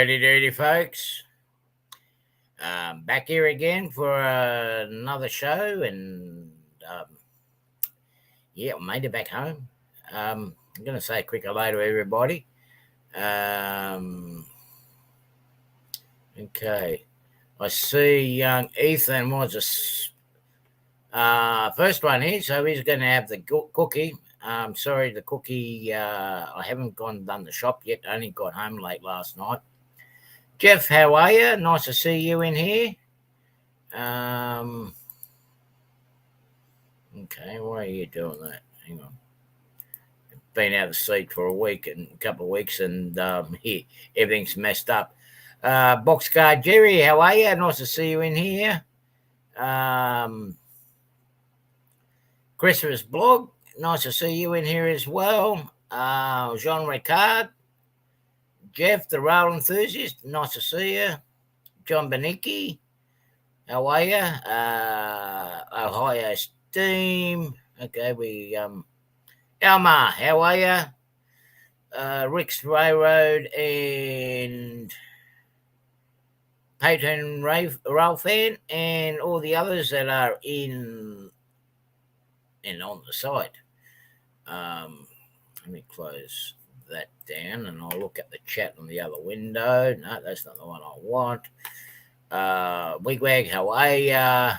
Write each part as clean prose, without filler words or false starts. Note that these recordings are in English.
Howdy doody, folks. Back here again for another show, and I made it back home. I'm going to say a quick hello to everybody. Okay, I see young Ethan was a first one here, so he's going to have the cookie. Sorry, the cookie, I haven't gone and done the shop yet. I only got home late last night. Jeff, how are you? Nice to see you in here. Okay, why are you doing that? Hang on. Been out of the seat for a couple of weeks, and here, everything's messed up. Boxcar Jerry, how are you? Nice to see you in here. Christmas blog, nice to see you in here as well. Jean Ricard, Jeff, the rail enthusiast, nice to see you. John Benicki, how are you? Ohio Steam. Okay, Elmar, how are you? Rick's Railroad and Peyton Rail Fan and all the others that are in and on the site. Let me close that down and I'll look at the chat on the other window. No, that's not the one I want. Wigwag, how are ya?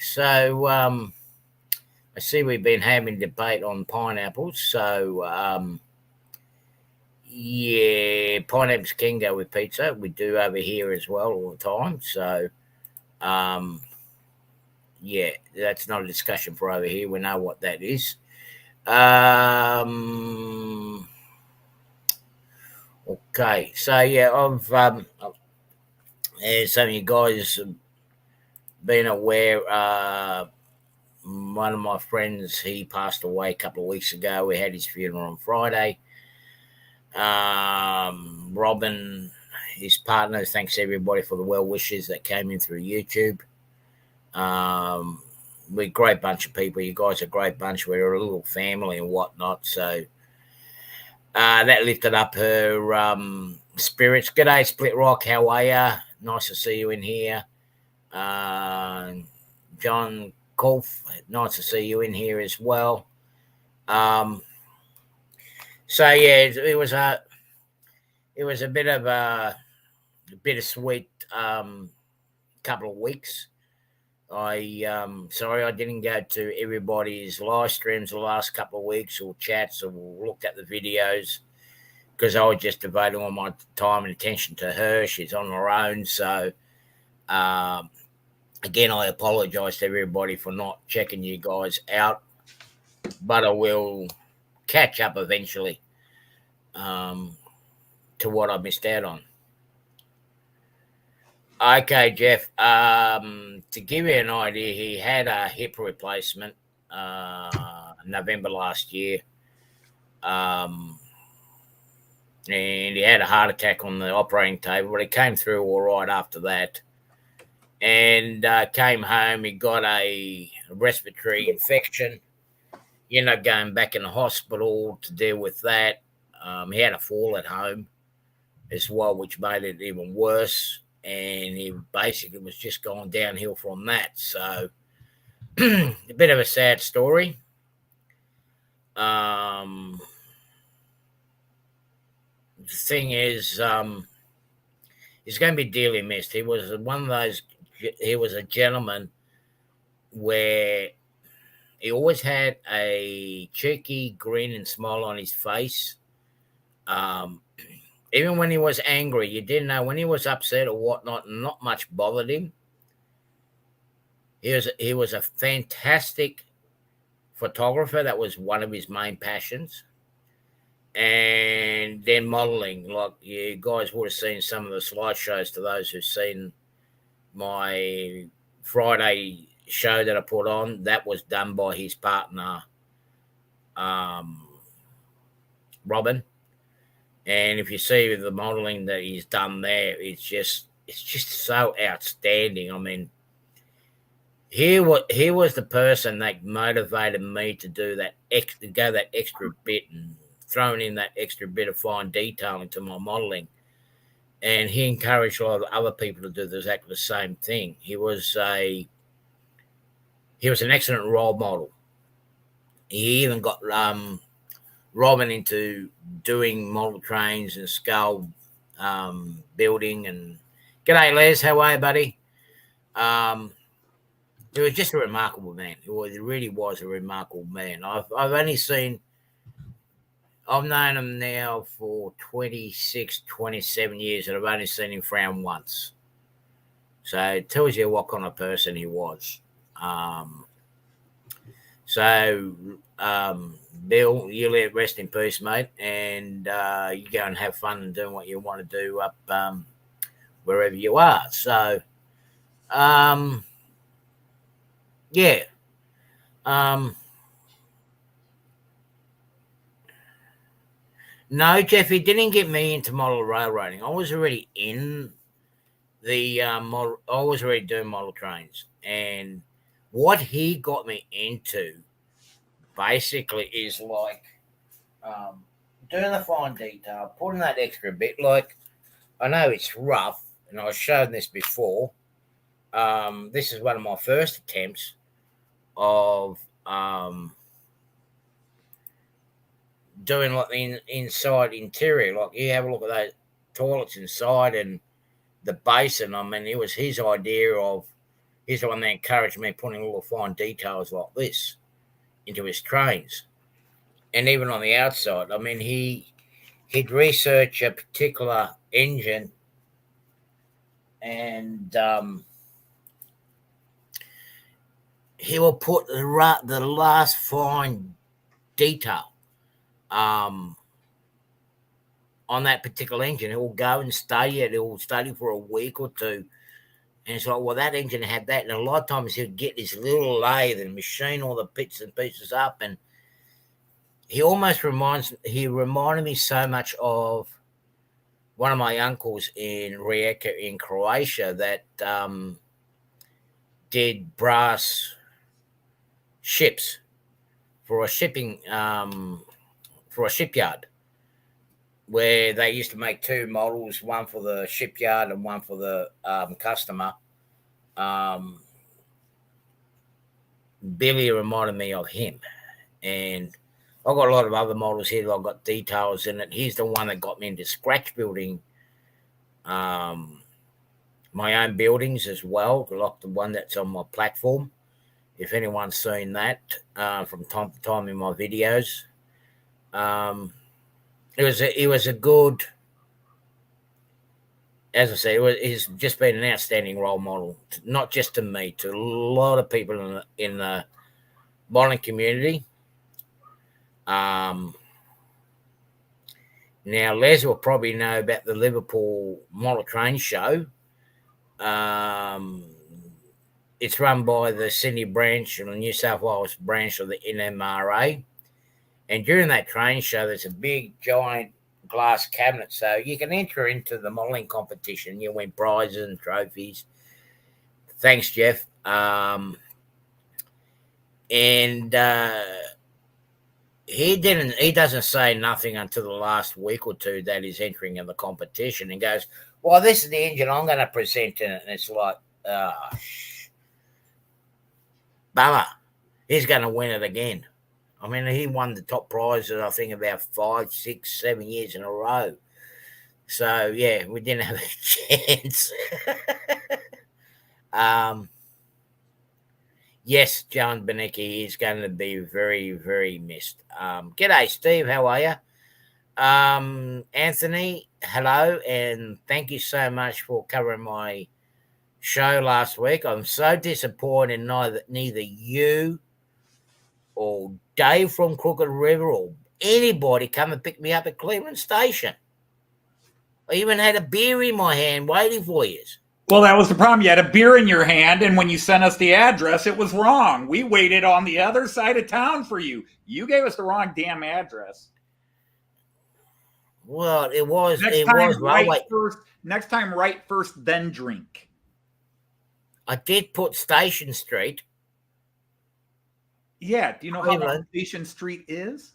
So I see we've been having debate on pineapples. So pineapples can go with pizza. We do over here as well all the time. So that's not a discussion for over here. We know what that is. Okay, so I've as some of you guys have been aware, one of my friends, he passed away a couple of weeks ago. We had his funeral on Friday. Robin, his partner, thanks everybody for the well wishes that came in through YouTube. We're a great bunch of people. You guys are a great bunch. We're a little family and whatnot. So that lifted up her spirits. G'day, Split Rock. How are you? Nice to see you in here. John Kolf, nice to see you in here as well. It was a bit of a bittersweet couple of weeks. Sorry I didn't go to everybody's live streams the last couple of weeks or chats or looked at the videos because I was just devoting all my time and attention to her. She's on her own. So, again, I apologize to everybody for not checking you guys out, but I will catch up eventually to what I missed out on. Okay, Jeff, to give you an idea, he had a hip replacement November last year, and he had a heart attack on the operating table, but he came through all right after that, and came home. He got a respiratory infection, going back in the hospital to deal with that. He had a fall at home as well, which made it even worse. And he basically was just going downhill from that. So a bit of a sad story. The thing is, he's going to be dearly missed. He was one of those, he was a gentleman where he always had a cheeky grin and smile on his face. Even when he was angry, you didn't know when he was upset or whatnot, not much bothered him. He was a fantastic photographer. That was one of his main passions. And then modeling, like you guys would have seen some of the slideshows to those who've seen my Friday show that I put on. That was done by his partner, Robin. And if you see the modeling that he's done there, it's just so outstanding. I mean, he was the person that motivated me to do that, go that extra bit and throwing in that extra bit of fine detail into my modelling. And he encouraged a lot of other people to do exactly the same thing. He was an excellent role model. He even got Robin into doing model trains and scale building. And g'day, Les. How are you, buddy? He was just a remarkable man. He really was a remarkable man. I've known him now for 26, 27 years, and I've only seen him frown once. So it tells you what kind of person he was. Bill, you rest in peace, mate, and you go and have fun and doing what you want to do up wherever you are. So, yeah. No, Jeff, he didn't get me into model railroading. I was already in the model. I was already doing model trains, and what he got me into basically is like doing the fine detail, putting that extra bit. Like, I know it's rough, and I was shown this before. This is one of my first attempts of doing like the inside interior. Like, you have a look at those toilets inside and the basin. I mean, it was his idea of, he's the one that encouraged me putting little fine details like this into his trains. And even on the outside, I mean, he'd research a particular engine, and he will put the last fine detail on that particular engine. He'll go and study it. He'll study for a week or two. And it's like, well, that engine had that. And a lot of times he'll get this little lathe and machine all the bits and pieces up. And he reminded me so much of one of my uncles in Rijeka in Croatia that did brass ships for a shipyard, where they used to make two models, one for the shipyard and one for the customer. Billy reminded me of him. And I've got a lot of other models here that I've got details in it. He's the one that got me into scratch building my own buildings as well, like the one that's on my platform. If anyone's seen that from time to time in my videos. It was a good, as I say, he's just been an outstanding role model, not just to me, to a lot of people in the modelling community. Now, Les will probably know about the Liverpool Model Train Show. It's run by the Sydney branch and the New South Wales branch of the MRR. And during that train show, there's a big, giant glass cabinet. So you can enter into the modelling competition. You win prizes and trophies. Thanks, Jeff. He doesn't say nothing until the last week or two that he's entering in the competition, and goes, well, this is the engine I'm going to present in it. And it's like, bummer. He's going to win it again. I mean, he won the top prizes, I think, about 5, 6, 7 years in a row. So, yeah, we didn't have a chance. Yes, John Benecki is going to be very, very missed. G'day, Steve. How are you? Anthony, hello, and thank you so much for covering my show last week. I'm so disappointed neither you or Dave from Crooked River or anybody come and pick me up at Cleveland Station. I even had a beer in my hand waiting for you. Well, that was the problem. You had a beer in your hand, and when you sent us the address, it was wrong. We waited on the other side of town for you. You gave us the wrong damn address. Well, it was. Next time, write first, then drink. I did put Station Street. Yeah. Do you know how long Station Street is?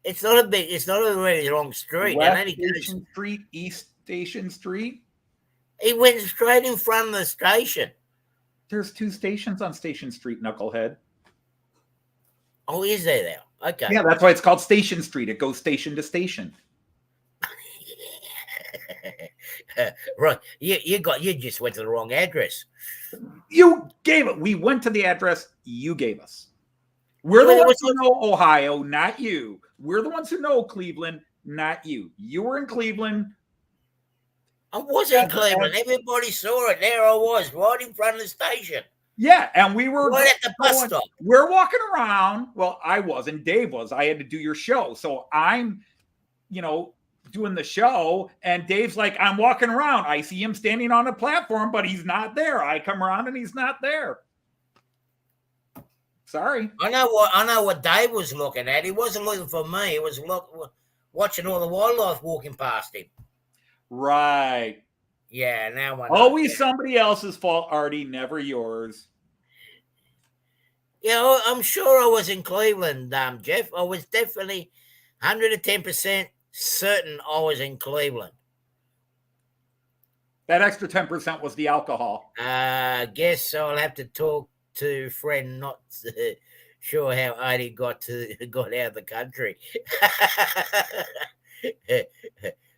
It's not a really long street. West Station Street, East Station Street. He went straight in front of the station. There's 2 stations on Station Street, knucklehead. Oh, is there now? Okay. Yeah, that's why it's called Station Street. It goes station to station. Right. You just went to the wrong address. You gave it. We went to the address you gave us. We're the ones who know Ohio, not you. We're the ones who know Cleveland, not you. You were in Cleveland. I was in Cleveland. Everybody saw it. There I was, right in front of the station. Yeah, and we were right at the bus stop. We're walking around. Well, I wasn't. Dave was. I had to do your show. So I'm, doing the show, and Dave's like, I'm walking around. I see him standing on a platform, but he's not there. I come around and he's not there. Sorry. I know what Dave was looking at. He wasn't looking for me. He was watching all the wildlife walking past him. Right. Yeah, now I know. Always somebody else's fault, Artie, never yours. Yeah, I'm sure I was in Cleveland, Jeff. I was definitely 110% certain I was in Cleveland. That extra 10% was the alcohol. I guess I'll have to talk to friend, not sure how Artie got out of the country.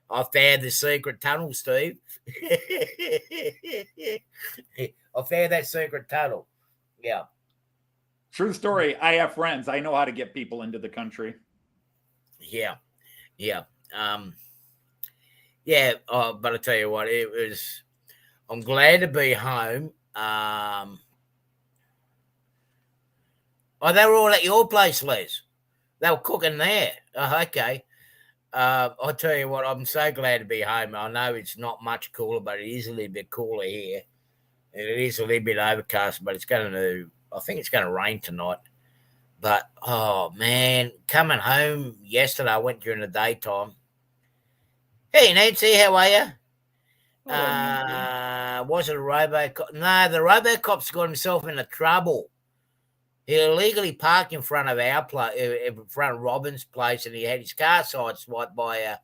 I found the secret tunnel, Steve. I found that secret tunnel. Yeah. True story. I have friends. I know how to get people into the country. Yeah. Yeah. But I tell you what, I'm glad to be home. They were all at your place, Les. They were cooking there. Oh, okay. I'll tell you what, I'm so glad to be home. I know it's not much cooler, but it is a little bit cooler here. And it is a little bit overcast, but I think it's going to rain tonight. But, oh, man, coming home yesterday, I went during the daytime. Hey, Nancy, how are you? Was it a Robocop? No, the Robocop's got himself into trouble. He illegally parked in front of our place, in front of Robin's place, and he had his car sideswiped by a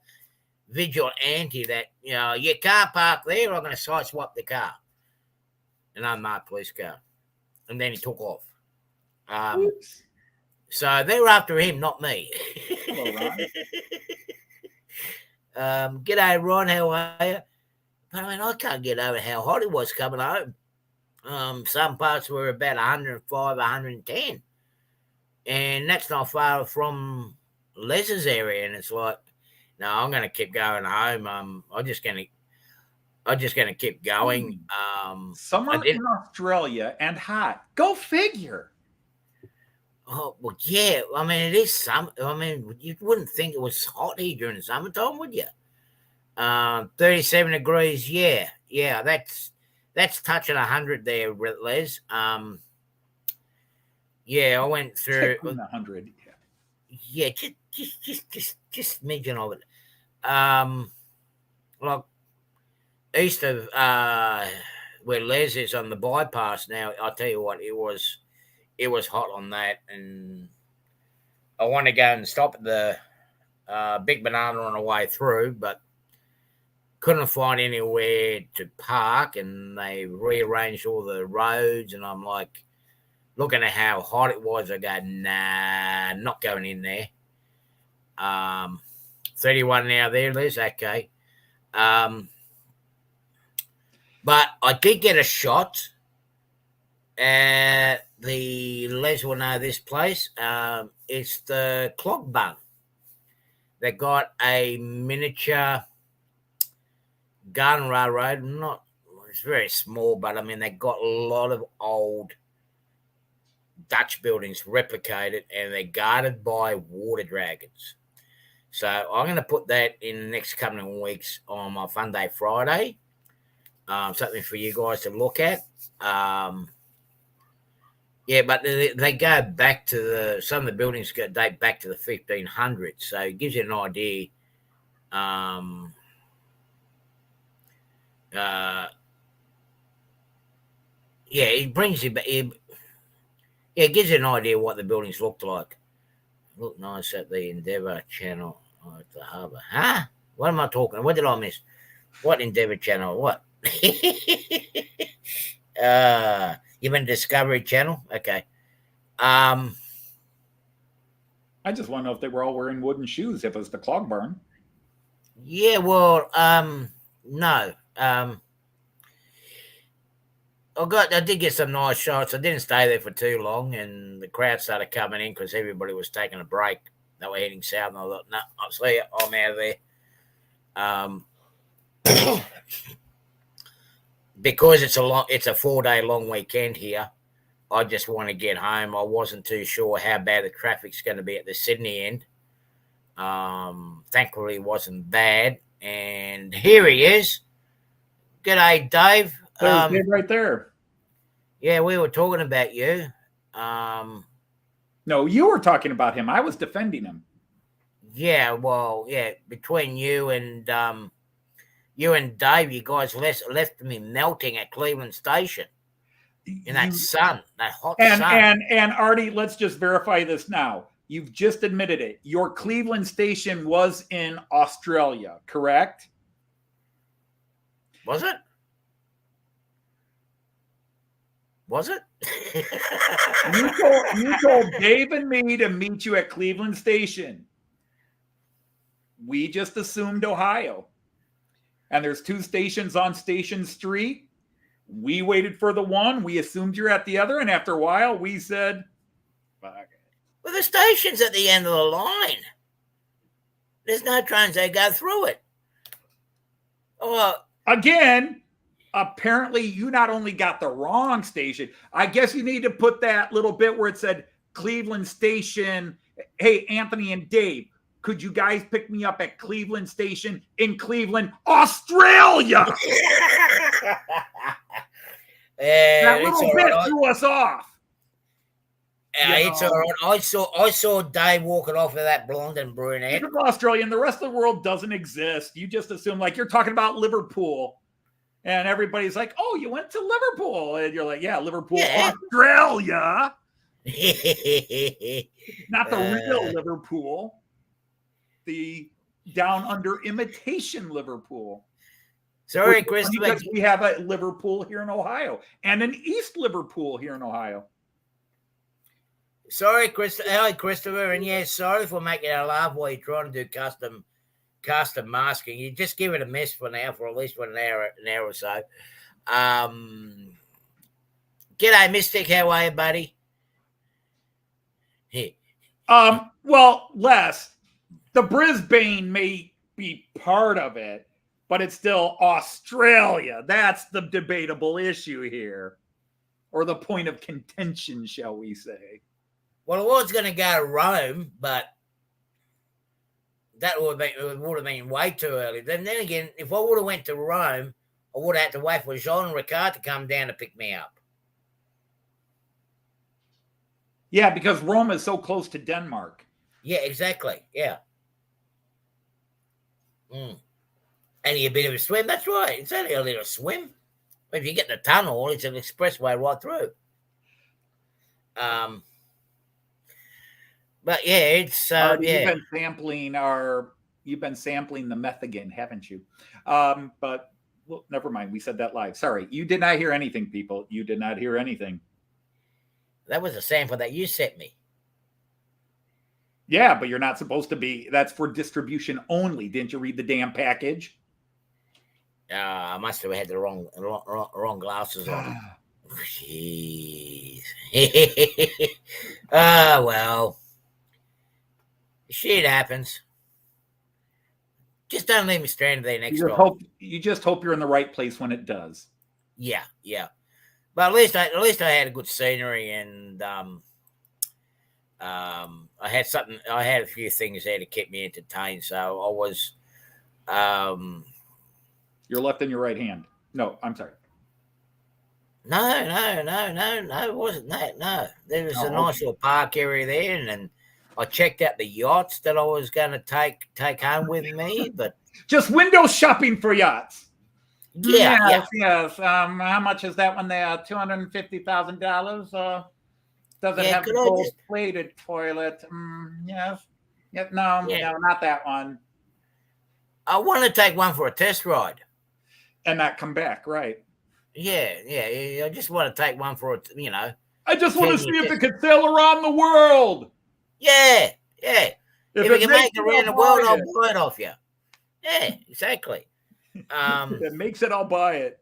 vigilante that, you can't park there, I'm going to sideswipe the car. An unmarked police car. And then he took off. So they were after him, not me. Hello, Ron. G'day, Ron, how are you? But I can't get over how hot it was coming home. Some parts were about 105, 110. And that's not far from Les's area. And it's like, no, I'm going to keep going home. I'm just going to keep going. Summer in Australia and hot. Go figure. Oh, well, yeah. I mean, it is summer. I mean, you wouldn't think it was hot here during the summertime, would you? 37 degrees. Yeah. Yeah. That's touching 100 there, Les. Yeah, I went through 100. Yeah, just mention of it. Like east of where Les is on the bypass now. I'll tell you what, it was hot on that, and I want to go and stop at the Big Banana on the way through, but couldn't find anywhere to park, and they rearranged all the roads, and I'm like, looking at how hot it was, I go, nah, not going in there. 31 now there, Liz, okay. But I did get a shot at Les will know this place. It's the Clog Bung. They got a miniature gun railroad. It's very small, but I mean, they got a lot of old Dutch buildings replicated, and they're guarded by water dragons. So I'm going to put that in the next couple of weeks on my Fun Day Friday. Something for you guys to look at. Yeah, but they go back to some of the buildings date back to the 1500s. So it gives you an idea. It brings you back. It gives you an idea what the buildings looked like. Look nice at the Endeavour channel at the harbour. Huh? What am I talking? What did I miss? What Endeavour channel? What? You mean Discovery Channel? Okay. I just want to know if they were all wearing wooden shoes. If it was the clog barn. Yeah. Well, no. I did get some nice shots. I didn't stay there for too long, and the crowd started coming in because everybody was taking a break. They were heading south, and I thought, no, I'll see you. I'm out of there. Because it's a 4-day long weekend here. I just want to get home. I wasn't too sure how bad the traffic's going to be at the Sydney end. Thankfully, it wasn't bad. And here he is. G'day, Dave. There's Dave right there. Yeah, we were talking about you. No, you were talking about him. I was defending him. Yeah, well, yeah. Between you and Dave, you guys left me melting at Cleveland Station in that sun, that hot sun. And Artie, let's just verify this now. You've just admitted it. Your Cleveland Station was in Australia, correct? Was it? Was it? You told Dave and me to meet you at Cleveland Station. We just assumed Ohio. And there's 2 stations on Station Street. We waited for the one. We assumed you're at the other. And after a while, we said, fuck it. Well, the station's at the end of the line. There's no trains that go through it. Again, apparently you not only got the wrong station, I guess you need to put that little bit where it said Cleveland Station. Hey, Anthony and Dave, could you guys pick me up at Cleveland Station in Cleveland, Australia? That little bit threw us off. It's all right. I saw Dave walking off with that blonde and brunette. Australia and the rest of the world doesn't exist. You just assume like you're talking about Liverpool. And everybody's like, oh, you went to Liverpool. And you're like, yeah, Liverpool, yeah. Australia. Not the real Liverpool. The down under imitation Liverpool. Sorry, Chris. Because we have a Liverpool here in Ohio and an East Liverpool here in Ohio. Sorry, Christopher. And yeah, sorry for making it laugh while you're trying to do custom masking. You just give it a miss for now for at least an hour or so. G'day, Mystic. How are you, buddy? Hey. Well, Les, the Brisbane may be part of it, but it's still Australia. That's the debatable issue here, or the point of contention, shall we say. Well, I was going to go to Rome, but that would have been way too early. Then again, if I would have went to Rome, I would have had to wait for Jean and Ricard to come down to pick me up. Yeah, because Rome is so close to Denmark. Yeah, exactly. Yeah. And a bit of a swim. That's right. It's only a little swim. If you get the tunnel, it's an expressway right through. But yeah, it's you've been sampling the meth again, haven't you? But well, never mind. We said that live. Sorry, you did not hear anything, people. You did not hear anything. That was a sample that you sent me. Yeah, but you're not supposed to be. That's for distribution only. Didn't you read the damn package? I must have had the wrong glasses on. Jeez. Well. Shit happens. Just don't leave me stranded there next time. You just hope you're in the right place when it does. Yeah. But at least I had a good scenery, and I had a few things there to keep me entertained. So I was. Your left and your right hand. No, I'm sorry. No, it wasn't that. No, there was a nice little park area there, and then I checked out the yachts that I was going to take home with me, but just window shopping for yachts. Yeah. Yes. How much is that one there? $250,000. Does it have the gold-plated toilet? Yes. Yeah, no, not that one. I want to take one for a test ride. And not come back, right? Yeah. I just want to take one for a, I just want to see if it could sail around the world. Yeah. If it can make it around the world, I'll buy it off you. Yeah, exactly. If it makes it, I'll buy it.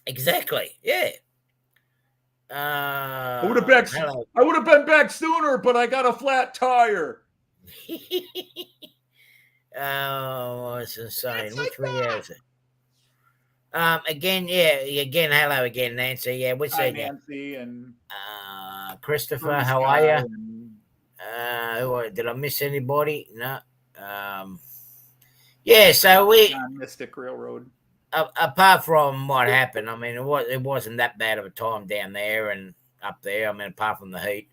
Exactly. Yeah. I would have been back sooner, but I got a flat tire. Oh, it's insane. Which way is it? Again, hello again, Nancy. Yeah, what's that? Nancy and Christopher, how are you? Did I miss anybody? No. Yeah, so we Mystic Railroad. Apart from what happened, I mean, it wasn't that bad of a time down there and up there. I mean, apart from the heat.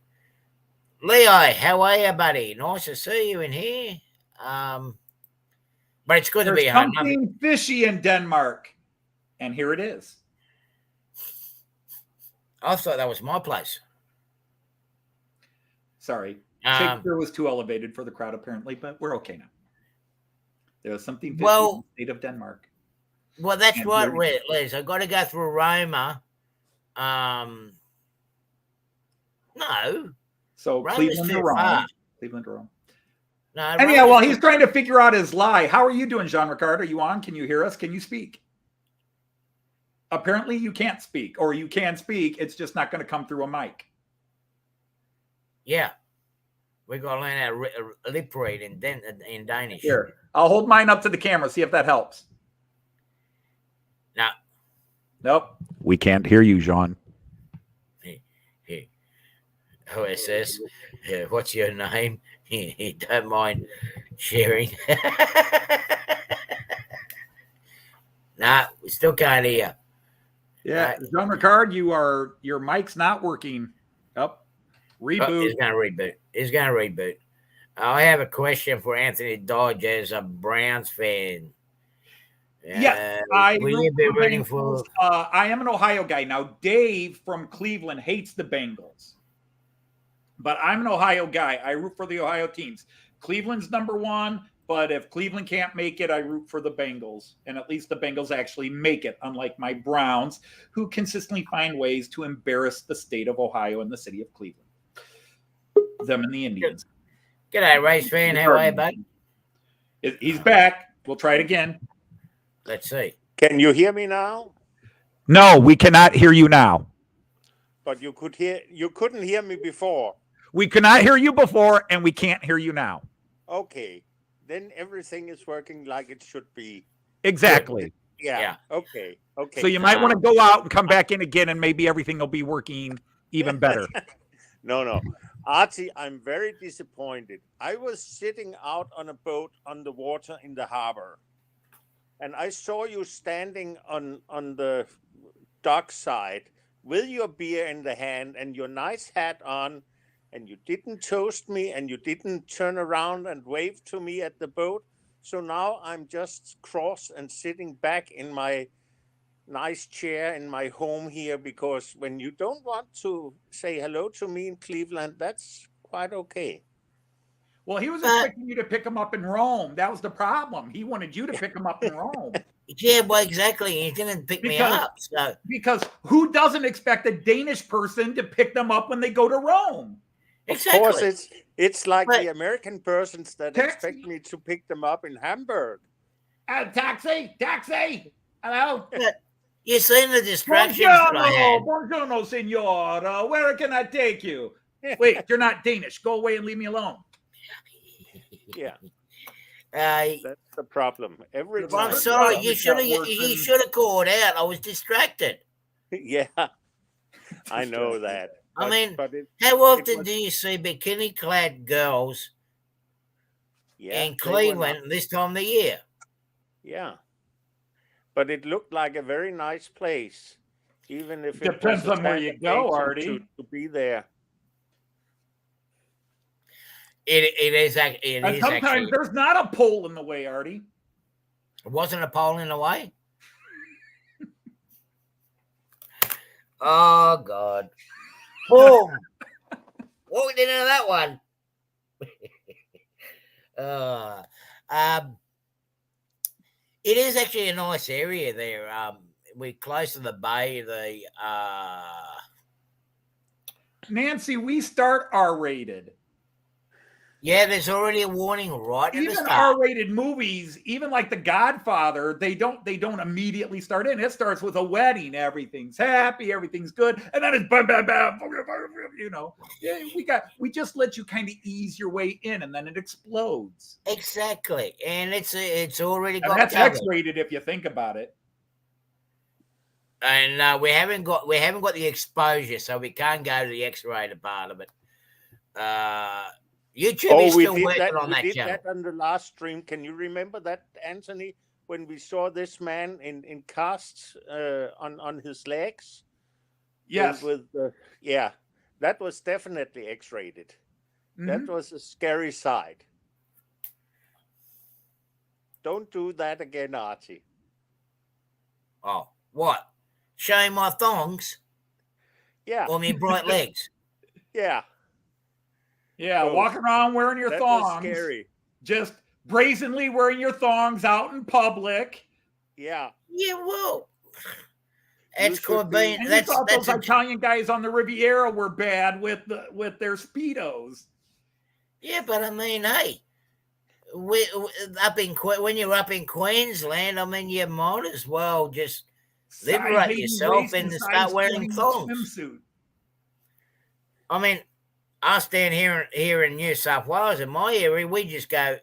Leo, how are you, buddy? Nice to see you in here. But it's good to be home. Something fishy in Denmark, and here it is. I thought that was my place. Sorry, Shakespeare was too elevated for the crowd, apparently, but we're okay now. There was something fishy in the state of Denmark. Well, that's right, Liz. I got to go through Roma. No. So Cleveland to Rome. Cleveland to Rome. No. Anyhow, while he's trying to figure out his lie, how are you doing, Jean-Ricard? Are you on? Can you hear us? Can you speak? Apparently, you can't speak, or you can speak. It's just not going to come through a mic. Yeah. We're going to learn how to lip read in Danish. Here, I'll hold mine up to the camera, see if that helps. No. Nope. We can't hear you, Jean. Who is this? What's your name? Don't mind sharing. Nah, we still can't hear. Yeah, Jean-Ricard, your mic's not working. Reboot. Oh, It's gonna reboot. I have a question for Anthony Dodge as a Browns fan. Yes, I am an Ohio guy. Now, Dave from Cleveland hates the Bengals. But I'm an Ohio guy. I root for the Ohio teams. Cleveland's number one, but if Cleveland can't make it, I root for the Bengals. And at least the Bengals actually make it, unlike my Browns, who consistently find ways to embarrass the state of Ohio and the city of Cleveland. Them and the Indians. G'day, race fan. How are you, bud? He's back. We'll try it again. Let's see. Can you hear me now? No, we cannot hear you now. But you couldn't hear me before. We could not hear you before, and we can't hear you now. Okay. Then everything is working like it should be. Exactly. Yeah. Okay. So you might want to go out and come back in again, and maybe everything will be working even better. No. Artie, I'm very disappointed. I was sitting out on a boat on the water in the harbor, and I saw you standing on the dock side with your beer in the hand and your nice hat on, and you didn't toast me and you didn't turn around and wave to me at the boat. So now I'm just cross and sitting back in my nice chair in my home here, because when you don't want to say hello to me in Cleveland, that's quite okay. Well, he was expecting you to pick him up in Rome. That was the problem. He wanted you to pick him up in Rome. Yeah, well, exactly. He didn't pick me up. So. Because who doesn't expect a Danish person to pick them up when they go to Rome? Exactly. Of course, it's like the American persons that expect me to pick them up in Hamburg. Taxi! Hello? You seen the distractions that I had. Buongiorno, signora. Where can I take you? Wait, you're not Danish. Go away and leave me alone. Yeah. That's the problem. I'm sorry. You should have called out. I was distracted. Yeah, I know that. I mean, how often do you see bikini-clad girls in Cleveland this time of the year? Yeah, but it looked like a very nice place, even if it depends on where you go, Artie. To be there. It is actually. Sometimes there's not a pole in the way, Artie. It wasn't a pole in the way. Oh God. Boom. Walked into that one. Um, it is actually a nice area there. We're close to the bay. Nancy, we start R-rated. Yeah, there's already a warning right at the Even start. R-rated movies, even like The Godfather, they don't immediately start in. It starts with a wedding, everything's happy, everything's good, and then it's bam, bam, bam, you know. Yeah, we just let you kind of ease your way in, and then it explodes. Exactly, and it's already And got that's covered. X-rated if you think about it. And we haven't got the exposure, so we can't go to the X-rated part of it. YouTube is still working on that channel. We did that on the last stream. Can you remember that, Anthony, when we saw this man in casts on his legs? Yes. Yeah, that was definitely X-rated. Mm-hmm. That was a scary sight. Don't do that again, Archie. Oh, what? Showing my thongs? Yeah. Or my bright legs? Yeah. Yeah, walking around wearing your thongs. Was scary. Just brazenly wearing your thongs out in public. Yeah. Yeah, well, it's called being. And you thought those Italian guys on the Riviera were bad with their Speedos. Yeah, but I mean, hey, when you're up in Queensland, I mean, you might as well just liberate yourself and start wearing thongs. Swimsuit. I mean, us down here in New South Wales, in my area, we just go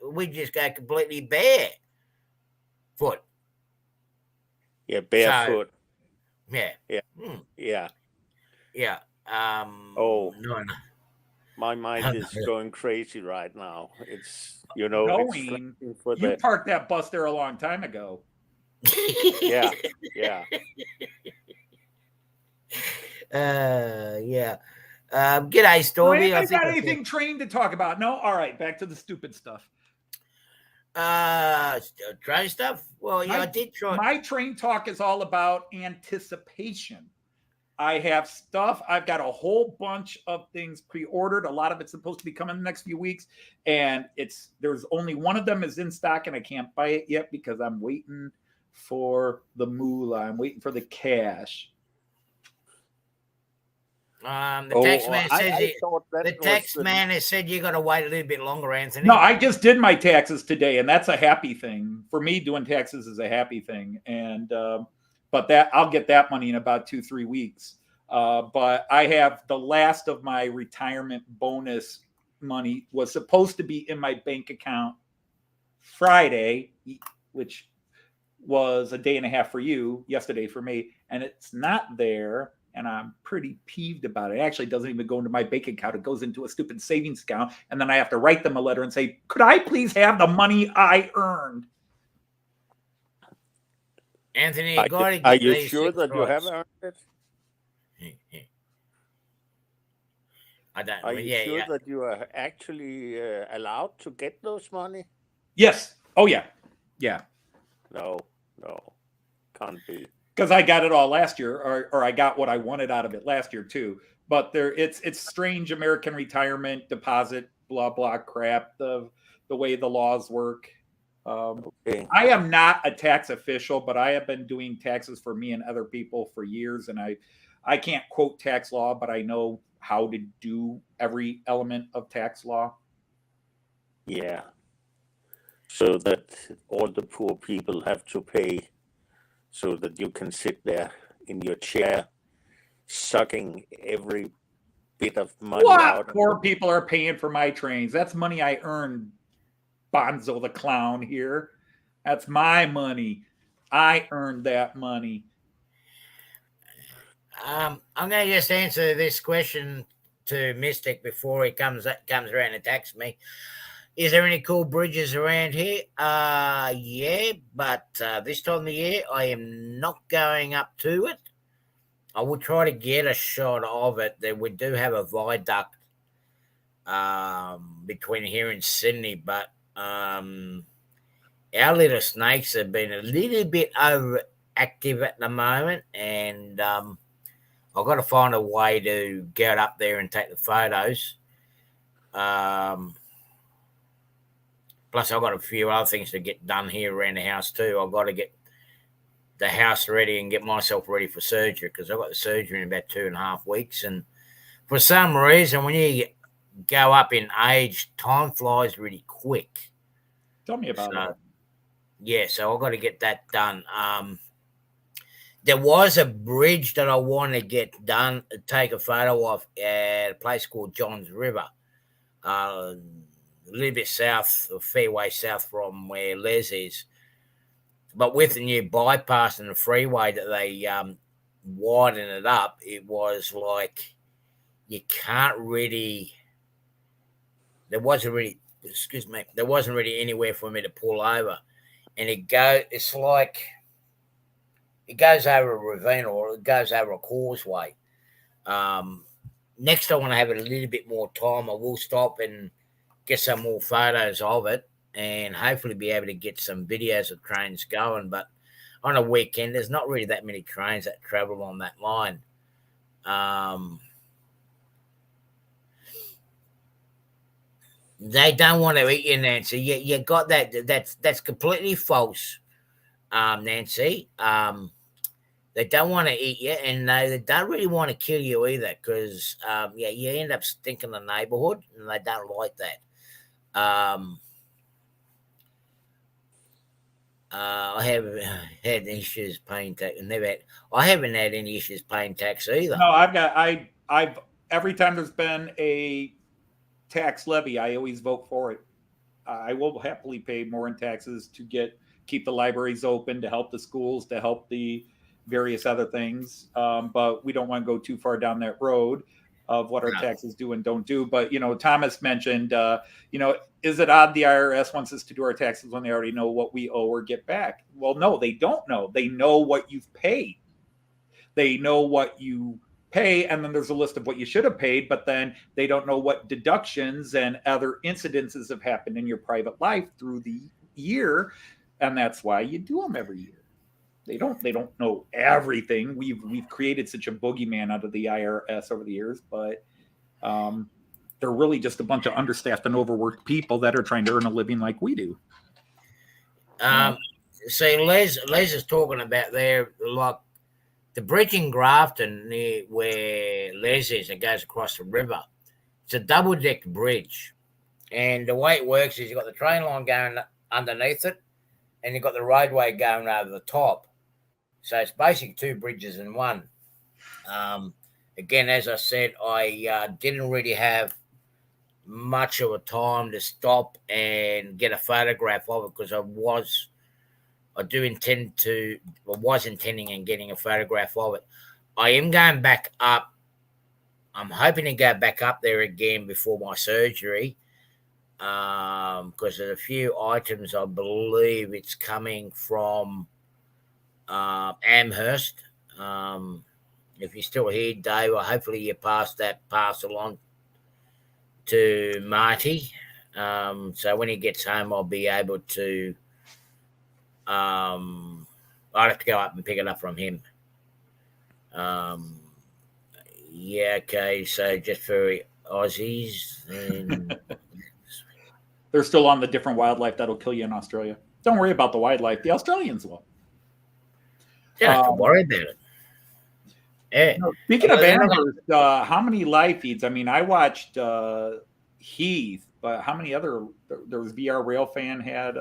completely barefoot. Yeah, barefoot. So, yeah. Yeah. Yeah. Yeah. No. My mind is Yeah. going crazy right now. It's you parked that bus there a long time ago. Yeah. Yeah. G'day, Stormy. I got anything train to talk about? No? All right, back to the stupid stuff. Train stuff? Well, I did try. My train talk is all about anticipation. I have stuff. I've got a whole bunch of things pre-ordered. A lot of it's supposed to be coming in the next few weeks. And there's only one of them is in stock, and I can't buy it yet because I'm waiting for the moolah. I'm waiting for the cash. The tax man says man has said you got to wait a little bit longer, Anthony. No, I just did my taxes today, and that's a happy thing for me. Doing taxes is a happy thing, and but I'll get that money in about 2-3 weeks. But I have the last of my retirement bonus money was supposed to be in my bank account Friday, which was a day and a half for you, yesterday for me, and it's not there. And I'm pretty peeved about it. It actually doesn't even go into my bank account. It goes into a stupid savings account. And then I have to write them a letter and say, could I please have the money I earned? Anthony, are you sure that you have earned it? I don't. Are you sure that you are actually allowed to get those money? Yes. Oh, yeah. Yeah. No. Can't be. Because I got it all last year, or I got what I wanted out of it last year too. But it's strange American retirement deposit, blah blah crap. The way the laws work. Okay. I am not a tax official, but I have been doing taxes for me and other people for years, and I can't quote tax law, but I know how to do every element of tax law. Yeah. So that all the poor people have to pay. So that you can sit there in your chair, sucking every bit of money out. Poor people are paying for my trains. That's money I earned, Bonzo the clown here. That's my money. I earned that money. I'm going to just answer this question to Mystic before he comes around and attacks me. Is there any cool bridges around here? Yeah, but this time of the year, I am not going up to it. I will try to get a shot of it. That we do have a viaduct between here and Sydney, but our little snakes have been a little bit overactive at the moment, and I've got to find a way to get up there and take the photos. Plus, I've got a few other things to get done here around the house too. I've got to get the house ready and get myself ready for surgery because I've got the surgery in about 2.5 weeks. And for some reason, when you go up in age, time flies really quick. Tell me about it. Yeah, so I've got to get that done. There was a bridge that I want to get done, take a photo of at a place called Johns River, a little bit south, a fair way south from where Les is. But with the new bypass and the freeway that they widen it up, it was like you can't really. There wasn't really anywhere for me to pull over, and it's like it goes over a ravine or it goes over a causeway. Next, I want to have a little bit more time. I will stop and get some more photos of it and hopefully be able to get some videos of trains going. But on a weekend, there's not really that many trains that travel on that line. They don't want to eat you, Nancy. You got that. That's completely false, Nancy. They don't want to eat you, and they don't really want to kill you either, because you end up stinking the neighborhood, and they don't like that. I haven't had issues paying tax. I haven't had any issues paying tax either. No, I've every time there's been a tax levy, I always vote for it. I will happily pay more in taxes to keep the libraries open, to help the schools, to help the various other things. But we don't want to go too far down that road of what our taxes do and don't do. But, Thomas mentioned, is it odd the IRS wants us to do our taxes when they already know what we owe or get back? Well, no, they don't know. They know what you've paid. They know what you pay, and then there's a list of what you should have paid, but then they don't know what deductions and other incidences have happened in your private life through the year, and that's why you do them every year. They don't know everything. We've created such a boogeyman out of the IRS over the years, but they're really just a bunch of understaffed and overworked people that are trying to earn a living like we do. See, Les is talking about there, like the bridge in Grafton near where Les is, it goes across the river. It's a double-deck bridge, and the way it works is you've got the train line going underneath it, and you've got the roadway going over the top. So it's basically two bridges in one. Again, as I said, I didn't really have much of a time to stop and get a photograph of it because I was intending and getting a photograph of it. I am going back up. I'm hoping to go back up there again before my surgery because there's a few items. I believe it's coming from Amherst. If you're still here, Dave, hopefully you pass along to Marty. So when he gets home, I'll be able to. I'll have to go up and pick it up from him. Okay. So just for Aussies, and they're still on the different wildlife that'll kill you in Australia. Don't worry about the wildlife; the Australians will. You don't have to worry about it. Yeah. Speaking of animals, how many live feeds? I mean, I watched Heath, but how many other? There was VR Railfan had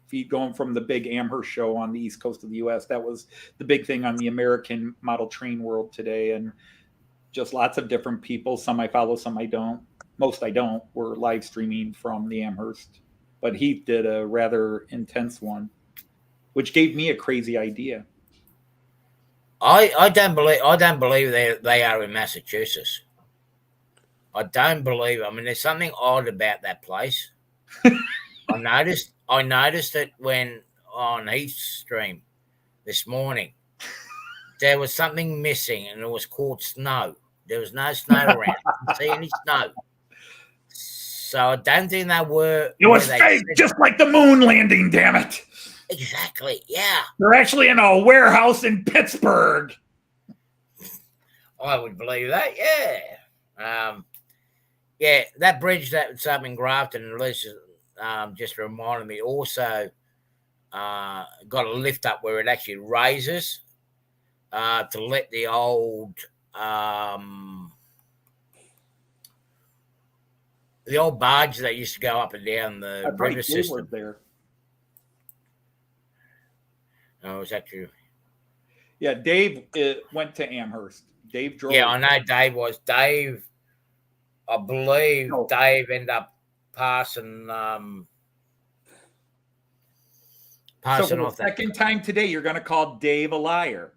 feed going from the big Amherst show on the east coast of the U.S. That was the big thing on the American model train world today, and just lots of different people. Some I follow, some I don't. Most I don't. Were live streaming from the Amherst, but Heath did a rather intense one, which gave me a crazy idea. I don't believe they are in Massachusetts. I don't believe. I mean, there's something odd about that place. I noticed it when on Heath's stream this morning. There was something missing, and it was called snow. There was no snow around. I didn't see any snow. So I don't think they were. It was fake, just like the moon landing. Damn it! Exactly. Yeah. They're actually in a warehouse in Pittsburgh. I would believe that. Yeah. Yeah, that bridge that's up in Grafton, and Liz just reminded me. Also, got a lift up where it actually raises to let the old barge that used to go up and down the river system. There. Oh, it was actually. Yeah, Dave went to Amherst. Dave drove. Yeah, I know Dave was. Dave, I believe Dave ended up passing so for the off second time today, you're going to call Dave a liar.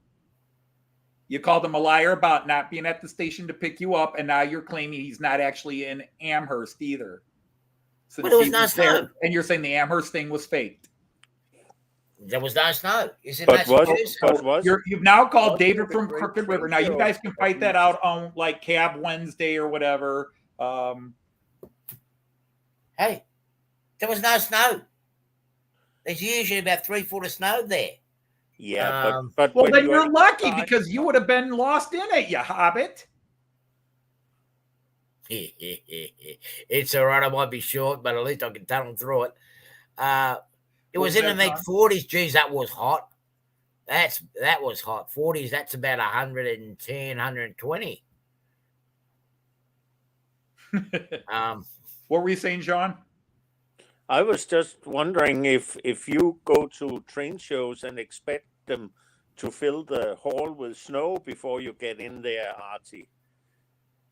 You called him a liar about not being at the station to pick you up, and now you're claiming he's not actually in Amherst either. But it was no snow. And you're saying the Amherst thing was faked. There was no snow. Isn't But that you've now called David from Crooked River. Now you guys can fight that out on like Cab Wednesday or whatever. Hey, there was no snow. There's usually about 3 foot of snow there. Yeah, but well, then you're lucky because you would have been lost in it, you hobbit. It's all right. I might be short, but at least I can tunnel through it. It was in the mid 40s. Geez, that was hot. That was hot. 40s. That's about 110, 120. What were you saying, John? I was just wondering if you go to train shows and expect them to fill the hall with snow before you get in there, Artie.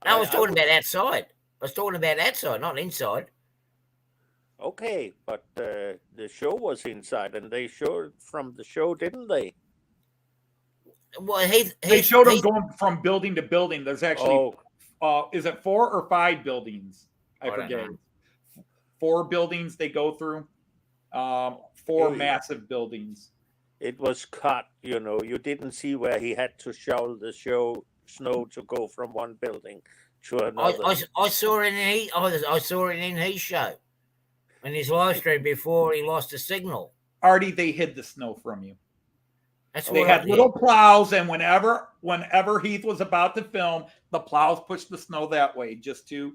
I was talking about outside. I was talking about outside, not inside. Okay, but the show was inside, and they showed from the show, didn't they? Well, they showed them going from building to building. There's actually, is it 4 or 5 buildings? I forget. 4 buildings they go through. 4 massive buildings. It was cut, you didn't see where he had to shovel the snow to go from one building to another. I saw it in his show, in his live stream before he lost the signal. Artie, they hid the snow from you. They had little plows, and whenever Heath was about to film, the plows pushed the snow that way just to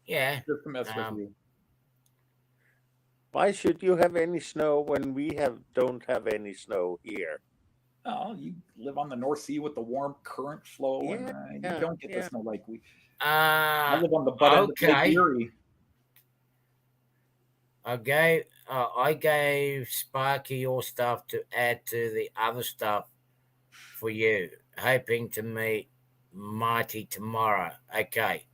just to mess with you. Why should you have any snow when we don't have any snow here? Oh, you live on the North Sea with the warm current flow, and you don't get the snow like we. I live on the butt end of Lake Erie. I gave Sparky your stuff to add to the other stuff for you, hoping to meet Marty tomorrow. Okay.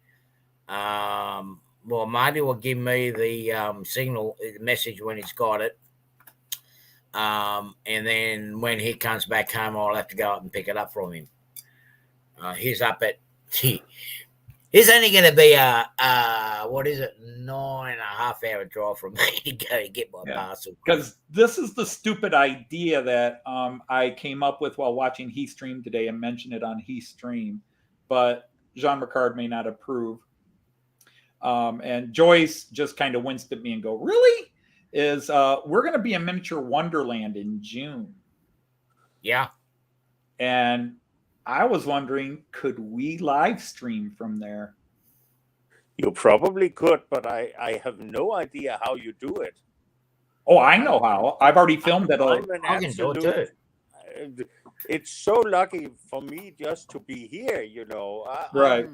Well, Marty will give me the signal message when he's got it. And then when he comes back home, I'll have to go up and pick it up from him. He's up at... It's only going to be a 9.5-hour drive from me to go and get my parcel. Because this is the stupid idea that I came up with while watching Heath stream today and mentioned it on Heath stream, but Jean Ricard may not approve. And Joyce just kind of winced at me and go, really? We're going to be in Miniature Wonderland in June. Yeah. And I was wondering, could we live stream from there? You probably could, but I have no idea how you do it. Oh, I know how. I've already filmed it. I can do it too. It's so lucky for me just to be here, Right.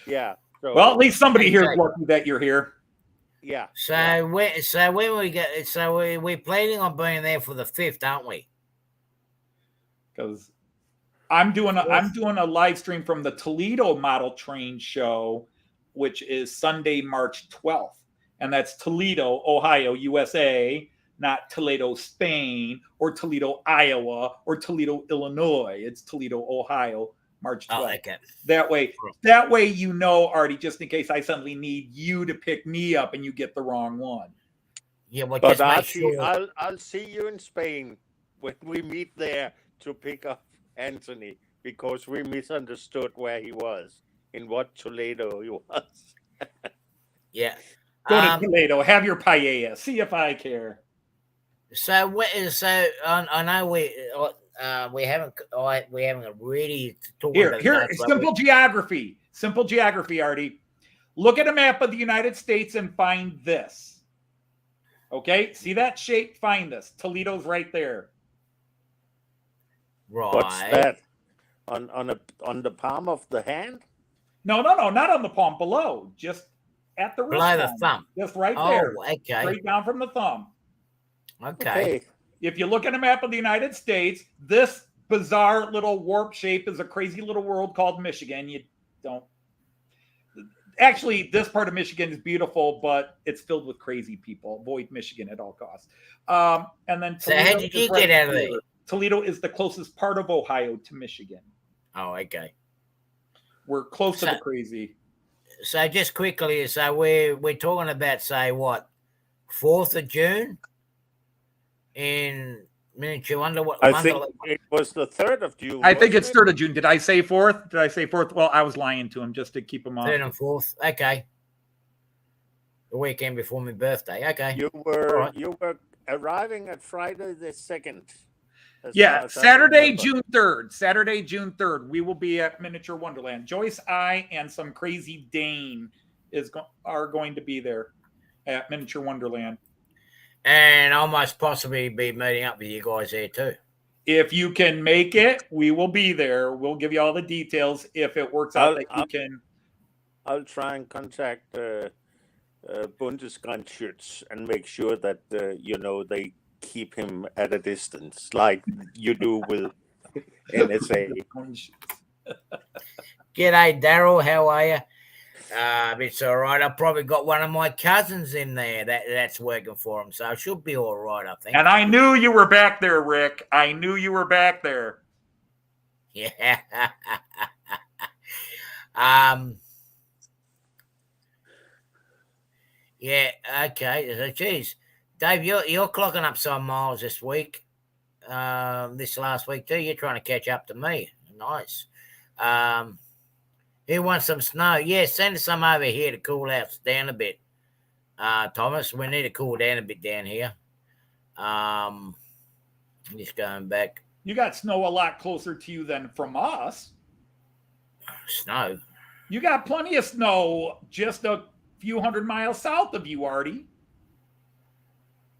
Yeah. So, well, at least somebody here is lucky that you're here. Yeah. So when we get, we're planning on being there for the 5th, aren't we? Because I'm doing a live stream from the Toledo Model Train Show, which is Sunday, March 12th. And that's Toledo, Ohio, USA, not Toledo, Spain, or Toledo, Iowa, or Toledo, Illinois. It's Toledo, Ohio, March 12th. Oh, okay. That way, Artie, just in case I suddenly need you to pick me up and you get the wrong one. Yeah, well, but Archie, I'll see you in Spain when we meet there to pick up Anthony, because we misunderstood where he was, in what Toledo he was. Yeah. Go to Toledo, have your paella, see if I care. So I know we haven't really talked here. Simple geography. Simple geography, Artie. Look at a map of the United States and find this. Okay, see that shape? Find this. Toledo's right there. Right. What's that? On the palm of the hand? No, not on the palm. Below, just at the wrist. Below the thumb. Just right there. Okay. Straight down from the thumb. Okay. If you look at a map of the United States, this bizarre little warp shape is a crazy little world called Michigan. You don't. Actually, this part of Michigan is beautiful, but it's filled with crazy people. Avoid Michigan at all costs. And then So how did you get out of there? Toledo is the closest part of Ohio to Michigan. Oh, okay. We're close to the crazy. So just quickly, so we're talking about, say, what, 4th of June in Miniature Wonderland? I think it was the 3rd of June. I think it's 3rd of June. Did I say 4th? Did I say 4th? Well, I was lying to him just to keep him on. 3rd and 4th. Okay. The weekend before my birthday. Okay. You were arriving at Friday the 2nd. Yeah, Saturday, June 3rd. Saturday, June 3rd. We will be at Miniature Wonderland. Joyce, I, and some crazy Dane are going to be there at Miniature Wonderland. And I must possibly be meeting up with you guys there too. If you can make it, we will be there. We'll give you all the details if it works out that you can. I'll try and contact Bundesgrenzschutz and make sure that they keep him at a distance, like you do with NSA. G'day, Daryl. How are you? It's all right. I've probably got one of my cousins in there that's working for him, so I should be all right, I think. And I knew you were back there, Rick. I knew you were back there. Yeah. Yeah. Okay. So, geez, Dave, you're clocking up some miles this week. This last week too. You're trying to catch up to me. Nice. Who wants some snow? Yeah, send us some over here to cool us down a bit. Thomas, we need to cool down a bit down here. Just going back. You got snow a lot closer to you than from us. Snow? You got plenty of snow just a few hundred miles south of you, Artie.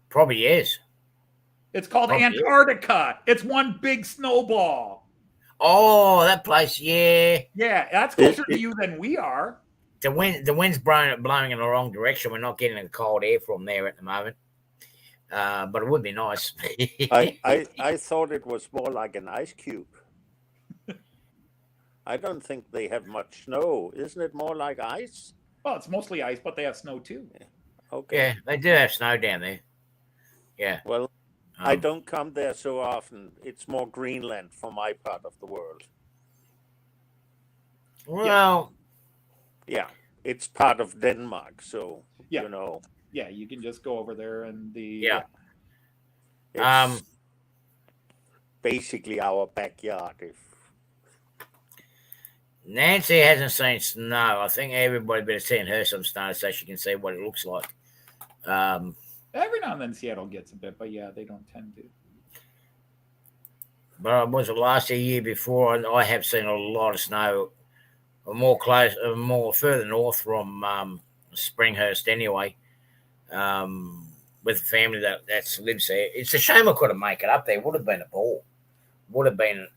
Probably is. It's called Antarctica. It's one big snowball. Oh, that place, yeah. Yeah, that's closer to you than we are. The wind's blowing in the wrong direction. We're not getting the cold air from there at the moment. But it would be nice. I thought it was more like an ice cube. I don't think they have much snow. Isn't it more like ice? Well, it's mostly ice, but they have snow too. Okay. Yeah, they do have snow down there. Yeah. Well, I don't come there so often. It's more Greenland for my part of the world. Well, yeah, it's part of Denmark, so yeah. Yeah, you can just go over there and it's basically our backyard. Nancy hasn't seen snow. I think everybody better send her some snow so she can see what it looks like. Every now and then Seattle gets a bit, but yeah, they don't tend to. But was it last year before? And I have seen a lot of snow, more further north from Springhurst anyway. With the family that lives there, it's a shame I couldn't make it up there. Would have been a ball. Would have been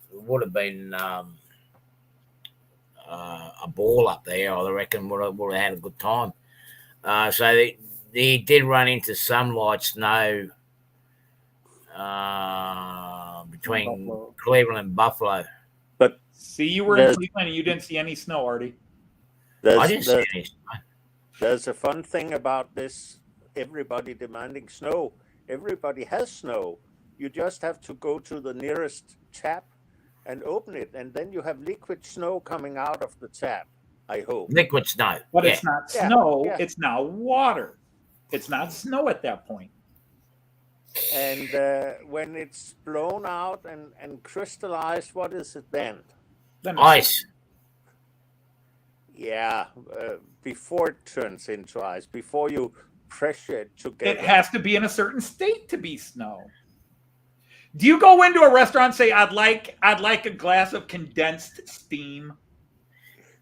a ball up there. I reckon would have had a good time. So they did run into some light snow between Buffalo. Cleveland and Buffalo. But see, you were in Cleveland and you didn't see any snow, Artie. I didn't see any snow. There's a fun thing about this. Everybody demanding snow. Everybody has snow. You just have to go to the nearest tap and open it, and then you have liquid snow coming out of the tap. I hope liquid snow, but it's not snow. Yeah. It's now water. It's not snow at that point. And when it's blown out and crystallized, what is it then? Ice. Yeah, before it turns into ice, before you pressure it together. It has to be in a certain state to be snow. Do you go into a restaurant and say, I'd like a glass of condensed steam?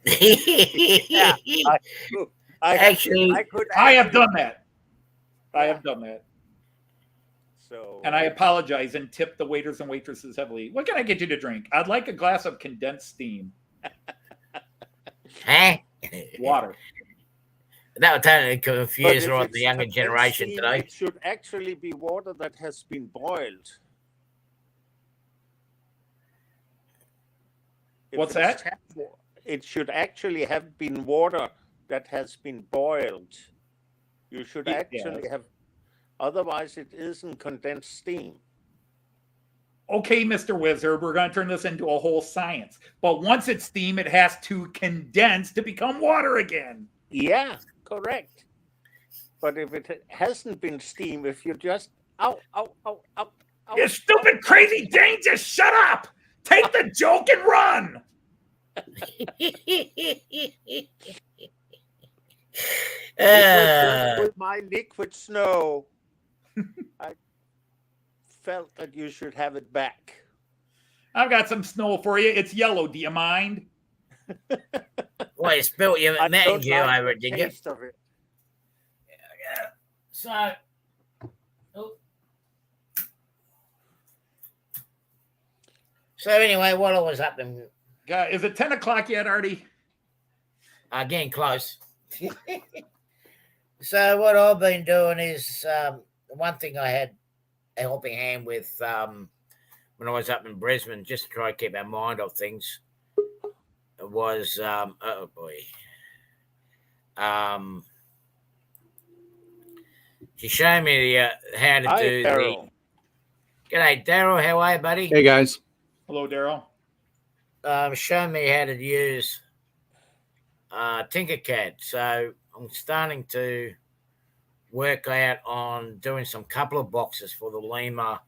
Yeah, Actually, I have done that. I have done that. So, And I apologize and tip the waiters and waitresses heavily. What can I get you to drink? I'd like a glass of condensed steam. huh? Water. That would totally but confuse if the it's younger condensed generation steam, today. it should actually be water that has been boiled. If What's it's that? it should actually have been water that has been boiled. You should actually have, otherwise it isn't condensed steam. Okay, Mr. Wizard, we're going to turn this into a whole science. But once it's steam, it has to condense to become water again. Yeah, correct. But if it hasn't been steam, if you just You stupid, crazy Dane, just shut up! Take the joke and run! With my liquid snow, I felt that you should have it back. I've got some snow for you. It's yellow. Do you mind? Well, you spilled your I Mountain don't Dew like over the it, did you? taste of it. So, so anyway, what I was up and Is it 10 o'clock yet, Artie? getting close. So what I've been doing is one thing I had a helping hand with when I was up in Brisbane, just to try to keep our mind off things, was oh boy. She showed me how to do Daryl. G'day, Daryl. How are you, buddy? Hey guys. Hello, Daryl. Showing me how to use Tinkercad. So I'm starting to work out on doing some couple of boxes for the Lima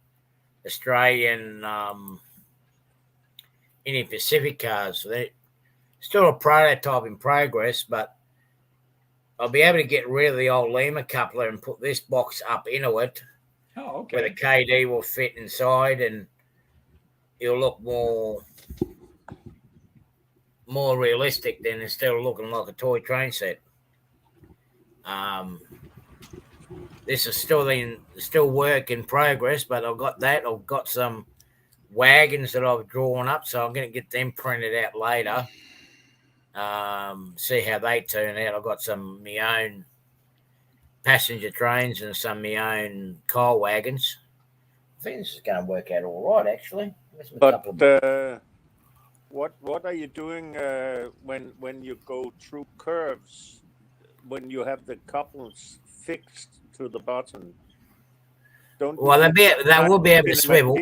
Australian Indian Pacific cars. So they're still a prototype in progress, but I'll be able to get rid of the old Lima coupler and put this box up into it. Oh, okay. Where the KD will fit inside and it'll look more realistic than instead of looking like a toy train set. This is still work in progress, but I've got that. I've got some wagons that I've drawn up, so I'm going to get them printed out later. See how they turn out. I've got some of my own passenger trains and some of my own coal wagons. I think this is going to work out all right, actually. But what are you doing when you go through curves? When you have the couples fixed to the bottom? They will be able to swivel.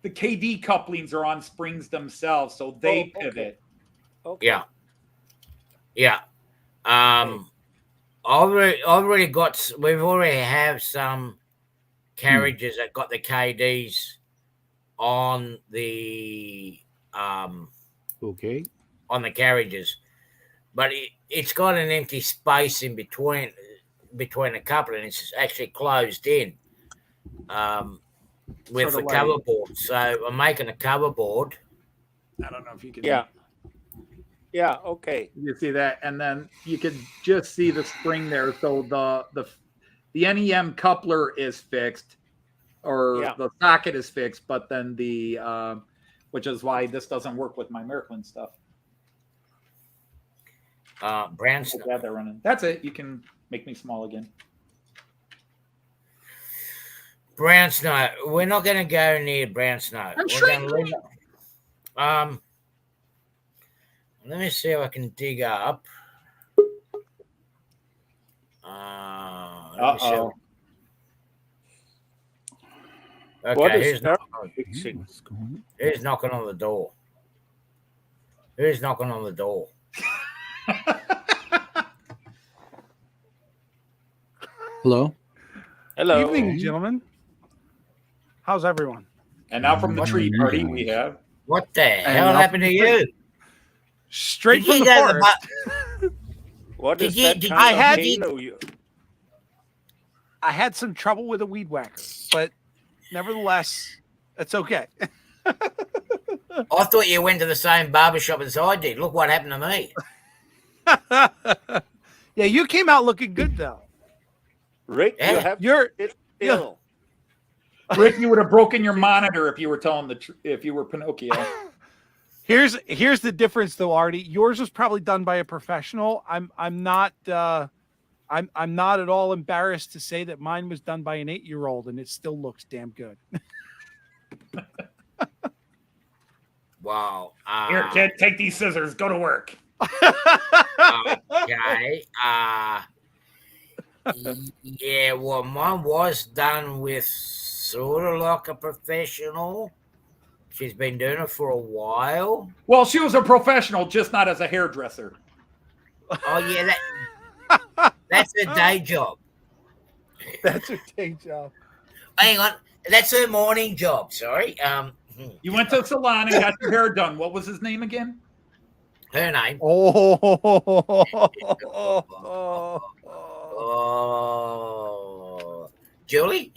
The KD couplings are on springs themselves, so they pivot. Okay. Yeah. We've already have some carriages that got the KDs on the on the carriages, but it's got an empty space in between a couple, and it's actually closed in with Sort of the cover board. So I'm making a cover board. I don't know if you can. Yeah. Okay. You see that, and then you can just see the spring there. So the NEM coupler is fixed, or the socket is fixed, but then the which is why this doesn't work with my Miraklin stuff. Brown snow. Yeah, they're running. That's it. You can make me small again. Brown snow. We're not going to go near brown snow. I'm We're going to leave it. Let me see if I can dig up. Uh-oh. Okay, who's knocking on the door? Who's knocking on the door? Hello. Hello. Evening, gentlemen. How's everyone? And now from the tree party we have. What the hell happened to you? Straight from the forest. What is Did that? you- kind I of had- halo you- I had some trouble with a weed whacker, but nevertheless, it's okay. I thought you went to the same barbershop as I did. Look what happened to me. Yeah, you came out looking good though. Rick, you Yeah. have You're to sit still. Rick, you would have broken your monitor if you were telling if you were Pinocchio. here's the difference though, Artie. Yours was probably done by a professional. I'm not I'm not at all embarrassed to say that mine was done by an 8-year-old and it still looks damn good. Wow. Here, kid, take these scissors. Go to work. Okay. Yeah, well, mine was done with sort of like a professional. She's been doing it for a while. Well, she was a professional, just not as a hairdresser. Oh, yeah, that's her day job. That's her day job. Hang on. That's her morning job, sorry. You went to a salon and got your hair done. What was his name again? Her name. Oh. Julie?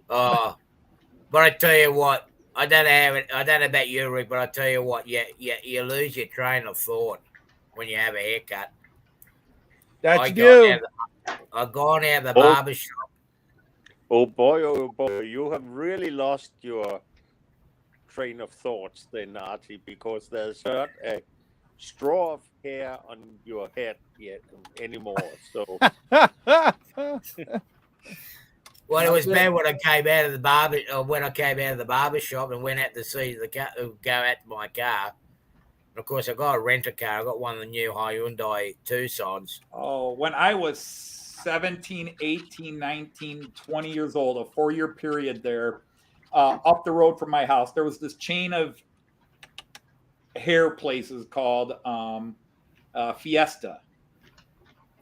But I tell you what, I don't know about you, Rick, but I tell you what, you lose your train of thought when you have a haircut. That's you. I've gone out of the barber shop. Oh boy, you have really lost your train of thoughts then, Artie, because there's not a straw of hair on your head yet anymore. So Well, it was bad when I came out of the barber shop and went out to see go out to my car. And of course, I got a renter car. I got one of the new Hyundai Tucsons. Oh, when I was 17, 18, 19, 20 years old, a 4-year period there, up the road from my house, there was this chain of hair places called Fiesta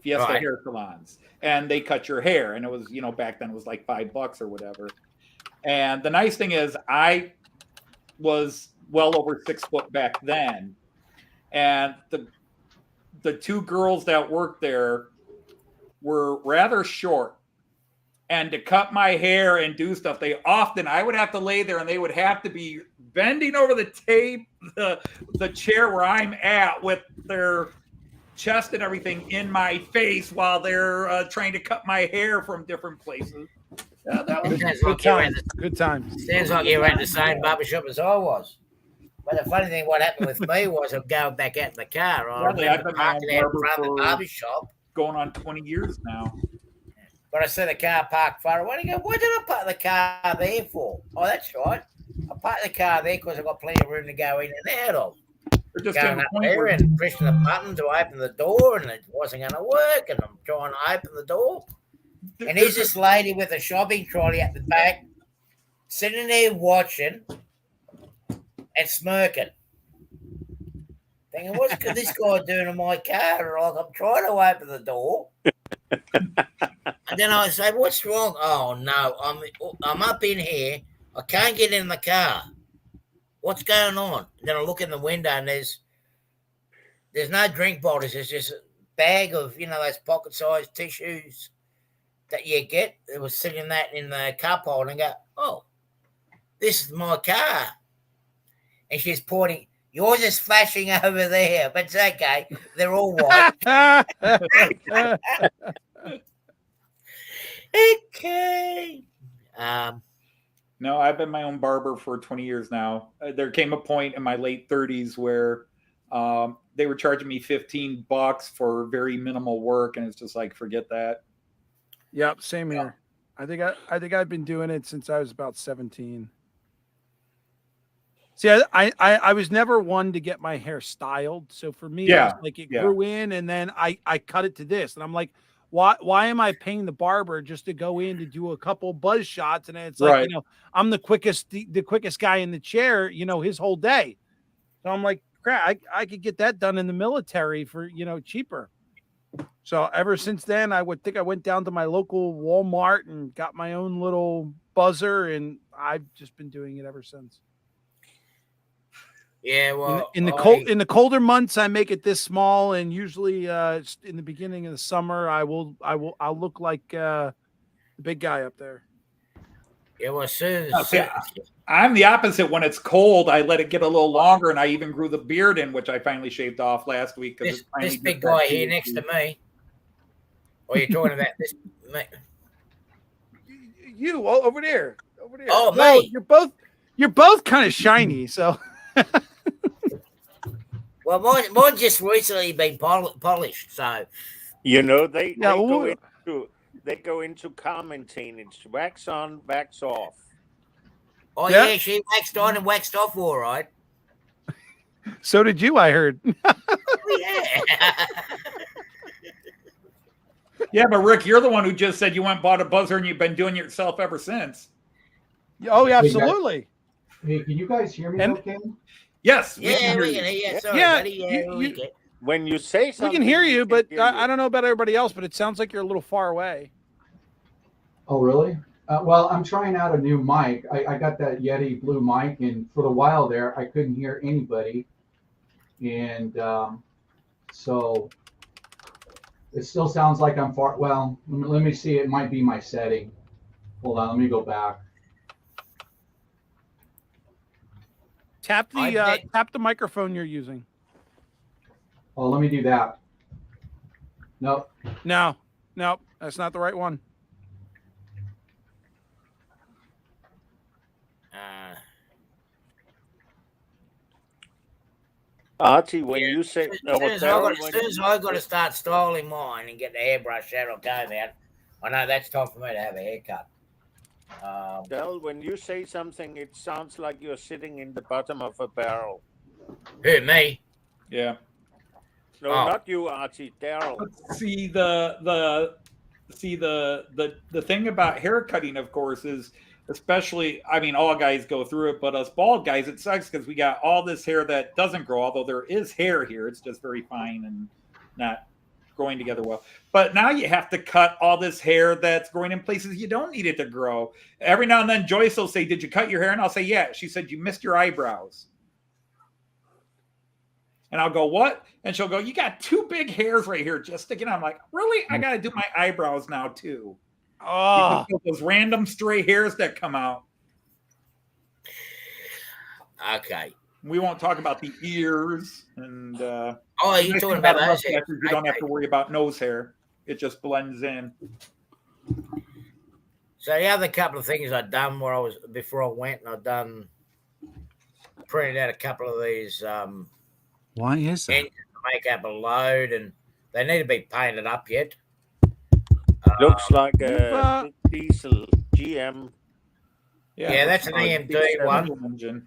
right. Hair salons, and they cut your hair, and it was, back then it was like $5 or whatever. And the nice thing is I was well over 6 foot back then, and the two girls that worked there were rather short, and to cut my hair and do stuff, I would have to lay there, and they would have to be bending over the chair where I'm at with their chest and everything in my face while they're trying to cut my hair from different places. That was good times. Sounds like you were at the same barbershop as I was. But the funny thing, what happened with me was I'm going back out in the car. I remember parking out in front of the barbershop. Going on 20 years now. But I see the car parked far away. I go, why did I park the car there for? Oh, that's right. I parked the car there because I've got plenty of room to go in and out of. They're just going up there and pressing the button to open the door, and it wasn't going to work. And I'm trying to open the door. And here's this lady with a shopping trolley at the back, sitting there watching and smirking. Thinking, what's this guy doing in my car? Like, I'm trying to open the door. And then I say, what's wrong? Oh, no, I'm up in here. I can't get in the car. What's going on? And then I look in the window, and there's no drink bottles. There's just a bag of, those pocket-sized tissues that you get. It was sitting in the cup holder, and I go, oh, this is my car. And she's pointing, yours is flashing over there, but it's okay. They're all white. Okay. No, I've been my own barber for 20 years now. There came a point in my late 30s where they were charging me $15 for very minimal work, and it's just like, forget that. Yep, same here. I think I've been doing it since I was about 17. See, I was never one to get my hair styled. So for me, it was like it grew in, and then I cut it to this. And I'm like, why am I paying the barber just to go in to do a couple buzz shots? And it's like, I'm the quickest guy in the chair, his whole day. So I'm like, crap, I could get that done in the military for, cheaper. So ever since then, I went down to my local Walmart and got my own little buzzer, and I've just been doing it ever since. Yeah, well, in the colder months, I make it this small, and usually in the beginning of the summer, I'll look like the big guy up there. It was soon. No, see, I'm the opposite. When it's cold, I let it get a little longer, and I even grew the beard in, which I finally shaved off last week. This big guy here next to me. Or you're talking about this? You over there. Oh, well, me. You're both kind of shiny. So. Well, mine just recently been polished. So. You know they go into car maintenance. Wax on, wax off. Oh yeah, she waxed on and waxed off all right. So did you, I heard. Yeah. Yeah, but Rick, you're the one who just said you went and bought a buzzer and you've been doing it yourself ever since. Oh, yeah, absolutely. Hey, can you guys hear me okay? Yes. We can hear you. Sorry, buddy. When you say something, we can hear you, but I don't know about everybody else, but it sounds like you're a little far away. Oh, really? Well, I'm trying out a new mic. I got that Yeti Blue mic, and for a while there, I couldn't hear anybody. And so it still sounds like I'm far. Well, let me see. It might be my setting. Hold on. Let me go back. Tap the microphone you're using. Oh, let me do that. Nope. No, that's not the right one. Archie, when you say as soon as I got to start styling mine and get the hairbrush out or comb out, I know that's time for me to have a haircut. Del, when you say something, it sounds like you're sitting in the bottom of a barrel. Who, me? Yeah. No, not you, Archie. Daryl. See the thing about hair cutting, of course, is especially, I mean, all guys go through it, but us bald guys, it sucks because we got all this hair that doesn't grow, although there is hair here. It's just very fine and not growing together well. But now you have to cut all this hair that's growing in places you don't need it to grow. Every now and then Joyce will say, "Did you cut your hair?" And I'll say, "Yeah." She said, "You missed your eyebrows." And I'll go, "What?" And she'll go, "You got two big hairs right here just sticking out." I'm like, "Really? I got to do my eyebrows now too." Oh, those random stray hairs that come out. Okay. We won't talk about the ears and. You're talking about those hairs. You don't have to worry about nose hair; it just blends in. So the other couple of things I'd done before I went, and printed out a couple of these. Why is that? Engines to make up a load, and they need to be painted up yet. Looks like a diesel GM. Yeah, that's an EMD one. Engine.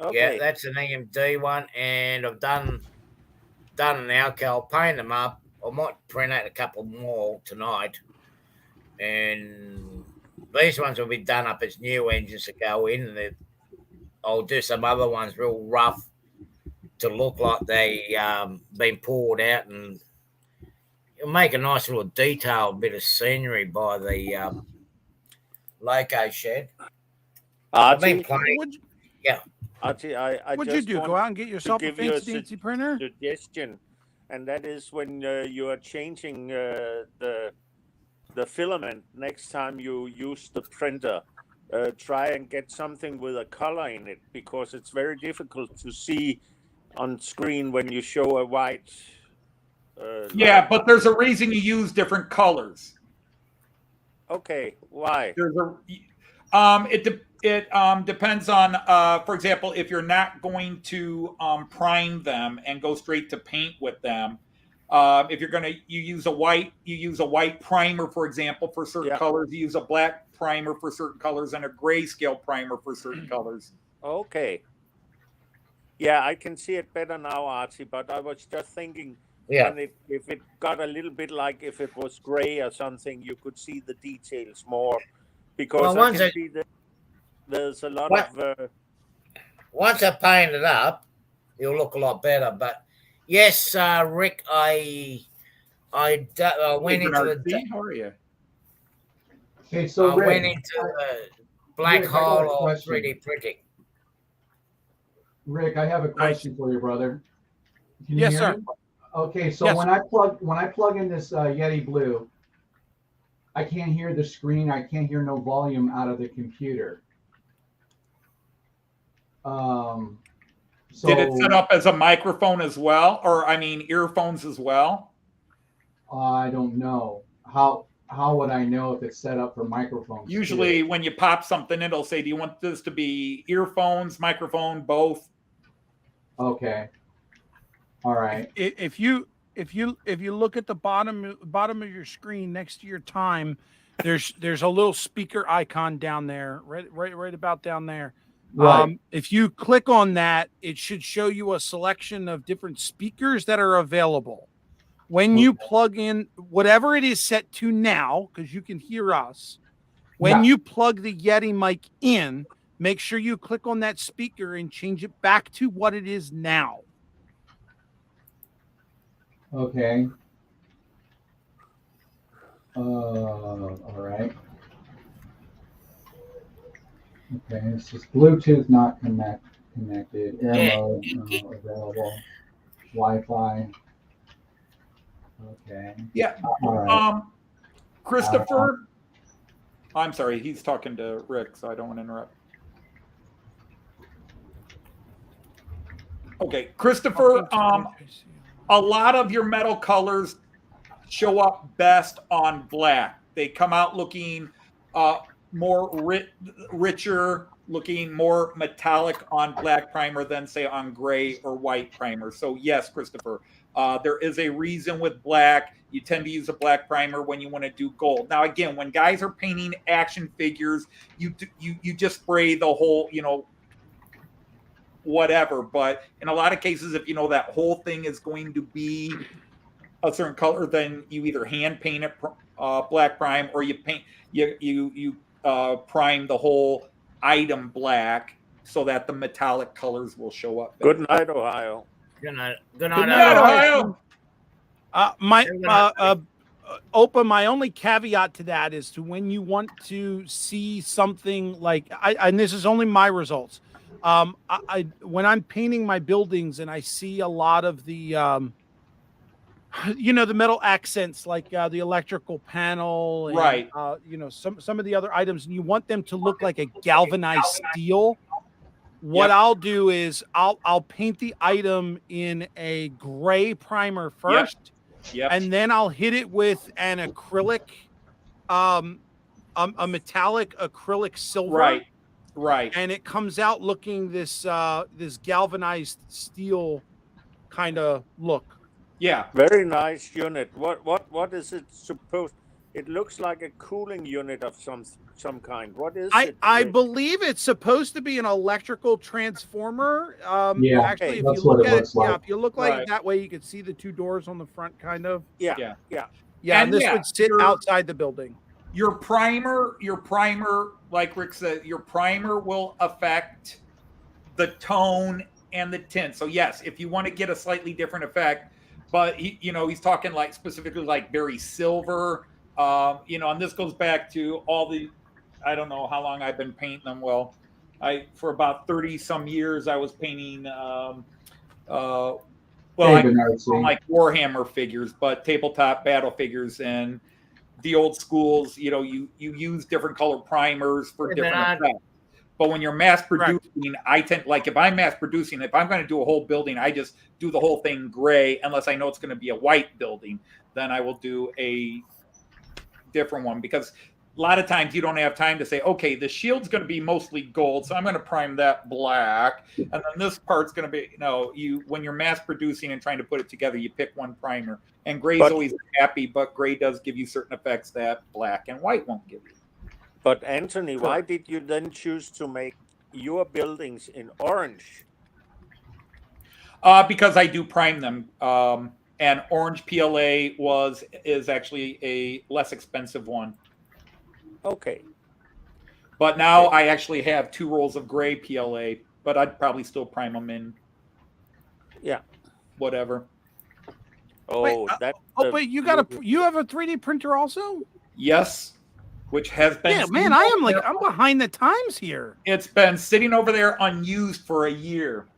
Okay. Yeah, that's an EMD one, and I've done an alcohol, paint them up. I might print out a couple more tonight, and these ones will be done up as new engines to go in, and I'll do some other ones real rough to look like they been poured out, and it'll make a nice little detailed bit of scenery by the loco shed. I've been playing. Archie, I what'd just you do? Go out and get yourself a fancy printer? Suggestion, and that is when you are changing the filament. Next time you use the printer, try and get something with a color in it, because it's very difficult to see on screen when you show a white. Yeah, but there's a reason you use different colors. Okay, why? There's it depends on, for example, if you're not going to prime them and go straight to paint with them. If you're you use a white primer, for example, for certain colors. You use a black primer for certain colors and a grayscale primer for certain colors. Okay. Yeah, I can see it better now, Archie, but I was just thinking, if it got a little bit like if it was gray or something, you could see the details more, because I can see that there's a lot of... Once I paint it up, it'll look a lot better. But yes, Rick, I went into the... How are you? Okay, so Rick, went into the black hole of 3D printing. Rick, I have a question for you, brother. Can you yes, hear sir. me? Okay, so when I plug in this Yeti Blue, I can't hear the screen. I can't hear no volume out of the computer. So did it set up as a microphone as well, or I mean earphones as well? I don't know. How would I know if it's set up for microphones? Usually too? when you pop something, it'll say, do you want this to be earphones, microphone, both? Okay. All right. If you look at the bottom of your screen next to your time, there's a little speaker icon down there, right about down there. Right. If you click on that, it should show you a selection of different speakers that are available. When you plug in whatever it is set to now, because you can hear us, when you plug the Yeti mic in, make sure you click on that speaker and change it back to what it is now. Okay. All right. Okay, this is Bluetooth not connected. Air mode available. Wi-Fi. Okay. Yeah. All right. Christopher. I'm sorry, he's talking to Rick, so I don't want to interrupt. Okay, Christopher. A lot of your metal colors show up best on black. They come out looking more richer, looking more metallic on black primer than say on gray or white primer. So yes, Christopher, there is a reason with black. You tend to use a black primer when you want to do gold. Now, again, when guys are painting action figures, you just spray the whole, whatever. But in a lot of cases, if you know that whole thing is going to be a certain color, then you either hand paint it black prime, or you paint you prime the whole item black so that the metallic colors will show up better. Good night, Ohio. Good night, Ohio. Opa, my only caveat to that is to when you want to see something like and this is only my results. When I'm painting my buildings and I see a lot of the the metal accents like the electrical panel and, right, some of the other items, and you want them to look like a galvanized steel. What I'll do is I'll paint the item in a gray primer first, and then I'll hit it with an acrylic, a metallic acrylic silver, right, and it comes out looking this galvanized steel kind of look. Yeah, very nice unit. What is it supposed? It looks like a cooling unit of some kind. What is it? I believe it's supposed to be an electrical transformer. Actually, if you look at it, if you look like it that way, you can see the two doors on the front, kind of. Yeah. And this would sit outside the building. Your primer, like Rick said, your primer will affect the tone and the tint. So yes, if you want to get a slightly different effect, but he's talking like specifically like very silver. And this goes back to all the, I don't know how long I've been painting them. Well, for about 30 some years, I was painting, like Warhammer figures, but tabletop battle figures and the old schools, you use different color primers for different effects. But when you're mass producing, I tend, like if I'm mass producing, if I'm going to do a whole building, I just do the whole thing gray, unless I know it's going to be a white building. Then I will do a different one, because a lot of times you don't have time to say, okay, the shield's going to be mostly gold, so I'm going to prime that black, and then this part's going to be when you're mass producing and trying to put it together, you pick one primer, and gray's always happy, but gray does give you certain effects that black and white won't give you. But Anthony, why did you then choose to make your buildings in orange? Because I do prime them. And orange PLA is actually a less expensive one. Okay. But now I actually have 2 rolls of gray PLA, but I'd probably still prime them in. Yeah. Whatever. Oh, wait, you have a 3D printer also? Yes. Which has been. Yeah, man, I'm behind the times here. It's been sitting over there unused for a year.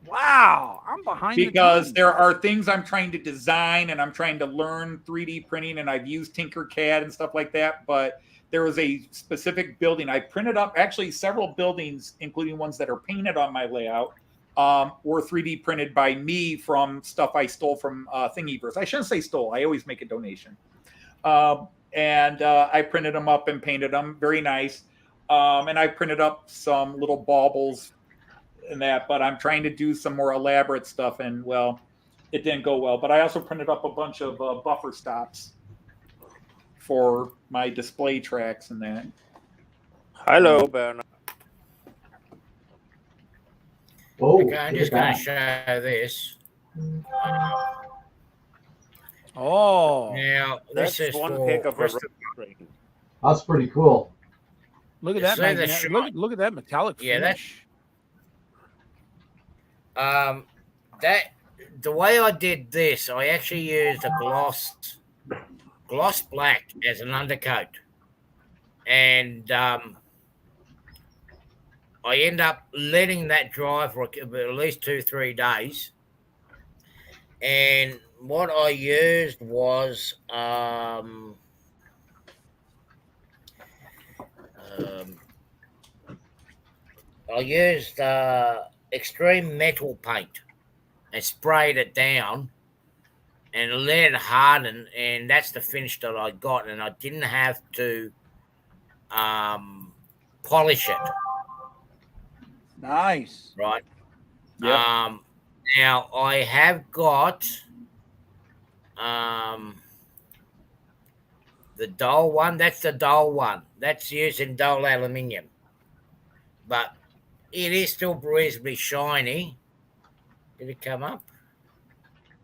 Wow, I'm behind because the there are things I'm trying to design and I'm trying to learn 3D printing, and I've used Tinkercad and stuff like that. But there was a specific building I printed up, actually several buildings, including ones that are painted on my layout, were 3D printed by me from stuff I stole from Thingiverse. I shouldn't say stole. I always make a donation. And I printed them up and painted them. Very nice. And I printed up some little baubles and that, but I'm trying to do some more elaborate stuff, and well, it didn't go well. But I also printed up a bunch of buffer stops for my display tracks and that. Hello, Bernard. Oh, Okay, I'm just going to show this. Oh, Now, That's this is one for heck of a Christopher. screen. that's pretty cool. look at You that! see the Look at that metallic Yeah, finish. That the way I did this, I actually used a gloss black as an undercoat, and I end up letting that dry for at least 2-3 days. And what I used was I used extreme metal paint and sprayed it down and let it harden, and that's the finish that I got, and I didn't have to polish it. Nice. Right. Yep. Now I have got the dull one. That's the dull one. That's using dull aluminium, but it is still reasonably shiny. Did it come up?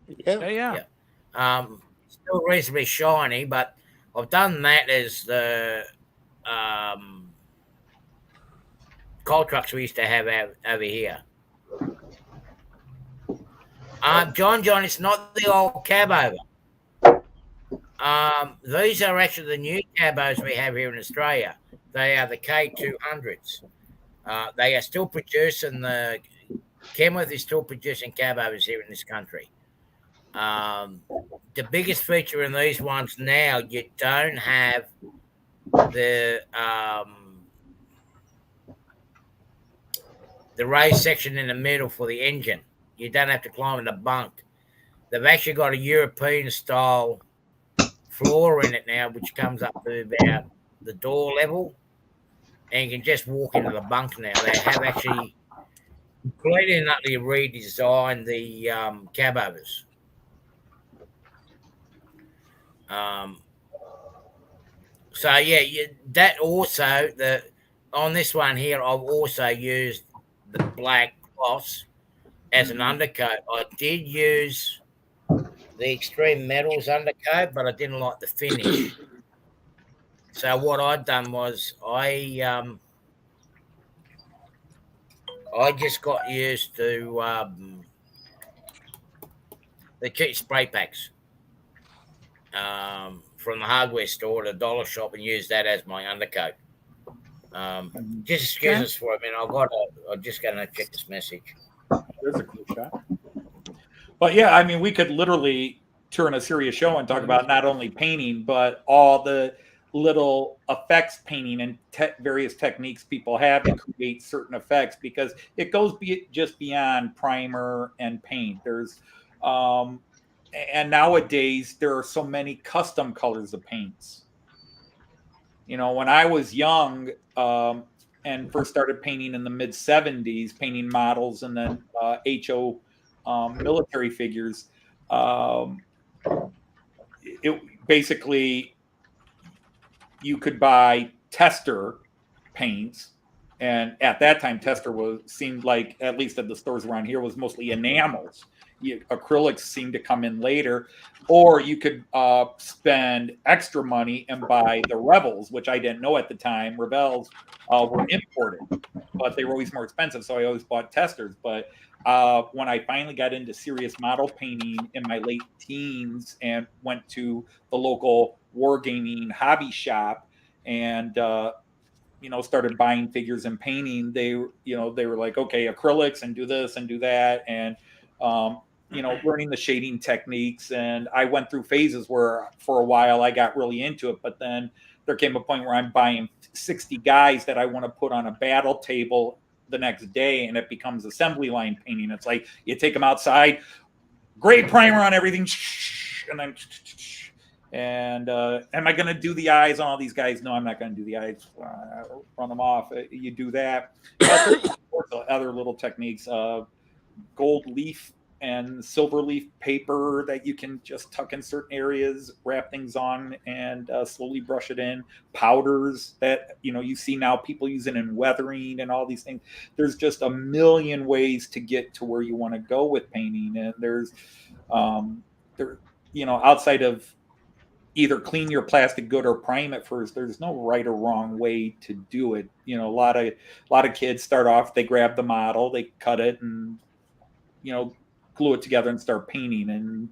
Yeah. Still reasonably shiny, but I've done that as the coal trucks we used to have over here. John, it's not the old cab over. These are actually the new cabos we have here in Australia. They are the K200s. They are still producing Kenworth is still producing cabos here in this country. The biggest feature in these ones now, you don't have the raised section in the middle for the engine. You don't have to climb in the bunk. They've actually got a European style floor in it now, which comes up to about the door level, and you can just walk into the bunk now. They have actually completely and utterly redesigned the cab overs. So yeah, that also on this one here, I've also used the black gloss as an undercoat. I did use the extreme metals undercoat, but I didn't like the finish. So what I'd done was I just got used to the cheap spray packs from the hardware store at a dollar shop, and used that as my undercoat. Just excuse us for a minute. I'm just going to check this message. There's a cool shot. But yeah, I mean, we could literally turn a serious show and talk about not only painting, but all the little effects painting and various techniques people have to create certain effects, because it goes just beyond primer and paint. There's and nowadays there are so many custom colors of paints. You know, when I was young and first started painting in the mid 70s, painting models and then HO military figures, it basically, you could buy tester paints, and at that time tester seemed like, at least at the stores around here, was mostly enamels. Acrylics seemed to come in later, or you could spend extra money and buy the Revels, which I didn't know at the time. Revels were imported, but they were always more expensive, so I always bought testers. But when I finally got into serious model painting in my late teens and went to the local wargaming hobby shop and started buying figures and painting, they were like, okay, acrylics and do this and do that. And, learning the shading techniques. And I went through phases where for a while I got really into it, but then there came a point where I'm buying 60 guys that I want to put on a battle table the next day, and it becomes assembly line painting. It's like you take them outside, great primer on everything, and then am I going to do the eyes on all these guys? No, I'm not going to do the eyes. Run them off. You do that. Other little techniques, gold leaf and silver leaf paper that you can just tuck in certain areas, wrap things on, and slowly brush it in. Powders that you see now people using in weathering and all these things. There's just a million ways to get to where you want to go with painting, and there's outside of either clean your plastic good or prime it first, there's no right or wrong way to do it. A lot of kids start off, they grab the model, they cut it, and glue it together and start painting, and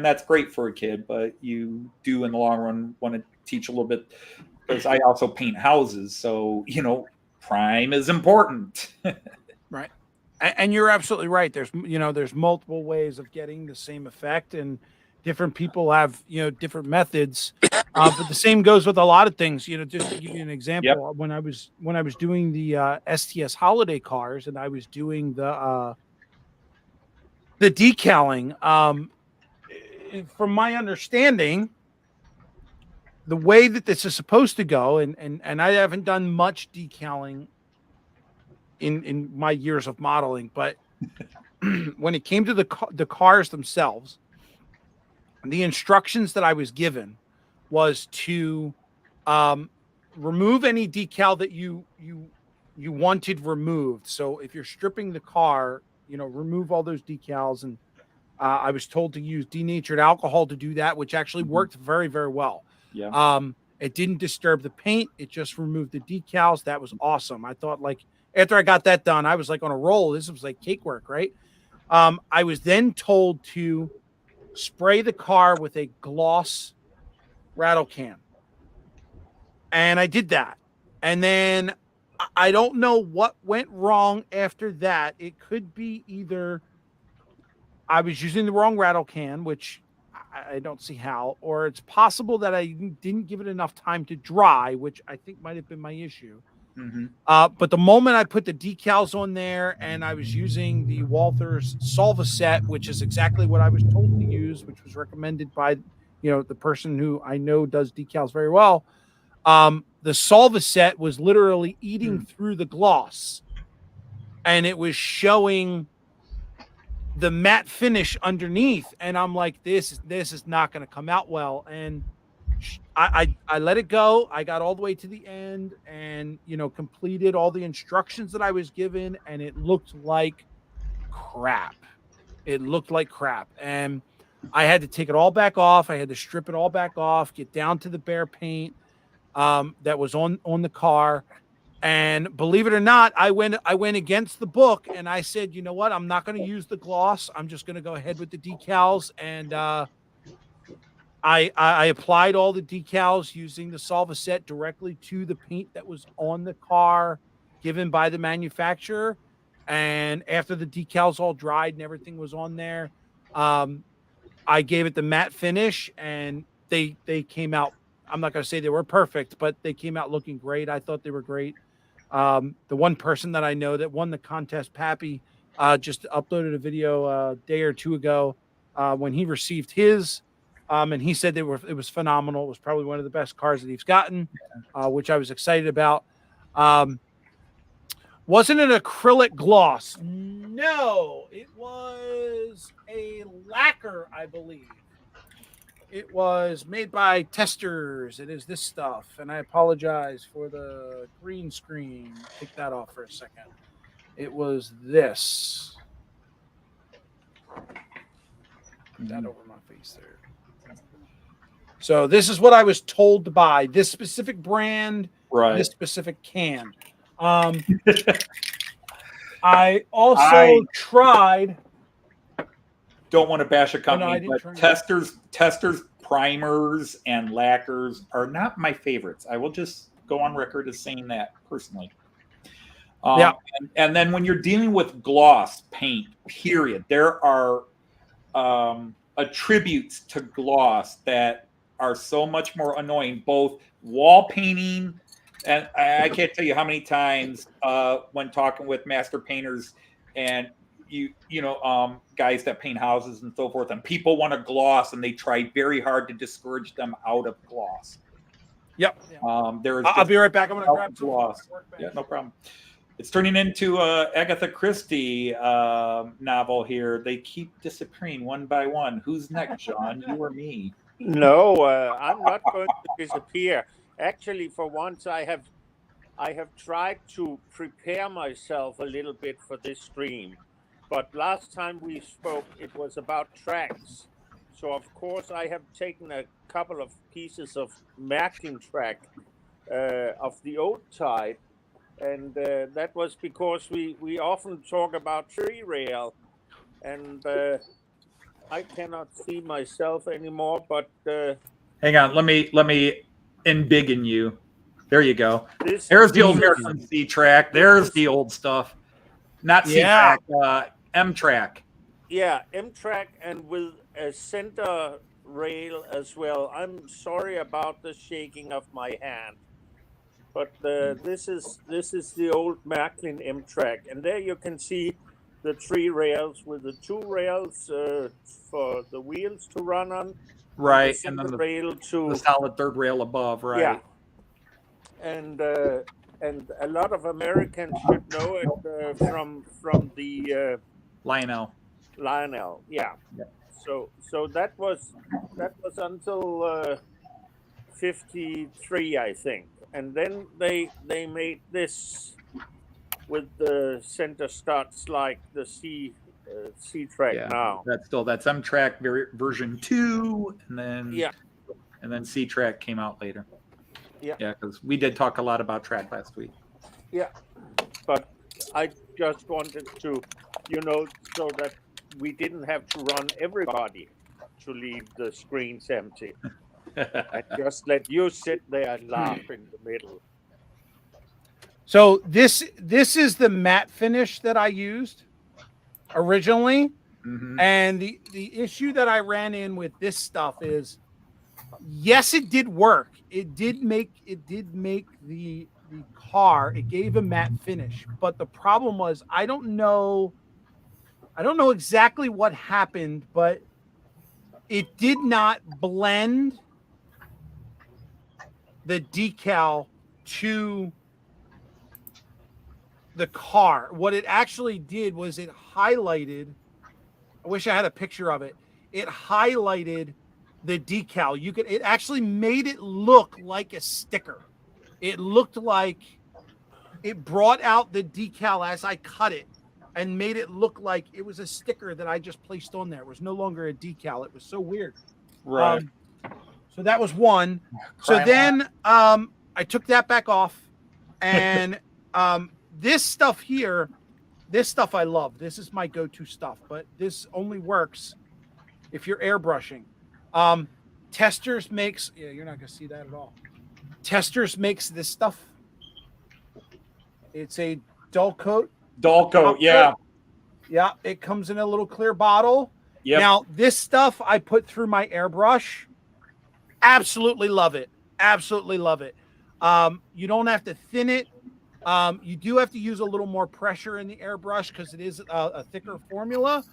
that's great for a kid, but you do in the long run want to teach a little bit, because I also paint houses, so prime is important. Right. And you're absolutely right. There's multiple ways of getting the same effect, and different people have different methods, but the same goes with a lot of things. Just to give you an example, when I was doing the STS holiday cars, and I was doing the decaling, from my understanding, the way that this is supposed to go, and I haven't done much decaling in my years of modeling, but when it came to the cars themselves, the instructions that I was given was to remove any decal that you wanted removed. So if you're stripping the car, remove all those decals. And I was told to use denatured alcohol to do that, which actually worked very, very well. Yeah. It didn't disturb the paint. It just removed the decals. That was awesome. I thought, like, after I got that done, I was like on a roll. This was like cake work, right? I was then told to spray the car with a gloss rattle can. And I did that. And then I don't know what went wrong after that. It could be either I was using the wrong rattle can, which I don't see how, or it's possible that I didn't give it enough time to dry, which I think might have been my issue. Mm-hmm. But the moment I put the decals on there, and I was using the Walthers Solvaset, which is exactly what I was told to use, which was recommended by the person who I know does decals very well. The Solvaset was literally eating through the gloss, and it was showing the matte finish underneath, and I'm like, this is not going to come out well. And I let it go. I got all the way to the end, and completed all the instructions that I was given, and it looked like crap. And I had to take it all back off. I had to strip it all back off, get down to the bare paint that was on the car. And believe it or not, I went against the book, and I said, you know what? I'm not going to use the gloss. I'm just going to go ahead with the decals. And I applied all the decals using the Solvaset directly to the paint that was on the car given by the manufacturer. And after the decals all dried and everything was on there, I gave it the matte finish, and they came out. I'm not going to say they were perfect, but they came out looking great. I thought they were great. The one person that I know that won the contest, Pappy, just uploaded a video a day or two ago when he received his, and he said it was phenomenal. It was probably one of the best cars that he's gotten, which I was excited about. Wasn't an acrylic gloss. No, it was a lacquer, I believe. It was made by Testers. It is this stuff. And I apologize for the green screen. Take that off for a second. It was this. Put that over my face there. So this is what I was told to buy. This specific brand, right. This specific can. I also tried. Don't want to bash a company, but testers primers and lacquers are not my favorites. I will just go on record as saying that personally. Yeah. And then when you're dealing with gloss paint, period, there are attributes to gloss that are so much more annoying, both wall painting, and I can't tell you how many times when talking with master painters and guys that paint houses and so forth, and people want to gloss and they try very hard to discourage them out of gloss. Yep. I'll be right back. I'm going to grab gloss. Yeah, no problem. It's turning into a Agatha Christie novel here. They keep disappearing one by one. Who's next, John? You or me? No, I'm not going to disappear. Actually, for once, I have tried to prepare myself a little bit for this stream. But last time we spoke, it was about tracks. So, of course, I have taken a couple of pieces of Märklin track of the old type. And that was because we often talk about tree rail. And I cannot see myself anymore, but... hang on, let me embiggen you. There you go. There's the old American C-track. There's the old stuff. Not C-track, M-track. Yeah, M-track, and with a center rail as well. I'm sorry about the shaking of my hand, but this is the old Märklin M-track, and there you can see the three rails with the two rails for the wheels to run on. Right, and then the solid third rail above, right? Yeah, and a lot of Americans should know it from the Lionel. Yeah. So that was until 53, I think, and then they made this with the center studs like the C track now. That's M track version 2, and then C track came out later. Yeah, because we did talk a lot about track last week. Yeah, but I just wanted to, so that we didn't have to run everybody to leave the screens empty. I just let you sit there and laugh in the middle. So this is the matte finish that I used originally. Mm-hmm. And the issue that I ran in with this stuff is, yes, it did work. It did make the car, it gave a matte finish. But the problem was, I don't know exactly what happened, but it did not blend the decal to the car. What it actually did was it highlighted, I wish I had a picture of it. It highlighted the decal. It actually made it look like a sticker. It looked like it brought out the decal as I cut it and made it look like it was a sticker that I just placed on there. It was no longer a decal. It was so weird. Right. So that was one. So then I took that back off, and this stuff here, this stuff I love. This is my go-to stuff, but this only works if you're airbrushing. Testers makes, you're not going to see that at all. Testers makes this stuff. It's a dull coat. Yeah. Yeah, it comes in a little clear bottle. Yep. Now, this stuff I put through my airbrush. Absolutely love it. Absolutely love it. You don't have to thin it. You do have to use a little more pressure in the airbrush because it is a thicker formula.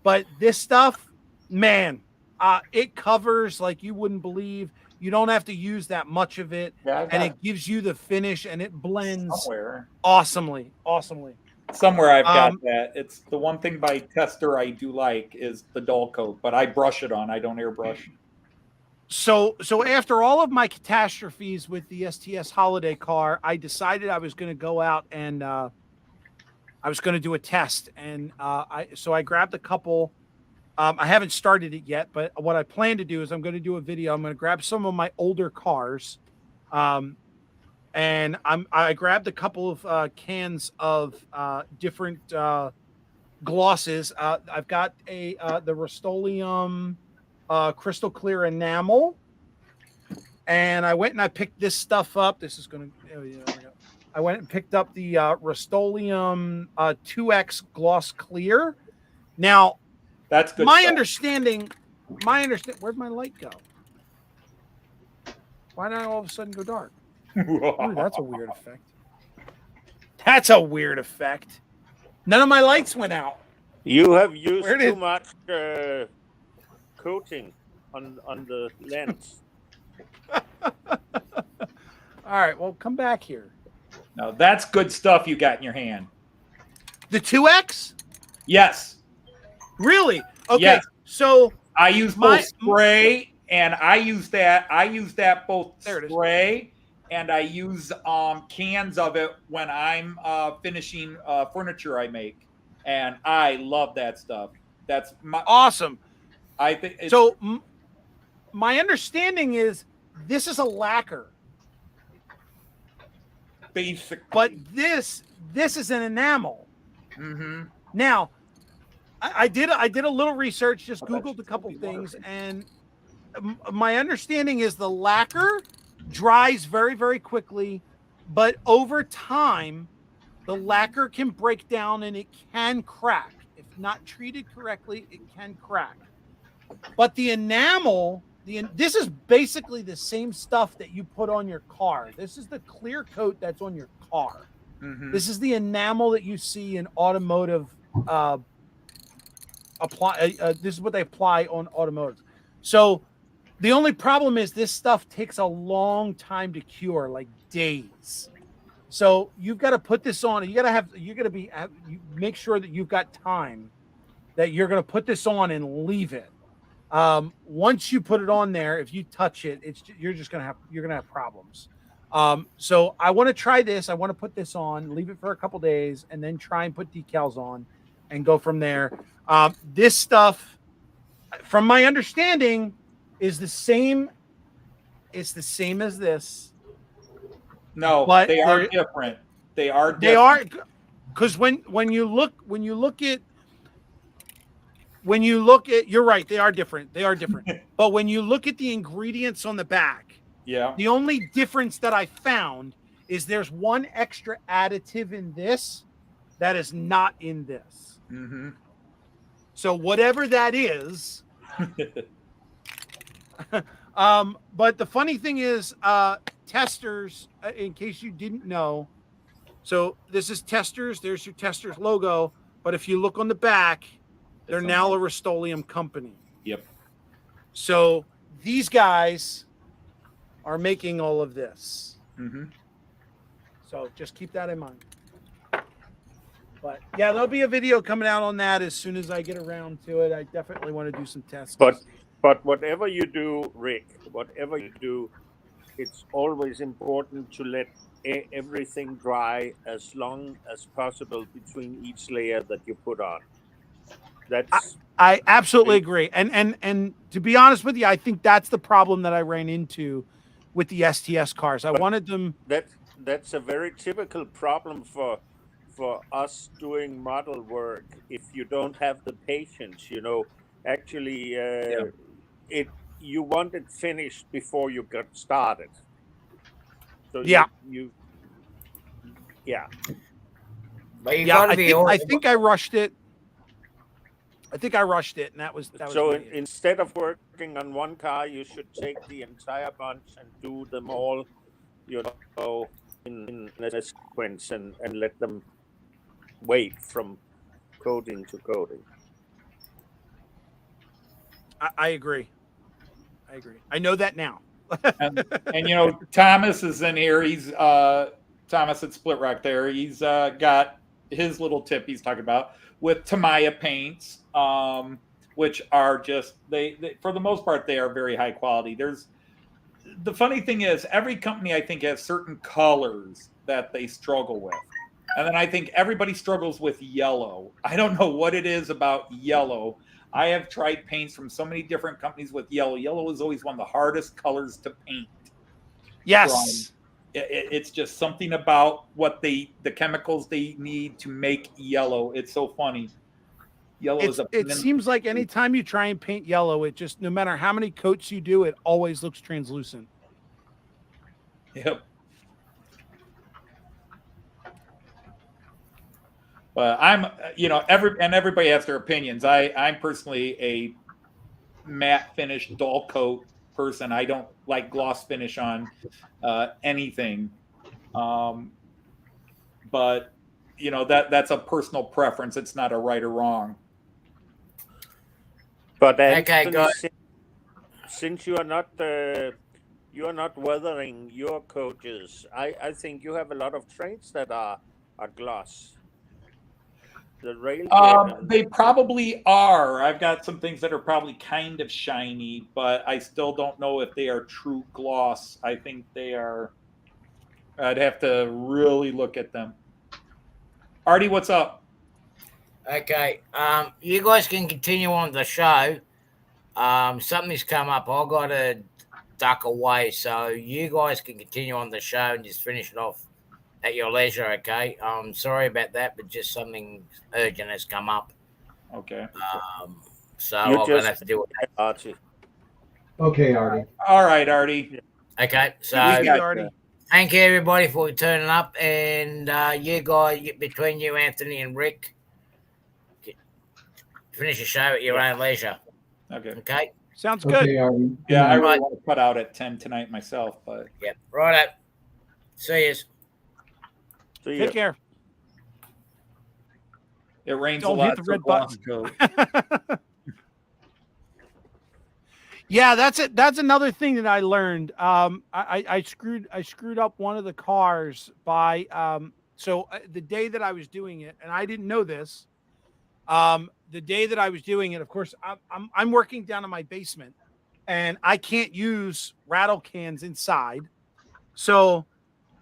But this stuff, man, it covers like you wouldn't believe. You don't have to use that much of it, and it gives you the finish, and it blends awesomely. Somewhere I've got that. It's the one thing by Tester I do like is the dull coat, but I brush it on. I don't airbrush. So after all of my catastrophes with the STS holiday car, I decided I was going to go out and I was going to do a test, and I grabbed a couple. I haven't started it yet, but what I plan to do is I'm going to do a video. I'm going to grab some of my older cars, and I grabbed a couple of cans of different glosses. I've got the Rust-Oleum crystal clear enamel, and I went and I picked this stuff up. This is going to, I went and picked up the Rust-Oleum 2X Gloss Clear. Now, that's good. My understanding, where'd my light go? Why did I all of a sudden go dark? Ooh, that's a weird effect. That's a weird effect. None of my lights went out. You have used too much coating on the lens. All right, well, come back here. No, that's good stuff you got in your hand. The 2X? Yes. Really? Okay. Yes. So I use both spray and I use that both spray and I use cans of it when I'm finishing furniture I make. And I love that stuff. That's awesome. I think so. My understanding is this is a lacquer, basically, but this is an enamel. Mm-hmm. Now, I did a little research, just Googled a couple things, and my understanding is the lacquer dries very, very quickly, but over time, the lacquer can break down and it can crack. If not treated correctly, it can crack. But the enamel, this is basically the same stuff that you put on your car. This is the clear coat that's on your car. Mm-hmm. This is the enamel that you see in automotive this is what they apply on automotive. So the only problem is this stuff takes a long time to cure, like days. So you've got to put this on. You make sure that you've got time that you're going to put this on and leave it. Once you put it on there, if you touch it, you're going to have problems. So I want to try this. I want to put this on, leave it for a couple days, and then try and put decals on and go from there. This stuff, from my understanding, is the same. It's the same as this. No, but they are different. They are because when you look at, you're right, they are different. But when you look at the ingredients on the back, the only difference that I found is there's one extra additive in this that is not in this. Mm-hmm. So whatever that is. But the funny thing is, Testers, in case you didn't know, so this is Testers. There's your Testers logo. But if you look on the back, they're now a Rust-Oleum company. Yep. So these guys are making all of this. Mm-hmm. So just keep that in mind. But yeah, there'll be a video coming out on that as soon as I get around to it. I definitely want to do some tests. But whatever you do, Rick, it's always important to let everything dry as long as possible between each layer that you put on. I absolutely agree. And to be honest with you, I think that's the problem that I ran into with the STS cars. I wanted them. That's a very typical problem for us doing model work. If you don't have the patience, actually, you want it finished before you get started. So you But I think I rushed it. And that was so. Instead of working on one car, you should take the entire bunch and do them all, in a sequence and let them wait from coating to coating. I agree. I know that now. and Thomas is in here. He's Thomas at Split Rock there. He's got his little tip he's talking about with Tamiya paints, which are just they for the most part they are very high quality. The funny thing is every company I think has certain colors that they struggle with. And then I think everybody struggles with yellow. I don't know what it is about yellow. I have tried paints from so many different companies with yellow. Yellow is always one of the hardest colors to paint. Yes. It's just something about what the chemicals they need to make yellow. It's so funny. Yellow it seems like anytime you try and paint yellow, it just, no matter how many coats you do, it always looks translucent. Yep. But I'm, everybody has their opinions. I'm personally a matte finish dull coat person. I don't like gloss finish on anything. But that's a personal preference. It's not a right or wrong. But Okay, Anthony, guys. since you are not weathering your coaches, I think you have a lot of trains that are gloss. The rail. They probably are. I've got some things that are probably kind of shiny, but I still don't know if they are true gloss. I think they are. I'd have to really look at them. Artie, what's up? Okay. You guys can continue on the show. Something's come up. I got to duck away, so you guys can continue on the show and just finish it off at your leisure. Okay. Sorry about that, but just something urgent has come up. Okay. So I'm gonna have to do it. Archie. Okay, Artie. All right, Artie. Okay. So Artie. thank you everybody for turning up, and you guys, between you, Anthony and Rick, finish the show at your own leisure. Okay. Okay. Sounds good. Okay, Artie. Yeah, I Good really night. want to cut out at 10 tonight myself, but Yep. Right up. See you. See Take ya. care. it rains Don't a lot. hit the so red gloss button. coat. Yeah, that's it. That's another thing that I learned. I screwed up one of the cars by the day that I was doing it, and I didn't know this. The day that I was doing it, of course, I'm working down in my basement, and I can't use rattle cans inside. So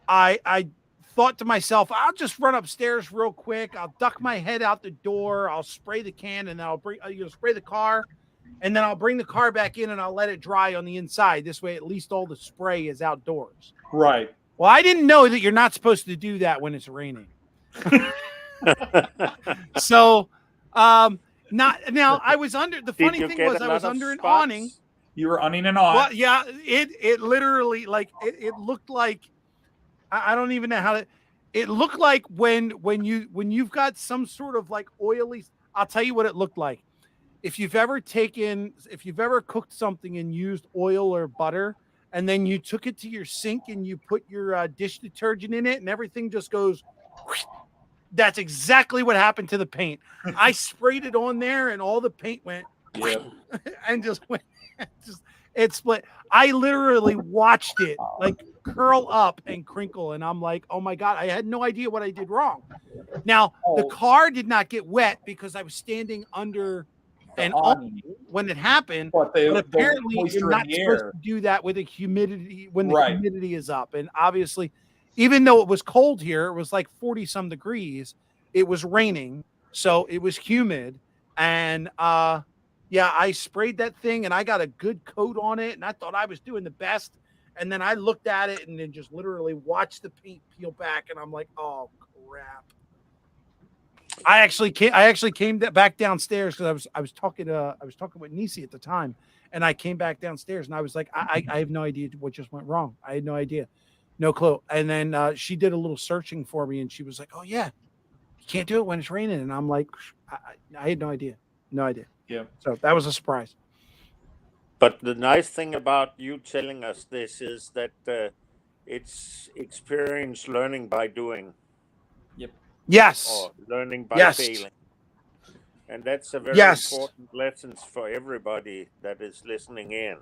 I thought to myself, I'll just run upstairs real quick. I'll duck my head out the door. I'll spray the can, and then I'll spray the car. And then I'll bring the car back in and I'll let it dry on the inside. This way, at least all the spray is outdoors. Right. Well, I didn't know that you're not supposed to do that when it's raining. So, not now. I was under. The funny thing was, I was under an awning. You were awning and on. Well, yeah. It literally it looked like I don't even know how to. It looked like when you've got some sort of like oily. I'll tell you what it looked like. If you've ever cooked something and used oil or butter, and then you took it to your sink and you put your dish detergent in it and everything just goes, whoosh, that's exactly what happened to the paint. I sprayed it on there and all the paint went and just went, it split. I literally watched it like curl up and crinkle. And I'm like, oh my God, I had no idea what I did wrong. Now, the car did not get wet because I was standing under and when it happened, but apparently you're not supposed to do that with the humidity when the humidity is up. And obviously, even though it was cold here, it was like 40 some degrees. It was raining, so it was humid. And I sprayed that thing and I got a good coat on it, and I thought I was doing the best. And then I looked at it and then just literally watched the paint peel back, and I'm like, oh crap. I actually came back downstairs because I was talking with Nisi at the time, and I came back downstairs and I was like, I have no idea what just went wrong. I had no idea, no clue. And then she did a little searching for me, and she was like, oh yeah, you can't do it when it's raining. And I'm like, I had no idea. Yeah. So that was a surprise. But the nice thing about you telling us this is that it's experience learning by doing. Yep. Yes. Or learning by failing. And that's a very important lesson for everybody that is listening in.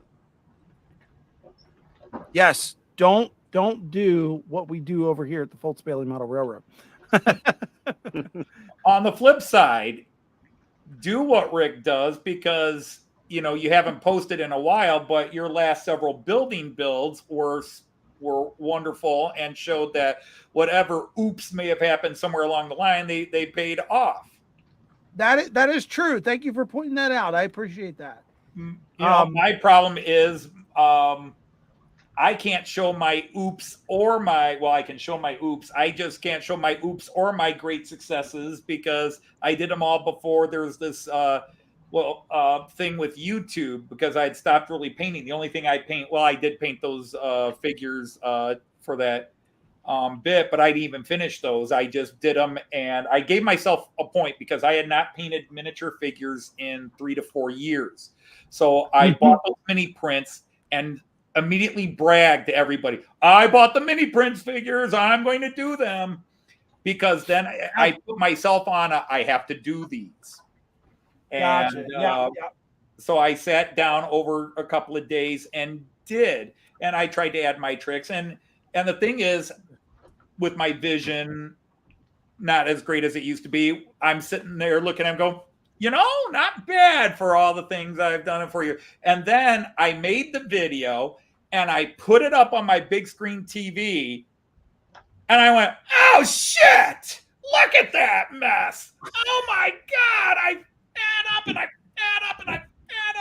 Yes. Don't do what we do over here at the Fultz Bailey Model Railroad. On the flip side, do what Rick does, because you haven't posted in a while, but your last several building builds were wonderful and showed that whatever oops may have happened somewhere along the line, they paid off. That is true. Thank you for pointing that out. I appreciate that. My problem is I can't show my oops or I can show my oops. I just can't show my oops or my great successes because I did them all before there's this thing with YouTube, because I had stopped really painting. The only thing I paint, I did paint those figures for that bit, but I didn't even finish those. I just did them, and I gave myself a point because I had not painted miniature figures in 3 to 4 years. So I bought those mini prints and immediately bragged to everybody, I bought the mini prints figures, I'm going to do them, because then I put myself on I have to do these. Gotcha. And so I sat down over a couple of days and did, and I tried to add my tricks. And the thing is, with my vision not as great as it used to be, I'm sitting there looking at him going, not bad for all the things I've done it for you. And then I made the video and I put it up on my big screen TV, and I went, oh shit, look at that mess. Oh my God, I add up and I add up and I add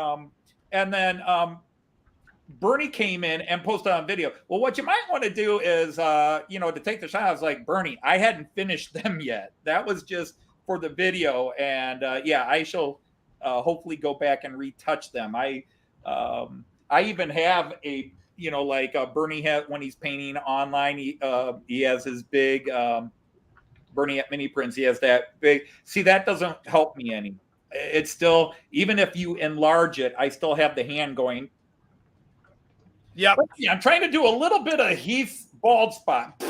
up. And then Bernie came in and posted on video. Well, what you might want to do is, to take the shot. I was like, Bernie, I hadn't finished them yet. That was just for the video. And I shall hopefully go back and retouch them. I even have a, Bernie has, when he's painting online, he has his big Bernie at Mini Prints. He has that big. See, that doesn't help me any. It's still, even if you enlarge it, I still have the hand going. Yeah, I'm trying to do a little bit of Heath's bald spot.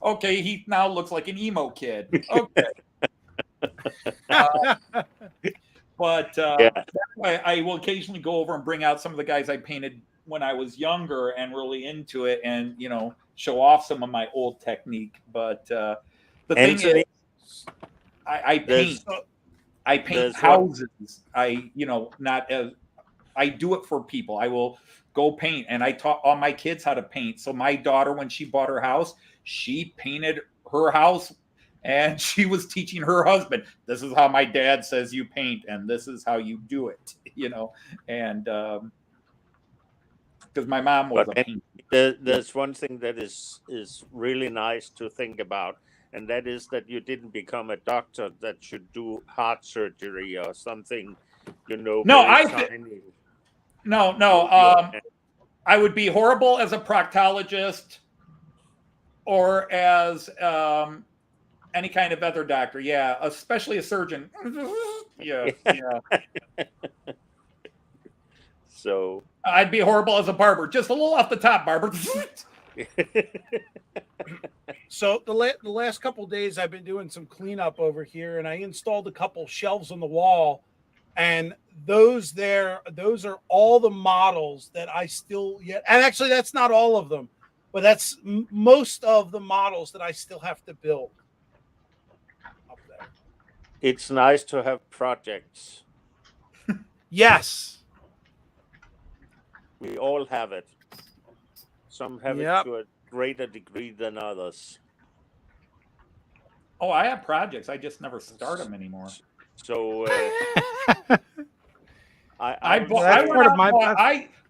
Okay, Heath now looks like an emo kid. Okay. But that's why I will occasionally go over and bring out some of the guys I painted when I was younger and really into it, and show off some of my old technique. But the thing is, I paint houses. Not as I do it for people. I will go paint, and I taught all my kids how to paint. So my daughter, when she bought her house, she painted her house, and she was teaching her husband, this is how my dad says you paint, and this is how you do it, and because my mom was a painter. There's one thing that is really nice to think about, and that is that you didn't become a doctor that should do heart surgery or something, No, I would be horrible as a proctologist or as any kind of other doctor. Yeah, especially a surgeon. Yeah. So I'd be horrible as a barber. Just a little off the top, barber. So the last couple of days, I've been doing some cleanup over here, and I installed a couple shelves on the wall. And those are all the models that I still yet. And actually, that's not all of them, but that's most of the models that I still have to build up there. It's nice to have projects. Yes. We all have it. Some have it to a greater degree than others. Oh, I have projects. I just never start them anymore. So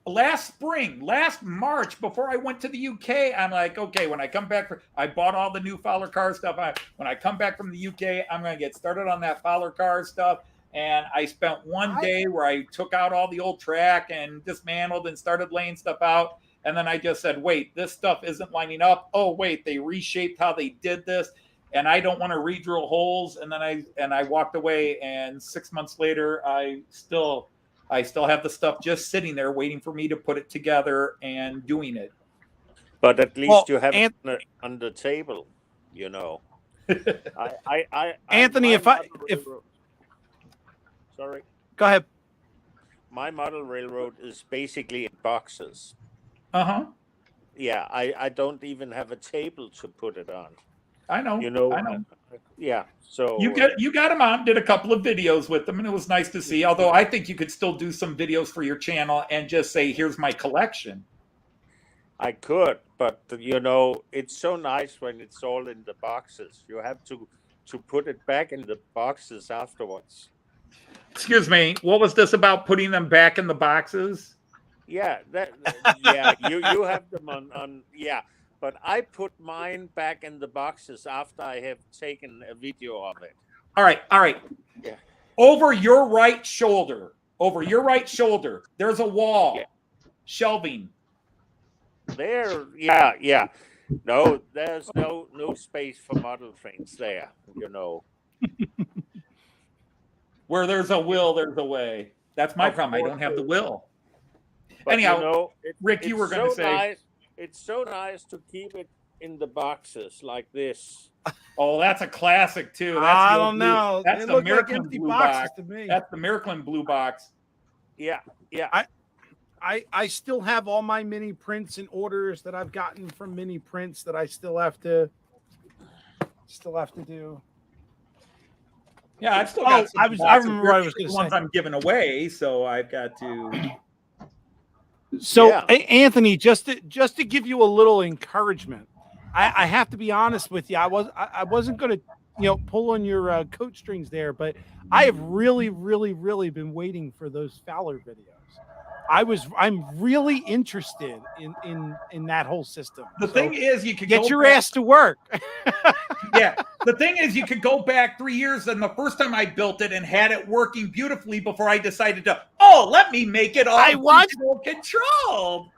last March, before I went to the UK, I'm like, okay, when I come back, I bought all the new Fowler car stuff. When I come back from the UK, I'm going to get started on that Fowler car stuff. And I spent one day where I took out all the old track and dismantled and started laying stuff out. And then I just said, wait, this stuff isn't lining up. Oh, wait, they reshaped how they did this. And I don't want to re-drill holes. And then I walked away. And 6 months later, I still have the stuff just sitting there waiting for me to put it together and doing it. But at least you have it on the table, Anthony, sorry. Go ahead. My model railroad is basically in boxes. Uh-huh. Yeah, I don't even have a table to put it on. I know. I know. Yeah. So you got them on, did a couple of videos with them, and it was nice to see. Although I think you could still do some videos for your channel and just say, here's my collection. I could, but it's so nice when it's all in the boxes. You have to put it back in the boxes afterwards. Excuse me, what was this about putting them back in the boxes? Yeah, you have them on but I put mine back in the boxes after I have taken a video of it. All right. Yeah. Over your right shoulder, there's a wall, shelving. There, yeah. No, there's no space for model trains there, you know. Where there's a will, there's a way. That's my problem. I don't have the will. But Anyhow, you know, Rick, you were going to say. Nice. It's so nice to keep it in the boxes like this. Oh, that's a classic too. That's I don't know. That's They the look like Miracle empty blue boxes box. to me. That's the Miracle blue box. Yeah. I still have all my mini prints and orders that I've gotten from mini prints that I still have to do. Yeah, I've still got. I remember what I was going to say. Ones I'm giving away, so I've got to. So, Anthony, just to give you a little encouragement, I have to be honest with you. I wasn't going to pull on your coat strings there, but I have really been waiting for those Fowler videos. I'm really interested in that whole system. The thing is, you could get your ass to work. Yeah. The thing is, you could go back 3 years, and the first time I built it and had it working beautifully before I decided to, let me make it all digital controlled.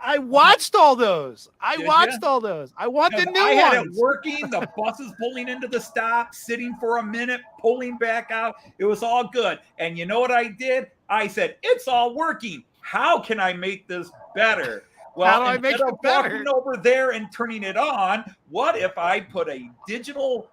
I watched all those. I want the new ones. I had it working, the buses pulling into the stop, sitting for a minute, pulling back out. It was all good. And you know what I did? I said, it's all working. How can I make this better? Well, how do I make it better? Walking over there and turning it on, what if I put a digital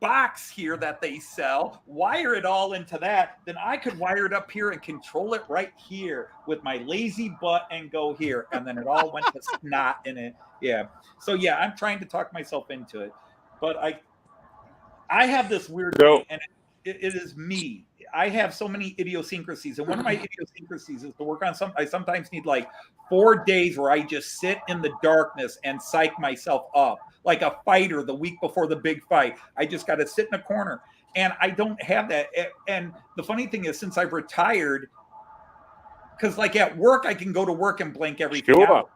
box here that they sell, wire it all into that, then I could wire it up here and control it right here with my lazy butt and go here. And then it all went to snot in it. Yeah. So yeah, I'm trying to talk myself into it. But I have this weird thing, and it is me. I have so many idiosyncrasies. And one of my idiosyncrasies is to work on I sometimes need like 4 days where I just sit in the darkness and psych myself up. Like a fighter the week before the big fight. I just got to sit in a corner. And I don't have that. And the funny thing is, since I've retired, because like at work, I can go to work and blank everything out.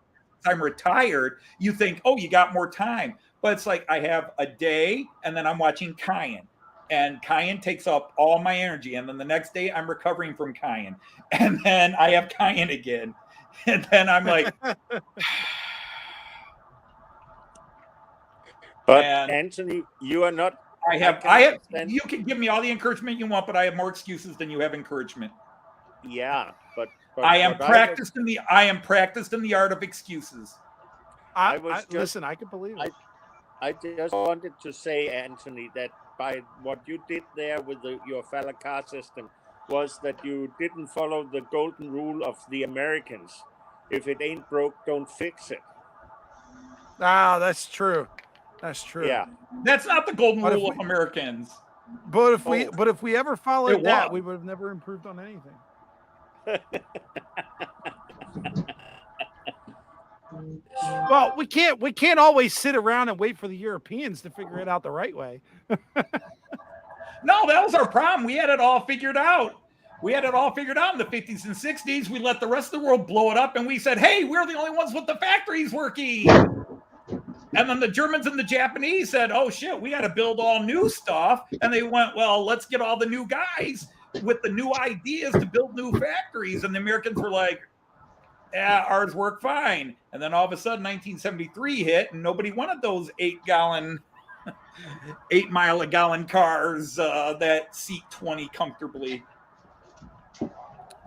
Since I'm retired, you think, you got more time. But it's like I have a day and then I'm watching Cayenne. And Cayenne takes up all my energy. And then the next day I'm recovering from Cayenne. And then I have Cayenne again. And then I'm like... But Anthony, you are not. I have. You can give me all the encouragement you want, but I have more excuses than you have encouragement. Yeah, but I am practiced in the art of excuses. Listen, I can believe it. I just wanted to say, Anthony, that by what you did there with your fellow car system was that you didn't follow the golden rule of the Americans. If it ain't broke, don't fix it. Ah, that's true. That's true. Yeah, that's not the golden rule of Americans. But if we ever followed that, we would have never improved on anything. Well, we can't always sit around and wait for the Europeans to figure it out the right way. No, that was our problem. We had it all figured out. We had it all figured out in the 50s and 60s. We let the rest of the world blow it up, and we said, hey, we're the only ones with the factories working. And then the Germans and the Japanese said, oh, shit, we got to build all new stuff. And they went, well, let's get all the new guys with the new ideas to build new factories. And the Americans were like, yeah, ours work fine. And then all of a sudden, 1973 hit, and nobody wanted those 8 mile a gallon cars that seat 20 comfortably.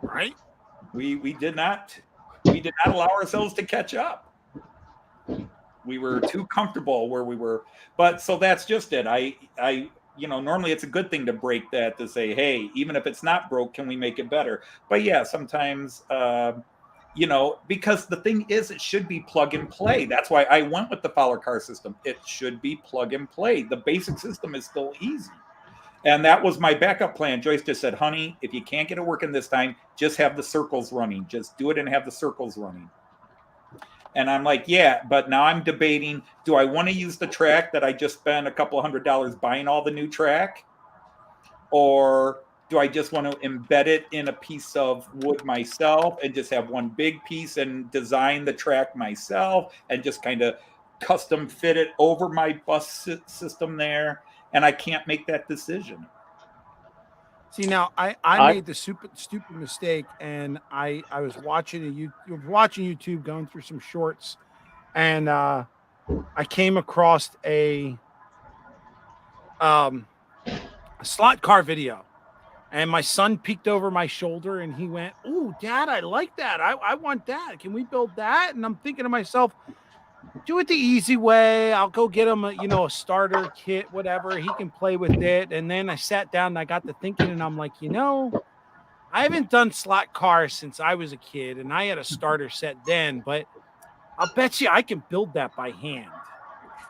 Right? We did not allow ourselves to catch up. We were too comfortable where we were, but so that's just it. I normally it's a good thing to break that, to say, hey, even if it's not broke, can we make it better? But yeah, sometimes, because the thing is, it should be plug and play. That's why I went with the Fowler car system. It should be plug and play. The basic system is still easy. And that was my backup plan. Joyce just said, honey, if you can't get it working this time, just have the circles running. Just do it and have the circles running. And I'm like, yeah, but now I'm debating, do I want to use the track that I just spent a couple $100 buying all the new track? Or do I just want to embed it in a piece of wood myself and just have one big piece and design the track myself and just kind of custom fit it over my bus system there? And I can't make that decision. See, now I made the stupid mistake, and I was watching YouTube, going through some shorts, and I came across a slot car video, and my son peeked over my shoulder and he went, "Oh, Dad, I like that. I want that. Can we build that?" And I'm thinking to myself, do it the easy way. I'll go get him a starter kit, whatever. He can play with it. And then I sat down and I got to thinking, and I'm like, I haven't done slot cars since I was a kid, and I had a starter set then, but I'll bet you I can build that by hand.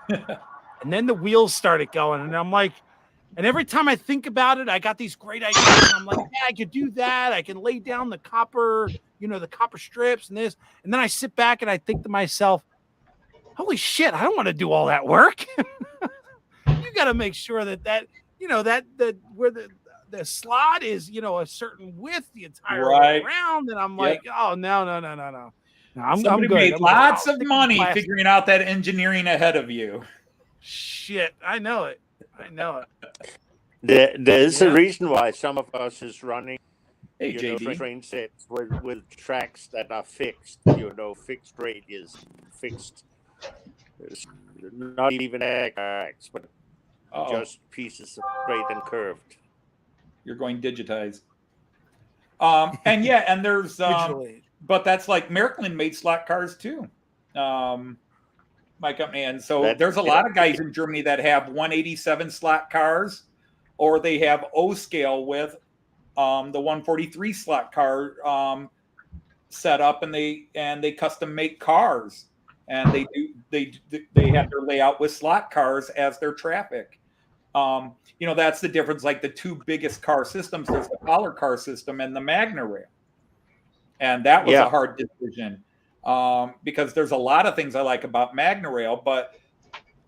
And then the wheels started going, and I'm like, and every time I think about it, I got these great ideas. I'm like, yeah, I could do that. I can lay down the copper, the copper strips and this. And then I sit back and I think to myself, holy shit, I don't want to do all that work. You got to make sure that where the slot is, a certain width the entire way around. And I'm like, oh, no. I'm good. Made lots of money figuring out that engineering ahead of you. Shit, I know it. There's a reason why some of us is running train sets with tracks that are fixed, fixed radius, fixed, not even tracks, but just pieces of straight and curved. You're going digitized. And there's but that's like Märklin made slot cars too. My company, and so there's a lot of guys in Germany that have 187 slot cars, or they have O scale with the 143 slot car set up, and they custom make cars, and they have their layout with slot cars as their traffic. That's the difference. Like the two biggest car systems, there's the Fowler car system and the Magna Rail, and that was a hard decision. Because there's a lot of things I like about Magna Rail, but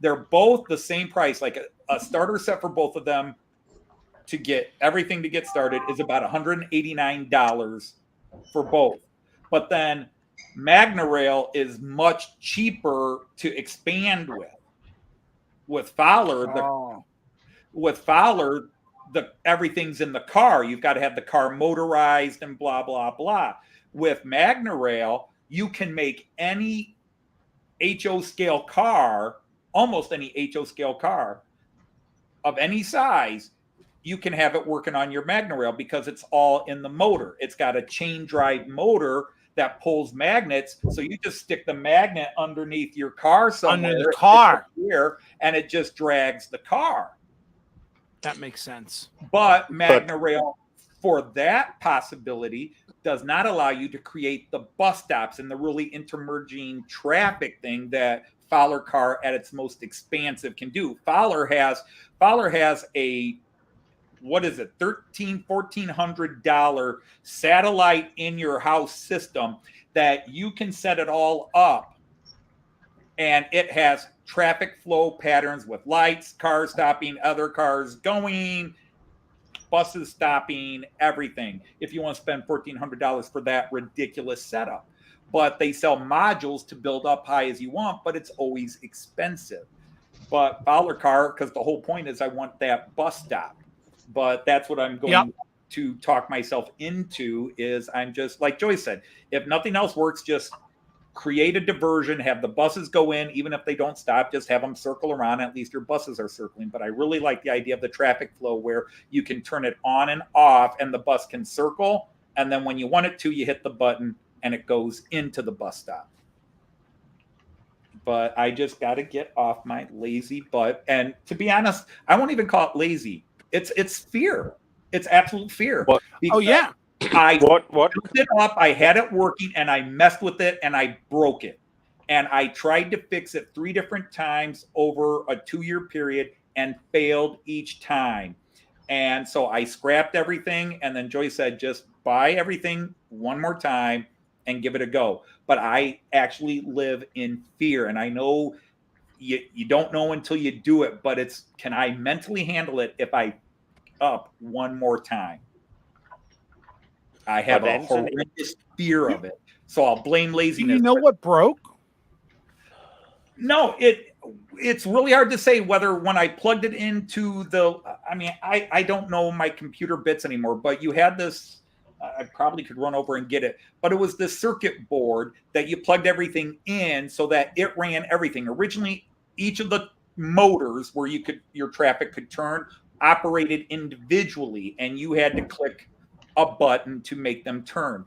they're both the same price. Like a starter set for both of them to get everything to get started is about $189 for both. But then Magna Rail is much cheaper to expand with. With Fowler, everything's in the car. You've got to have the car motorized and blah, blah, blah. With Magna Rail, you can make any HO scale car, almost any HO scale car of any size, you can have it working on your Magna Rail because it's all in the motor. It's got a chain drive motor that pulls magnets. So you just stick the magnet underneath your car somewhere. Under the car. And it just drags the car. That makes sense. But Magna Rail, for that possibility, does not allow you to create the bus stops and the really intermerging traffic thing that Fowler car at its most expansive can do. Fowler has a $1,400 satellite in your house system that you can set it all up, and it has traffic flow patterns with lights, cars stopping, other cars going, buses stopping, everything, if you want to spend $1,400 for that ridiculous setup. But they sell modules to build up high as you want, but it's always expensive. But Fowler car, because the whole point is I want that bus stop. But that's what I'm going to talk myself into, is I'm just, like Joyce said, if nothing else works, just create a diversion, have the buses go in, even if they don't stop, just have them circle around. At least your buses are circling. But I really like the idea of the traffic flow where you can turn it on and off and the bus can circle. And then when you want it to, you hit the button and it goes into the bus stop. But I just got to get off my lazy butt. And to be honest, I won't even call it lazy. It's fear. It's absolute fear. I built it up, I had it working, and I messed with it, and I broke it. And I tried to fix it 3 different times over a 2-year period and failed each time. And so I scrapped everything, and then Joyce said, just buy everything one more time and give it a go. But I actually live in fear, and I know you don't know until you do it, but it's, can I mentally handle it if I up one more time? I have a horrendous fear of it. So I'll blame laziness. You know what broke? No, it's really hard to say whether when I plugged it into I mean, I don't know my computer bits anymore, but you had this, I probably could run over and get it, but it was this circuit board that you plugged everything in so that it ran everything. Originally, each of the motors where your traffic could turn operated individually, and you had to click a button to make them turn.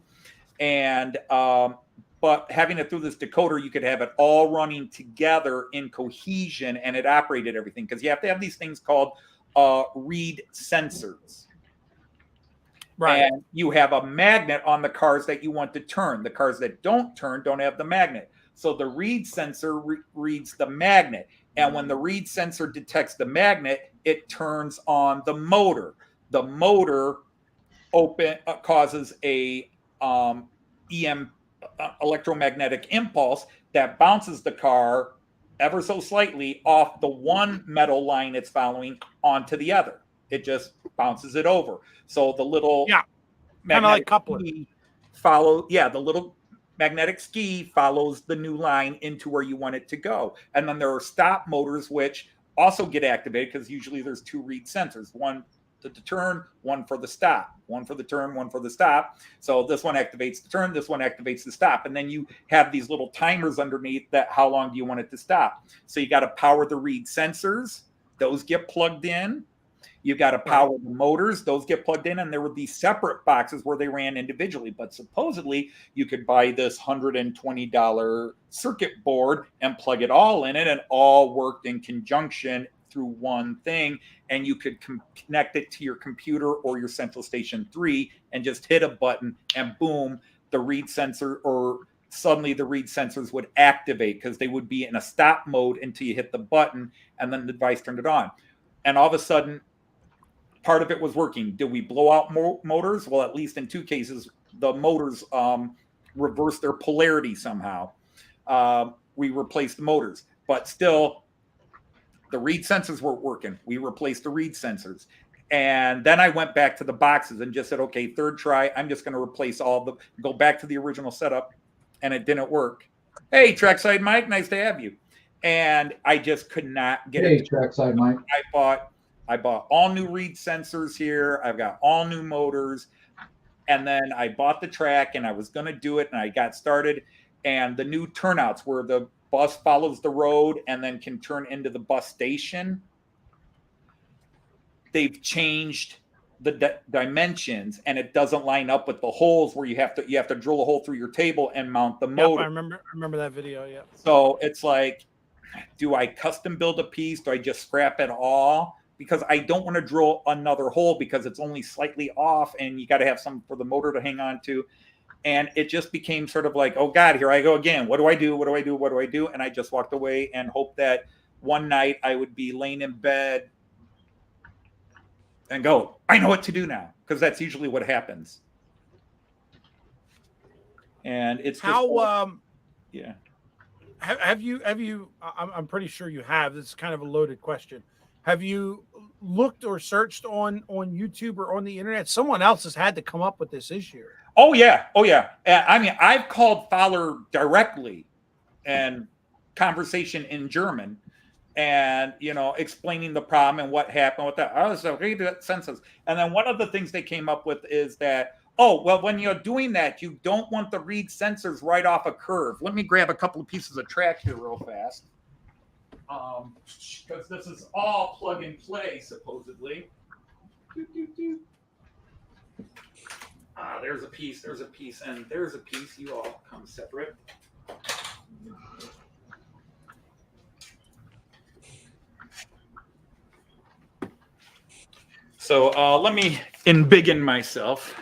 And but having it through this decoder, you could have it all running together in cohesion, and it operated everything, because you have to have these things called read sensors. Right. And you have a magnet on the cars that you want to turn. The cars that don't turn don't have the magnet. So the read sensor reads the magnet. And when the read sensor detects the magnet, it turns on the motor. The motor causes a electromagnetic impulse that bounces the car ever so slightly off the one metal line it's following onto the other. It just bounces it over. So the little magnetic ski the little magnetic ski follows the new line into where you want it to go. And then there are stop motors, which also get activated, because usually there's two read sensors, one to the turn, one for the stop, one for the turn, one for the stop. So this one activates the turn, this one activates the stop. And then you have these little timers underneath that, how long do you want it to stop? So you got to power the read sensors. Those get plugged in. You got to power the motors. Those get plugged in. And there were these separate boxes where they ran individually. But supposedly you could buy this $120 circuit board and plug it all in it, and all worked in conjunction through one thing, and you could connect it to your computer or your Central Station 3 and just hit a button, and boom, the read sensor, or suddenly the read sensors would activate, because they would be in a stop mode until you hit the button, and then the device turned it on. And all of a sudden, part of it was working. Did we blow out motors? Well, at least in two cases, the motors reversed their polarity somehow. We replaced the motors, but still, the read sensors weren't working. We replaced the read sensors. And then I went back to the boxes and just said, okay, third try, I'm just going to replace go back to the original setup. And it didn't work. Hey, Trackside Mike, nice to have you. And I just could not get it. Hey, Trackside Mike. I bought all new read sensors here. I've got all new motors. And then I bought the track, and I was going to do it, and I got started. And the new turnouts where the bus follows the road and then can turn into the bus station, they've changed the dimensions, and it doesn't line up with the holes where you have to drill a hole through your table and mount the motor. I remember that video. Yeah. So it's like, do I custom build a piece? Do I just scrap it all? Because I don't want to drill another hole, because it's only slightly off, and you got to have something for the motor to hang on to. And it just became sort of like, oh God, here I go again. What do I do? What do I do? What do I do? And I just walked away and hoped that one night I would be laying in bed and go, I know what to do now, because that's usually what happens. And it's just, yeah. Have you? I'm pretty sure you have. This is kind of a loaded question. Have you looked or searched on YouTube or on the internet? Someone else has had to come up with this issue. Oh yeah. I mean, I've called Fowler directly and conversation in German, and explaining the problem and what happened with that. I was like, read that sentence. And then one of the things they came up with is that, oh, well, when you're doing that, you don't want the read sensors right off a curve. Let me grab a couple of pieces of track here real fast, because this is all plug and play supposedly. There's a piece, and there's a piece. You all come separate. So let me embiggen myself.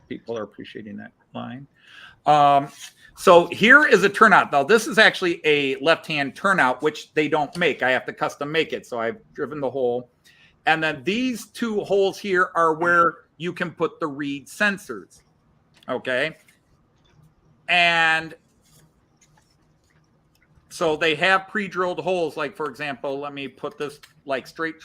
People are appreciating that line. So here is a turnout. Now, this is actually a left-hand turnout, which they don't make. I have to custom make it. So I've driven the hole. And then these two holes here are where you can put the read sensors. Okay. And so they have pre-drilled holes. Like, for example, let me put this like straight.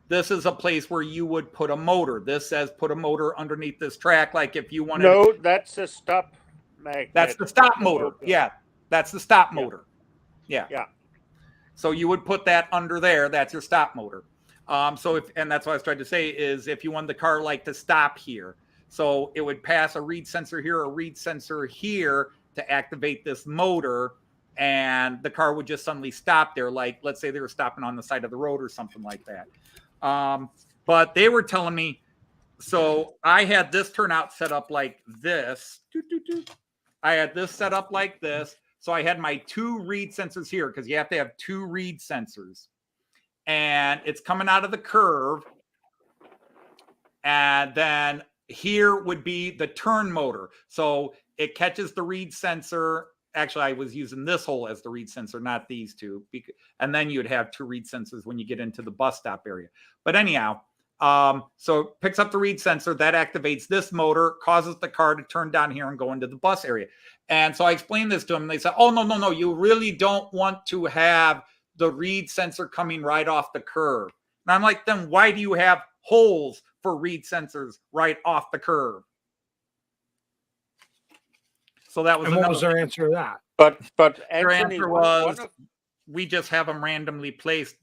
This is a place where you would put a motor. This says put a motor underneath this track. Like if you wanted. No, that's a stop magnet. That's the stop motor. Yeah. That's the stop motor. Yeah. Yeah. So you would put that under there. That's your stop motor. So and that's what I was trying to say is if you want the car like to stop here, so it would pass a reed sensor here, a reed sensor here to activate this motor, and the car would just suddenly stop there. Like, let's say they were stopping on the side of the road or something like that. But they were telling me, so I had this turnout set up like this. I had this set up like this. So I had my 2 reed sensors here because you have to have 2 reed sensors. And it's coming out of the curve. And then here would be the turn motor. So it catches the reed sensor. Actually, I was using this hole as the reed sensor, not these two. And then you'd have 2 reed sensors when you get into the bus stop area. But anyhow, so it picks up the reed sensor, that activates this motor, causes the car to turn down here and go into the bus area. And so I explained this to them. And they said, oh, no, you really don't want to have the reed sensor coming right off the curve. And I'm like, then why do you have holes for reed sensors right off the curve? So that was, and what was their answer to that? But their Anthony, answer was, we just have them randomly placed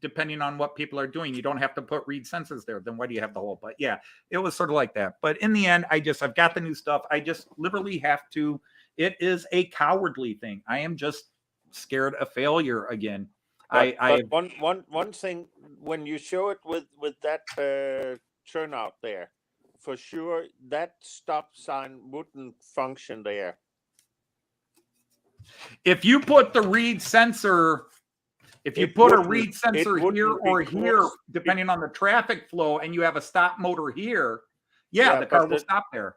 depending on what people are doing. You don't have to put reed sensors there. Then why do you have the hole? But yeah, it was sort of like that. But in the end, I've got the new stuff. I just literally have to. It is a cowardly thing. I am just scared of failure again. But one thing, when you show it with that turnout there, for sure that stop sign wouldn't function there. If you put the reed sensor, if you put a reed sensor here or here, depending on the traffic flow, and you have a stop motor here, the car will stop there.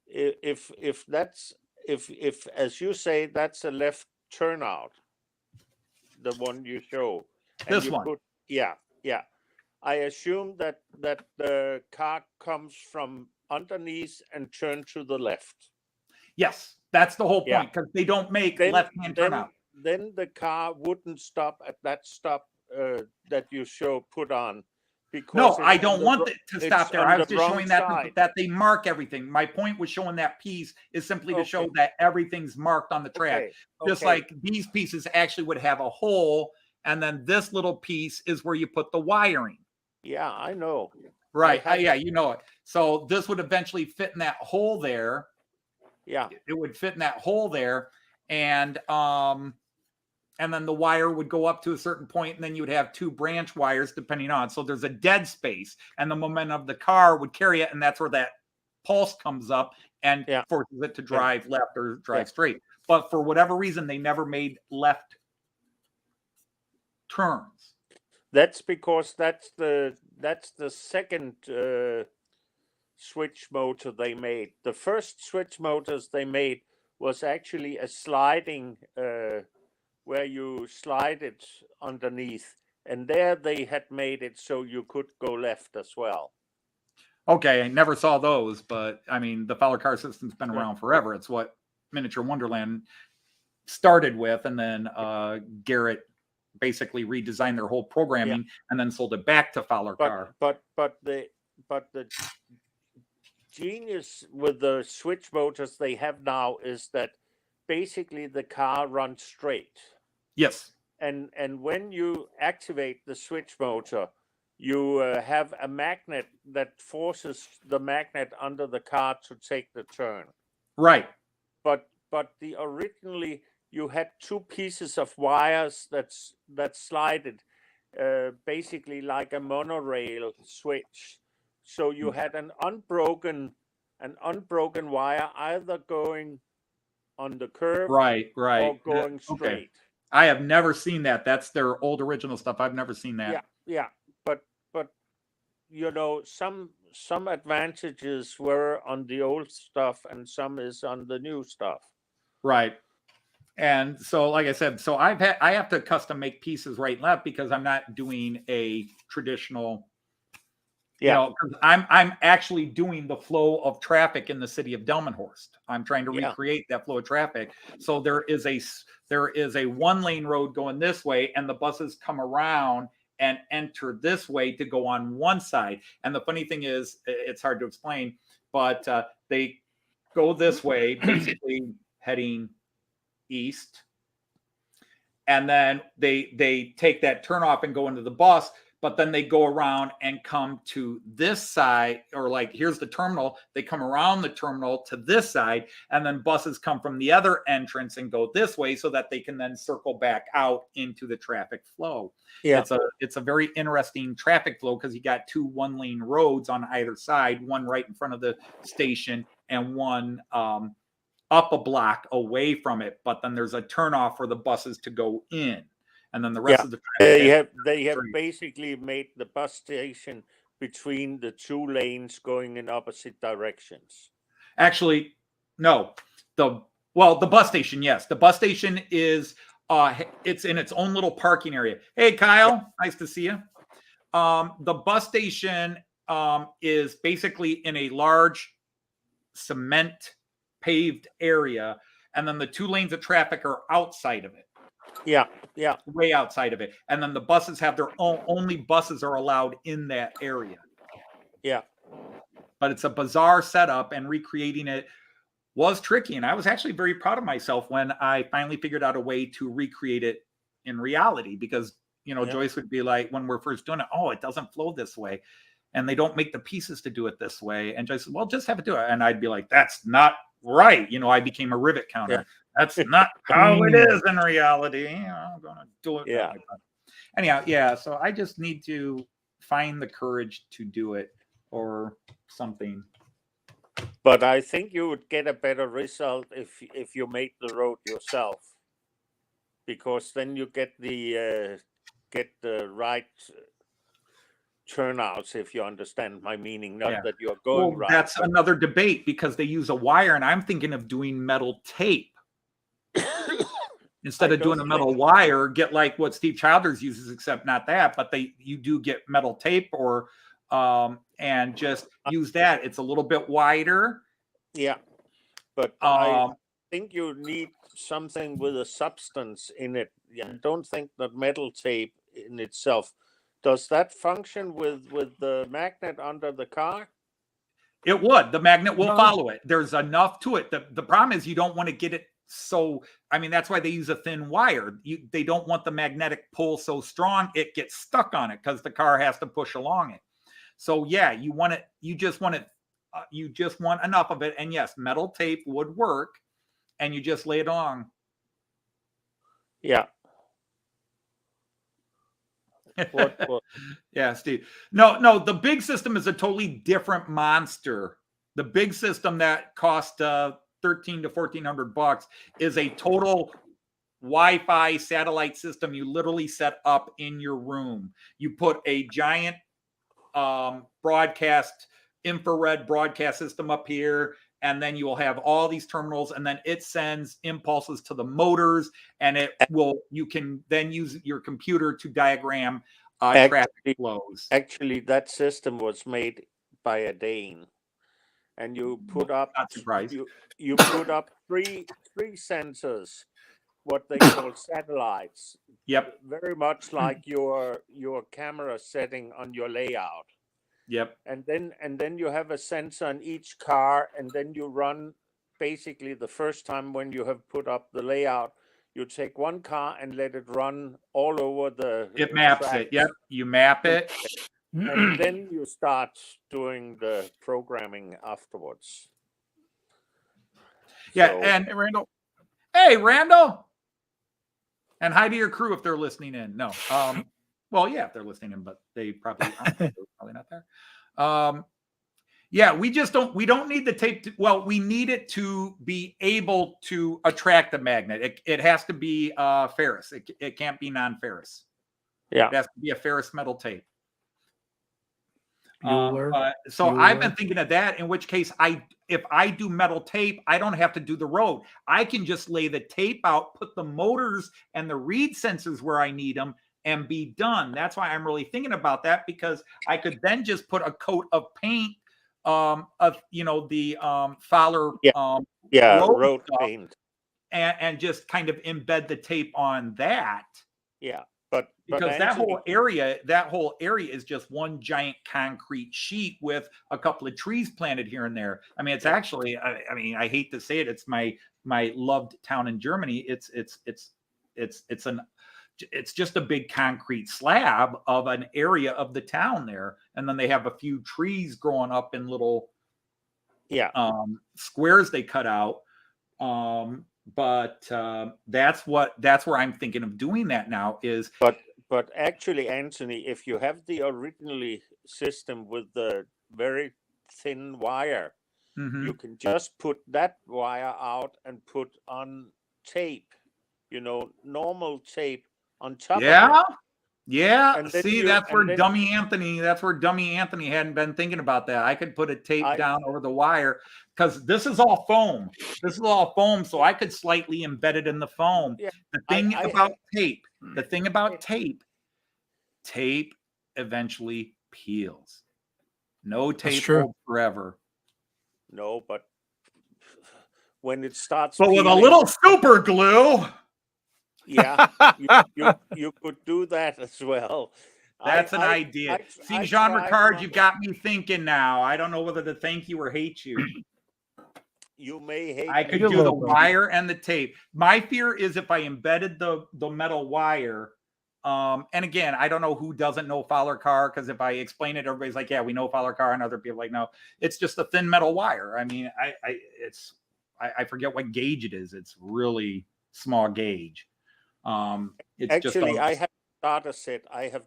If that's if as you say, that's a left turnout, the one you show. This one. Yeah. I assume that the car comes from underneath and turn to the left. Yes, that's the whole point, because they don't make left-hand turnout. Then the car wouldn't stop at that stop that you put on. Because no, I don't want it to stop there. I was just showing that they mark everything. My point was showing that piece is simply to show that everything's marked on the track. Just like these pieces actually would have a hole, and then this little piece is where you put the wiring. Yeah, I know. Right. Yeah, you know it. So this would eventually fit in that hole there. Yeah. It would fit in that hole there. And then the wire would go up to a certain point, and then you would have 2 branch wires depending on. So there's a dead space, and the momentum of the car would carry it, and that's where that pulse comes up and forces it to drive left or drive straight. But for whatever reason, they never made left turns. That's because that's the second switch motor they made. The first switch motors they made was actually a sliding where you slide it underneath, and there they had made it so you could go left as well. Okay, I never saw those, but I mean, the Fowler car system's been around forever. It's what Miniature Wonderland started with, and then Garrett basically redesigned their whole programming and then sold it back to Fowler car. But the genius with the switch motors they have now is that basically the car runs straight. Yes. And when you activate the switch motor, you have a magnet that forces the magnet under the car to take the turn. Right. But originally you had 2 pieces of wires that slided basically like a monorail switch. So you had an unbroken wire either going on the curve or going straight. Okay. I have never seen that. That's their old original stuff. I've never seen that. Yeah. But you know, some advantages were on the old stuff and some is on the new stuff. Right. And so, like I said, so I have to custom make pieces right and left because I'm not doing a traditional. You know, I'm actually doing the flow of traffic in the city of Delmenhorst. I'm trying to recreate that flow of traffic. So there is a 1-lane road going this way, and the buses come around and enter this way to go on one side. And the funny thing is, it's hard to explain, but they go this way, basically heading east. And then they take that turn off and go into the bus. but then they go around and come to this side, or like here's the terminal, they come around the terminal to this side, and then buses come from the other entrance and go this way so that they can then circle back out into the traffic flow. Yeah. It's a very interesting traffic flow because you got 2 1-lane roads on either side, one right in front of the station and one up a block away from it, but then there's a turnoff for the buses to go in. And then the rest of the traffic they have basically made the bus station between the 2 lanes going in opposite directions. Actually, no. The bus station, yes. The bus station is it's in its own little parking area. Hey, Kyle, nice to see you. The bus station is basically in a large cement paved area, and then the 2 lanes of traffic are outside of it. Yeah. Way outside of it. And then the buses have their own, only buses are allowed in that area. Yeah. But it's a bizarre setup, and recreating it was tricky. And I was actually very proud of myself when I finally figured out a way to recreate it in reality, because, Joyce would be like, when we're first doing it, oh, it doesn't flow this way. And they don't make the pieces to do it this way. And Joyce said, well, just have it do it. And I'd be like, that's not right. I became a rivet counter. Yeah. That's not how it is in reality. I'm going to do it. Yeah. Anyhow, yeah. So I just need to find the courage to do it or something. But I think you would get a better result if you made the road yourself, because then you get the right turnouts, if you understand my meaning. Not that you're going right. That's another debate, because they use a wire, and I'm thinking of doing metal tape. Instead of doing a metal wire, get like what Steve Childers uses, except not that, but you do get metal tape, or and just use that. It's a little bit wider. Yeah, but I think you need something with a substance in it. I don't think that metal tape in itself, does that function with the magnet under the car? It would. The magnet will follow it. There's enough to it. The problem is you don't want to get it so, that's why they use a thin wire. They don't want the magnetic pull so strong it gets stuck on it, because the car has to push along it. So yeah, you want it. You just want it. You just want enough of it. And yes, metal tape would work, and you just lay it on. Yeah. What? Yeah, Steve. No. The big system is a totally different monster. The big system that cost $1,300 to $1,400 is a total Wi-Fi satellite system you literally set up in your room. You put a giant infrared broadcast system up here, and then you will have all these terminals, and then it sends impulses to the motors, and you can then use your computer to diagram traffic flows. Actually, that system was made by a Dane, and you put up you put up three sensors, what they call satellites. Yep. Very much like your camera setting on your layout. Yep. And then you have a sensor in each car, and then you run basically the first time when you have put up the layout, you take one car and let it run all over the It maps it. Yep. You map it. And then you start doing the programming afterwards. Yeah, and Randall. Hey, Randall. And hi to your crew if they're listening in. No. Well, yeah, if they're listening in, but they probably aren't. They're probably not there. Yeah, we don't need the tape. We need it to be able to attract the magnet. It has to be ferrous. It can't be non-ferrous. Yeah. It has to be a ferrous metal tape. I've been thinking of that, in which case if I do metal tape, I don't have to do the road. I can just lay the tape out, put the motors and the read sensors where I need them, and be done. That's why I'm really thinking about that, because I could then just put a coat of paint of the Fowler road paint, and just kind of embed the tape on that. Yeah. Because that whole area is just one giant concrete sheet with a couple of trees planted here and there. It's actually, I hate to say it, it's my loved town in Germany. It's an it's just a big concrete slab of an area of the town there, and then they have a few trees growing up in little squares they cut out. But that's where I'm thinking of doing that now is. But actually, Anthony, if you have the originally system with the very thin wire, you can just put that wire out and put on tape, normal tape on top of it. Yeah. See, that's where Dummy Anthony hadn't been thinking about that. I could put a tape down over the wire because this is all foam. So I could slightly embed it in the foam. Yeah. The thing about tape eventually peels. No tape holds forever. No, but when it starts with a little super glue. Yeah, you could do that as well. That's an idea. See, Jean Ricard, you've got me thinking now. I don't know whether to thank you or hate you. You may hate. I could do the wire and the tape. My fear is if I embedded the metal wire. And again, I don't know who doesn't know Fowler car, because if I explain it, everybody's like, "Yeah, we know Fowler car," and other people are like, "No, it's just a thin metal wire." I mean, I forget what gauge it is. It's really small gauge. Actually, I have starter set. I have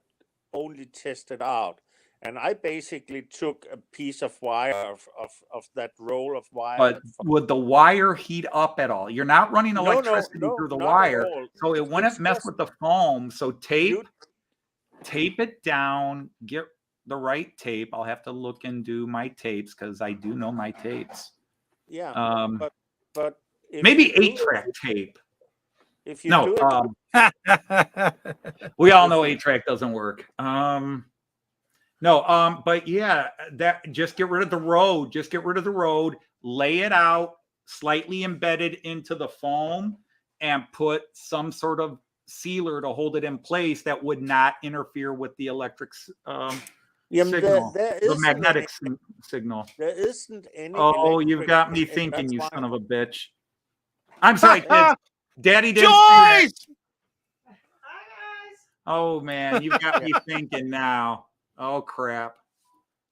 only tested out, and I basically took a piece of wire of that roll of wire. But would the wire heat up at all? You're not running electricity through the wire, so it wouldn't mess with the foam. So tape it down. Get the right tape. I'll have to look and do my tapes because I do know my tapes. Yeah, but maybe 8-track tape. If you do it, we all know 8-track doesn't work. But yeah, that just get rid of the road. Just get rid of the road. Lay it out, slightly embedded into the foam, and put some sort of sealer to hold it in place that would not interfere with the electric signal, the magnetic signal. There isn't any. Oh, you've got me thinking, you son of a bitch. I'm sorry, kids. Daddy didn't. Joyce! Hi, guys. Oh, man, you've got me thinking now. Oh, crap.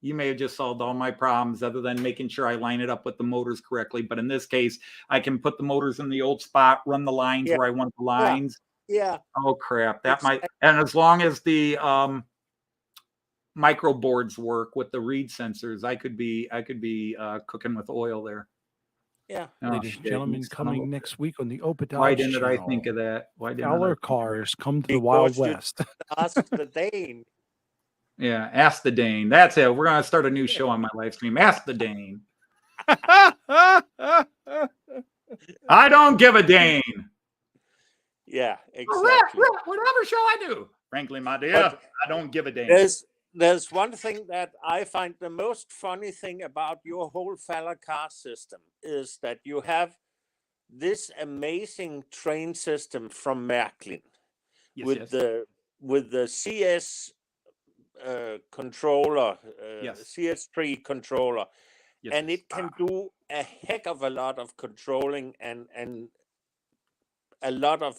You may have just solved all my problems other than making sure I line it up with the motors correctly. But in this case, I can put the motors in the old spot, run the lines where I want the lines. Yeah. Oh, crap. That might. And as long as the micro boards work with the reed sensors, I could be cooking with oil there. Yeah. Ladies and gentlemen, coming next week on the Opitao. Why didn't I think of that? Why didn't Fowler cars come to the Wild West? Ask the Dane. Yeah, Ask the Dane. That's it. We're going to start a new show on my live stream. Ask the Dane. I don't give a Dane. Yeah, exactly. Whatever show I do. Frankly, my dear, I don't give a Dane. There's one thing that I find the most funny thing about your whole Fowler car system is that you have this amazing train system from Märklin with the CS controller, CS3 controller, and it can do a heck of a lot of controlling and a lot of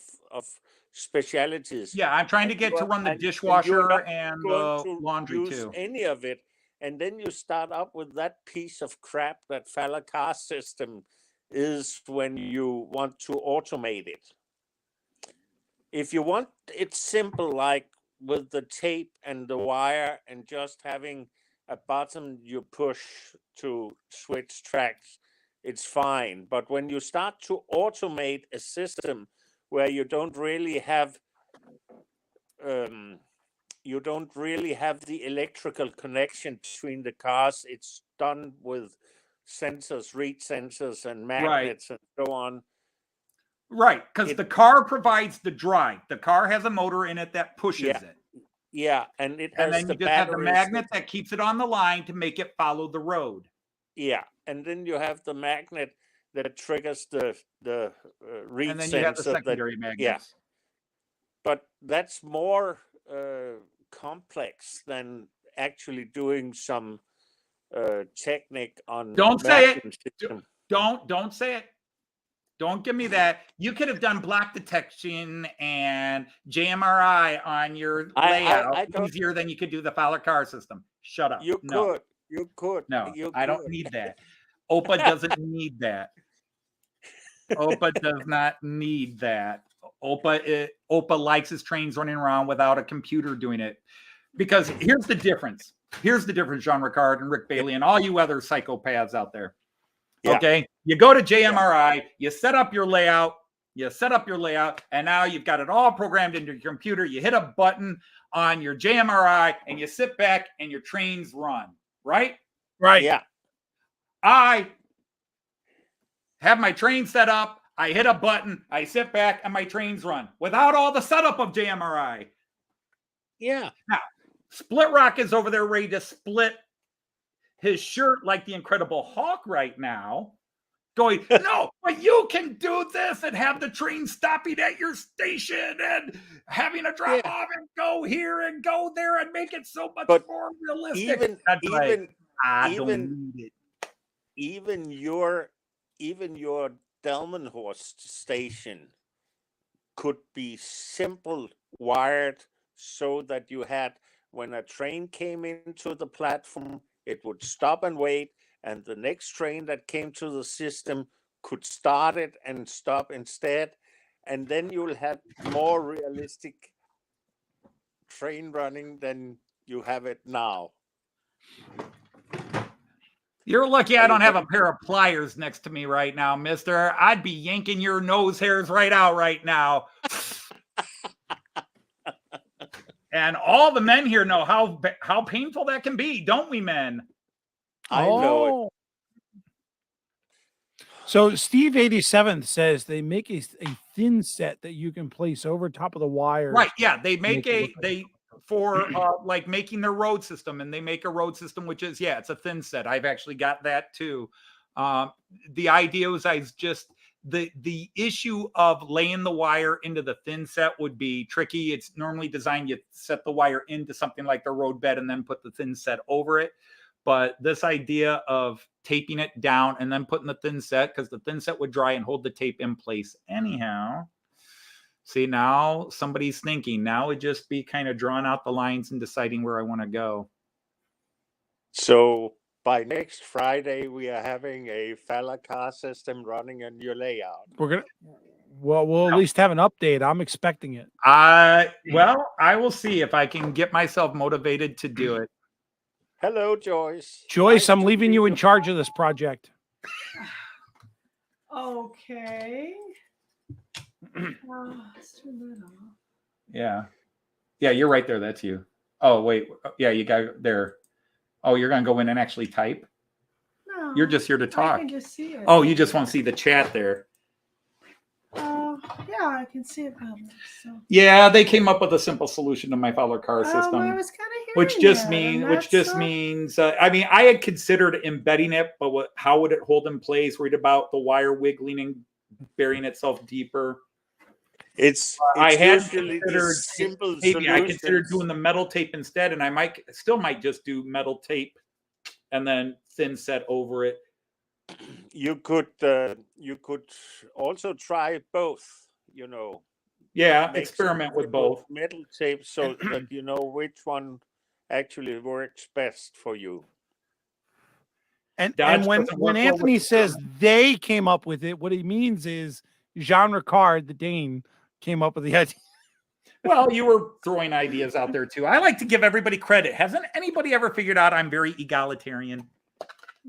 specialities. Yeah, I'm trying to get to run the dishwasher and the laundry too. Any of it, and then you start up with that piece of crap that Fowler car system is when you want to automate it. If you want it simple, like with the tape and the wire and just having a button you push to switch tracks, it's fine. But when you start to automate a system where you don't really have the electrical connection between the cars, it's done with sensors, reed sensors and magnets and so on. Right, because the car provides the drive. The car has a motor in it that pushes it. Yeah, and it has and then you just have the magnet that keeps it on the line to make it follow the road. Yeah, and then you have the magnet that triggers the reed sensor. And then you have the secondary magnets. Yeah, but that's more complex than actually doing some technique on. Don't say it. Don't say it. Don't give me that. You could have done block detection and JMRI on your layout easier than you could do the Fowler car system. Shut up. You could. No, you I don't could. need that. OPA doesn't need that. OPA does not need that. OPA likes his trains running around without a computer doing it. Because here's the difference. Here's the difference, Jean Ricard and Rick Bailey and all you other psychopaths out there. Yeah. Okay. You go to JMRI, you set up your layout, and now you've got it all programmed into your computer. You hit a button on your JMRI and you sit back and your trains run, right? Right. Yeah. I have my train set up. I hit a button. I sit back and my trains run without all the setup of JMRI. Yeah. Now, Split Rock is over there ready to split his shirt like the Incredible Hulk right now, going, no, but you can do this and have the train stopping at your station and having a drop off and go here and go there and make it so much more realistic. Even your Delmenhorst station could be simple wired so that you had, when a train came into the platform, it would stop and wait, and the next train that came to the system could start it and stop instead. And then you will have more realistic train running than you have it now. You're lucky I don't have a pair of pliers next to me right now, mister. I'd be yanking your nose hairs right out right now. And all the men here know how painful that can be, don't we, men? I know it. So Steve 87 says they make a thin set that you can place over top of the wire. Right, yeah. They make like making their road system, and they make a road system which is, it's a thin set. I've actually got that too. The idea was the issue of laying the wire into the thin set would be tricky. It's normally designed, you set the wire into something like the road bed and then put the thin set over it. But this idea of taping it down and then putting the thin set, because the thin set would dry and hold the tape in place anyhow. See, now somebody's thinking. Now would just be kind of drawing out the lines and deciding where I want to go. So by next Friday, we are having a Fowler car system running on your layout. We'll at least have an update. I'm expecting it. Well, I will see if I can get myself motivated to do it. Hello, Joyce. Joyce, I'm leaving you in charge of this project. Okay. Let's turn that off. Yeah, you're right there. That's you. Oh, wait. Yeah, you got there. Oh, you're going to go in and actually type? No. You're just here to talk. I can just see it. Oh, you just want to see the chat there. Yeah, I can see it better. So. Yeah, they came up with a simple solution to my Fowler car system. I was kind of which just means I mean, I had considered embedding it, but how would it hold in place? Worried about the wire wiggling and burying itself deeper. I had considered simple maybe I considered doing the metal tape instead, and I might just do metal tape and then thin set over it. You could also try both, Yeah, experiment with both metal tape so that you know which one actually works best for you. And when Anthony says they came up with it, what he means is Jean Ricard, the Dane, came up with the idea. Well, you were throwing ideas out there too. I like to give everybody credit. Hasn't anybody ever figured out I'm very egalitarian?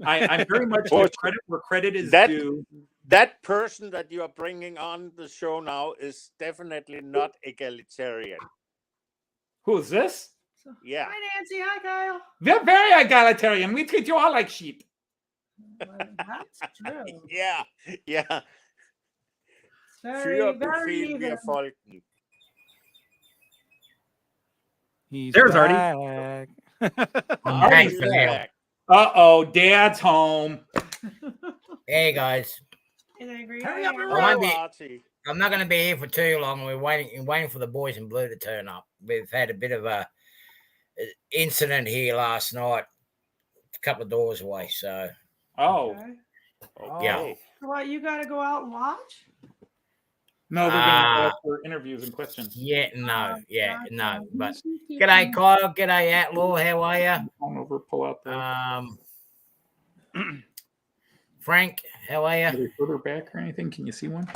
I'm very much credit where credit is due. That person that you are bringing on the show now is definitely not egalitarian. Who is this? Yeah. Hi, Nancy. Hi, Kyle. We're very egalitarian. We treat you all like sheep. Well, that's true. Yeah. Very, very even. There's Artie. Back. Uh-oh, Dad's home. Hey, guys. Hurry up and I'm not going to be here for too long. We're waiting for the boys in blue to turn up. We've had a bit of a incident here last night, a couple of doors away. So, okay. Okay. So what, you got to go out and watch? No, they're going to ask for interviews and questions. Yeah, no, Gotcha. no. But You g'day, keep- Kyle. G'day, Outlaw. How are you? Phone over, pull out the Frank, how are you? are they further back or anything. Can you see one?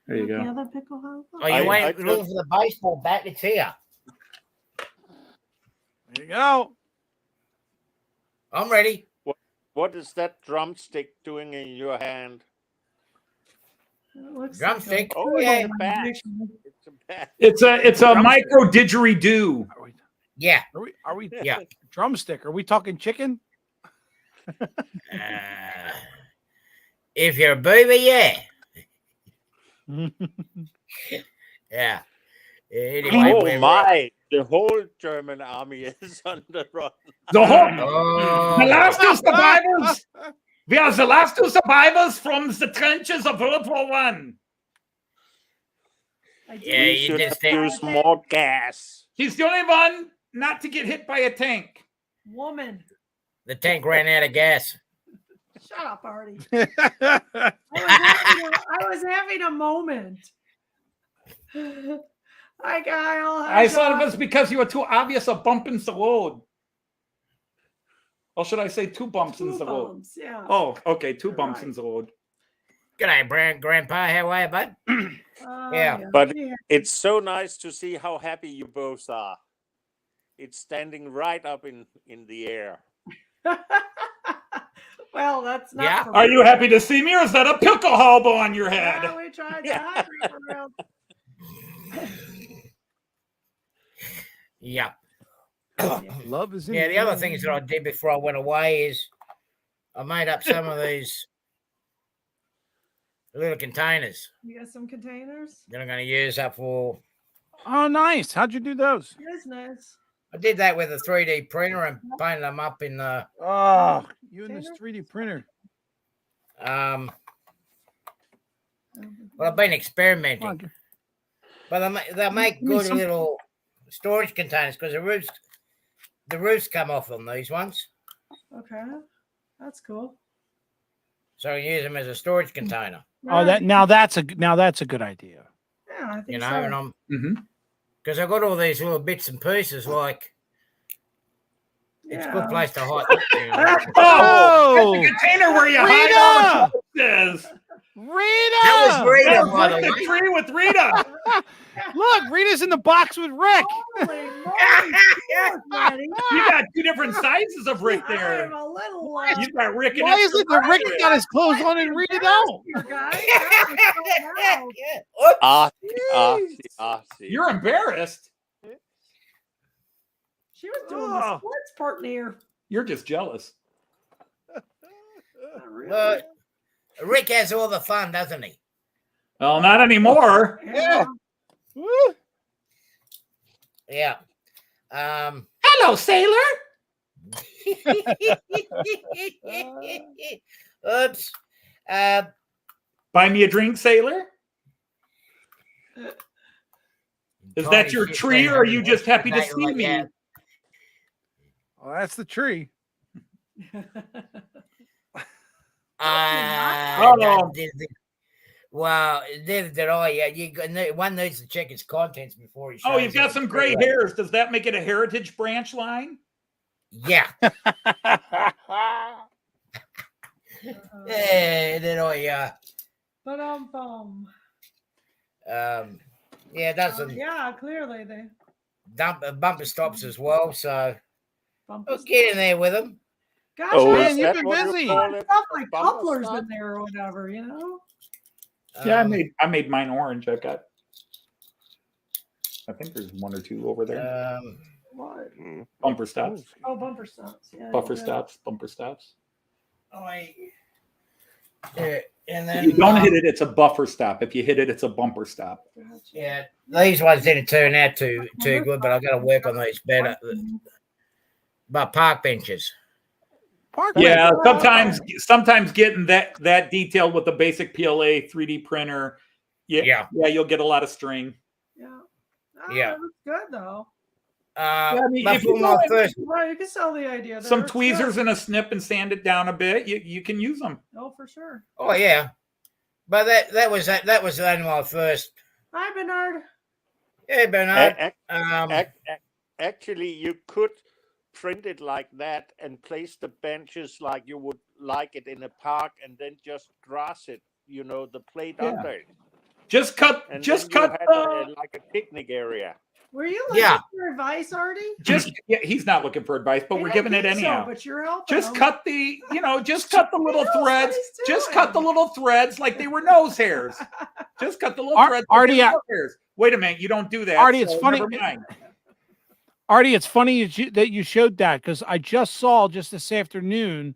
There you The go. other pickle house? Are you I waiting looking for the baseball bat? It's here. There you go. I'm ready. What is that drumstick doing in your hand? It looks Drumstick. Like Oh, yeah. it's a bat. It's a bat. It's a Drumstick. micro didgeridoo. Yeah. Are we Yeah. drumstick? Are we talking chicken? If you're a booby, yeah. Yeah. Anyway, Oh my! The whole German army is on the run. The whole Oh, the last two survivors. We are the last two survivors from the trenches of World War One. Yeah, We you should just have used more gas. He's the only one not to get hit by a tank. Woman. the tank ran out of gas. Shut up, Artie. I was having a moment. Hi, Kyle. Hi, I thought John. it was because you were too obvious a bump in the road. Or should I say two bumps in Two the road? bumps, yeah. Oh, okay, two bumps in Right. the road. G'day, Grandpa. How are you, bud? Yeah. But Yeah. it's so nice to see how happy you both are. It's standing right up in the air. Well, that's not. Yeah. for Are me. you happy to see me, or is that a pickle halbo on your head? Yeah, we tried that. For real. Yeah. Love is in Yeah, the the other air. things that I did before I went away is I made up some of these little containers You got some containers? that I'm going to use up for. Oh, nice. How'd you do those? Business. I did that with a 3D printer and painted them up in the. Oh, you and this Container? 3D printer. Well, I've been experimenting, Come on, but they make Give me good some- little storage containers because the roofs come off on these ones, Okay. That's cool. so I use them as a storage container. Oh, Right. now that's a good idea. Yeah, I think You know, so. and I'm Mm-hmm. because I've got all these little bits and pieces. Like it's a good Yeah. place to hide. Oh, Container where you Rita! hide all the boxes. Rita! That was Rita, That's by the like way. the tree with Rita. Look, Rita's in the box with Rick. Holy moly, poor Freddie. You got two different sizes of Rick I there. am a little You got Rick and Why is it that Rick got his clothes on and Rita don't? Here, guys. That was Artie. You're embarrassed. She was doing Oh. the sports partner. You're just jealous. Not really. Well, Rick has all the fun, doesn't he? Well, not anymore. Yeah. Woo. Yeah. Hello, sailor. Oops. Buy me a drink, sailor. Is that Tony your shit tree, thing or are you just happy to potato see like me? that. Well, that's the tree. Oh. Well, neither did I. Yeah, one needs to check its contents before he. Oh, shows you've got it. some gray hairs. Does that make it a heritage branch line? Yeah. Yeah. Then I. Ba-dum-bum. Yeah, it does some Yeah, clearly they bumper stops as well. So bump I'll get in there with them. Gosh, Oh, I man, is you've that been what you busy. call it? stuff like Bumper couplers stock? in there or whatever, you know? Yeah, Um, I made mine orange. I think there's one or two over there. What? Bumper stops, Oh, bumper stops. Yeah, buffer yeah. stops, bumper stops. Yeah, and then If you don't hit it, it's a buffer stop. If you hit it, it's a bumper stop. Gotcha. Yeah, these ones didn't turn out too good, but I got to work on these better. But park benches. Park Yeah, bench. sometimes getting that detailed with the basic PLA 3D printer. Yeah, you'll get a lot of string. Yeah. Oh, Yeah. that looks good though. I mean, but if for you my go first, Well, you can sell the idea. some there. tweezers Sure. and a snip and sand it down a bit, you can use them. Oh, for sure. oh yeah, but that was only my first. Hi, Bernard. Yeah, Bernard. Actually, you could print it like that and place the benches like you would like it in a park, and then just grass it. The plate under it. Just cut And just then you cut had like a picnic area. Were you looking Yeah. for advice, Artie? he's not looking for advice, but He we're didn't giving it think so, anyhow. but you're helping Just him. cut the little knows what threads. he's Just doing. cut the little threads like they were nose hairs. Just cut the little threads. Artie, like they were nose hairs. Wait a minute, you don't do that. Artie, it's so funny. Never mind. Artie, it's funny that you showed that, because I just saw just this afternoon,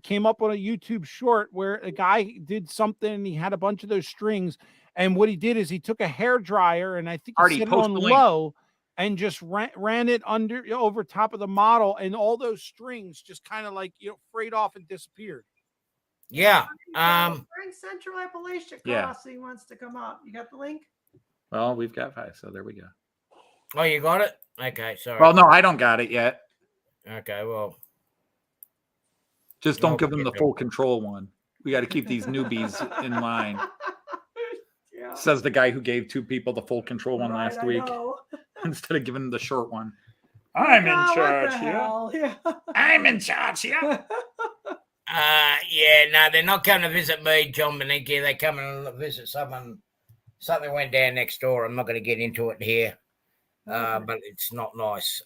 came up on a YouTube short where a guy did something and he had a bunch of those strings. And what he did is he took a hair dryer and I think he Artie, set it post on the link. low and just ran it over top of the model, and all those strings just kind of like frayed off and disappeared. Yeah. Frank Central Appalachia Yeah. Crossing wants to come up. You got the link? Well, we've got 5, so there we go. Oh, you got it? Okay, sorry. Well, no, I don't got it yet. Okay, well, Just don't No, give them the okay. full control one. We got to keep these newbies in line. Yeah. Says the guy who gave 2 people the full control one Right, last I week know. instead of giving them the short one. I'm in Oh, charge what the here. hell? Yeah. I'm in charge here. yeah, no, they're not coming to visit me, John Beniki. They're coming to visit someone. Something went down next door. I'm not going to get into it here, but it's not nice.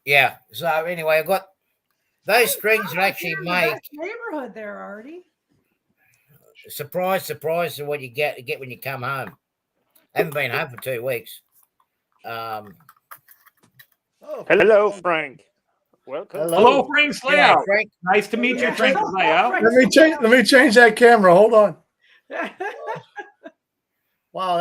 Yeah. So anyway, I got those strings are actually You're in the make. best neighborhood there, Artie. Surprise, surprise to what you get when you come home. Haven't been home for 2 weeks. Hello, Frank. Welcome. Hello, Frank G'day, Slayout. Frank. Nice to meet you, Yeah. Frank Slayout. Let me change that camera. Hold on. Wow,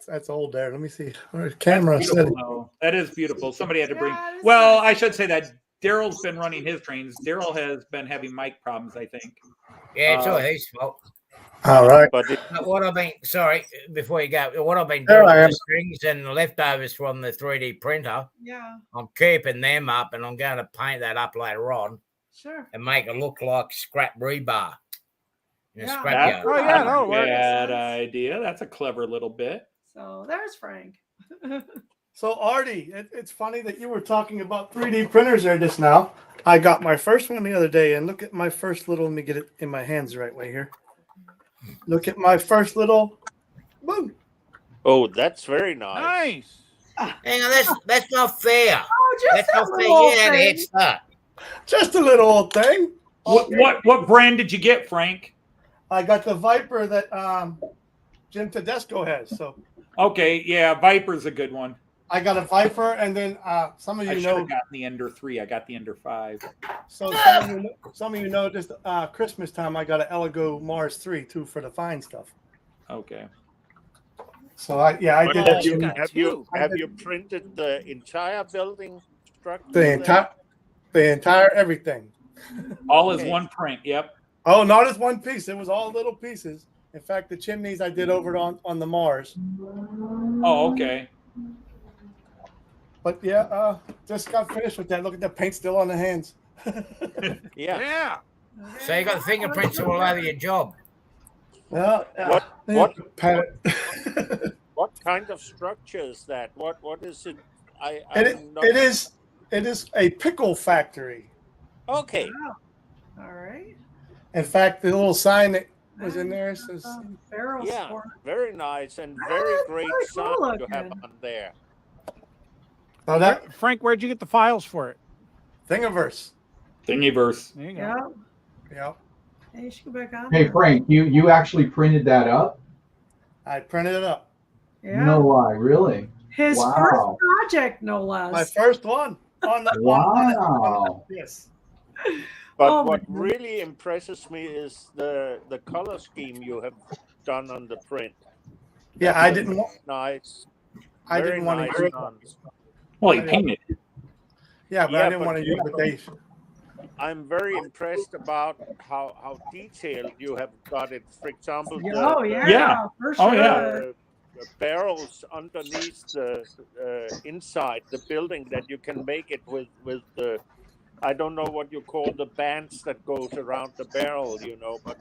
that's old there. Let me see. Camera That's setting. beautiful, though. That is beautiful. Somebody had to bring. Yeah, it's Well, nice. I should say that Daryl's been running his trains. Daryl has been having mic problems, I think. Yeah, it's all his fault. All right. But But what I've been before you go, what I've been There doing I with am. the strings and the leftovers from the 3D printer, Yeah, I'm keeping them up, and I'm going to paint that up later on sure. and make it look like scrap rebar in a Yeah. scrapyard. Oh, yeah, no, work. Bad idea. That's a clever little bit. So there's Frank. So Artie, it's funny that you were talking about 3D printers there just now. I got my first one the other day, and look at my first little. Let me get it in my hands the right way here. Look at my first little. Boom. oh, that's very nice. Nice. Hang on, that's not fair. Oh, just That's that not fair. little Yeah, the thing. head start. Just a little old thing. What brand did you get, Frank? I got the Viper that Jim Tedesco has. So Okay, yeah, Viper's a good one. I got a Viper, and then some of I you should know. have gotten the Ender 3. I got the Ender 5. So some of you know just Christmas time I got an Elegoo Mars 3 too for the fine stuff. Okay. So I But did have that. you, got have two. you have you printed the entire building structure? The entire everything. All is Okay. one print. Yep. Oh, not as one piece. It was all little pieces. In fact, the chimneys I did over on the Mars. Oh, okay. But yeah, just got finished with that. Look at the paint still on the hands. Yeah. Yeah. So you got the fingerprints all over your job. Well, What Pat, what kind of structure is that? What is it? it is a pickle factory. Okay. All right. In fact, the little sign that was in there says Barrel Yeah. sport. Very nice and very that's great very sign cool you have looking. on there. oh that Frank, where'd you get the files for it? Thingiverse. Thingiverse. There you go. Yeah. Yeah. Hey, you should go back on. Hey there. Frank, you actually printed that up? I printed it up. Yeah. No lie, really? His Wow. first project, no less. My first one on the Wow. yes. But Oh, my what goodness. really impresses me is the color scheme you have done on the print. Yeah, I didn't want. Nice. I Very didn't want nice to use. done. Well, he painted. Yeah, but Yeah, I didn't but- want to use the date. I'm very impressed about how detailed you have got it. For example, Oh yeah. Yeah. For Oh, sure. yeah. barrels underneath the inside the building that you can make it with the, I don't know what you call the bands that goes around the barrel, but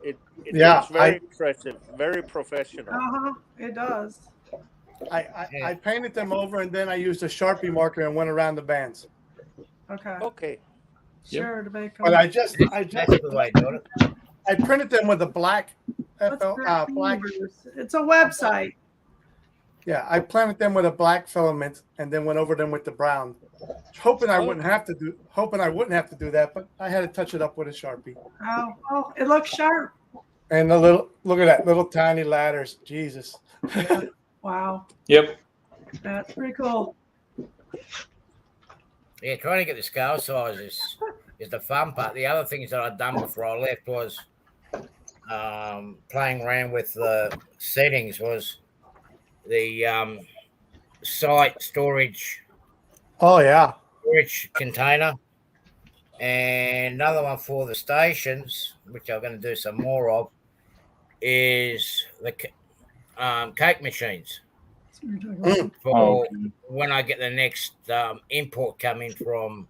it looks very impressive, very professional. It does. I painted them over, and then I used a Sharpie marker and went around the bands. Okay. Sure, to make them. But I just That's the way I do it. I printed them with a black black. It's a website. Yeah, I planted them with a black filament and then went over them with the brown, hoping I wouldn't have to do that, but I had to touch it up with a Sharpie. Oh, it looks sharp. And the little, look at that, little tiny ladders. Jesus. Wow. Yep. That's pretty cool. Yeah, trying to get the scale sizes is the fun part. The other things that I'd done before I left was playing around with the settings, was the site storage. Oh yeah. Storage container, and another one for the stations, which I'm going to do some more of, is the cake machines. For when I get the next import coming from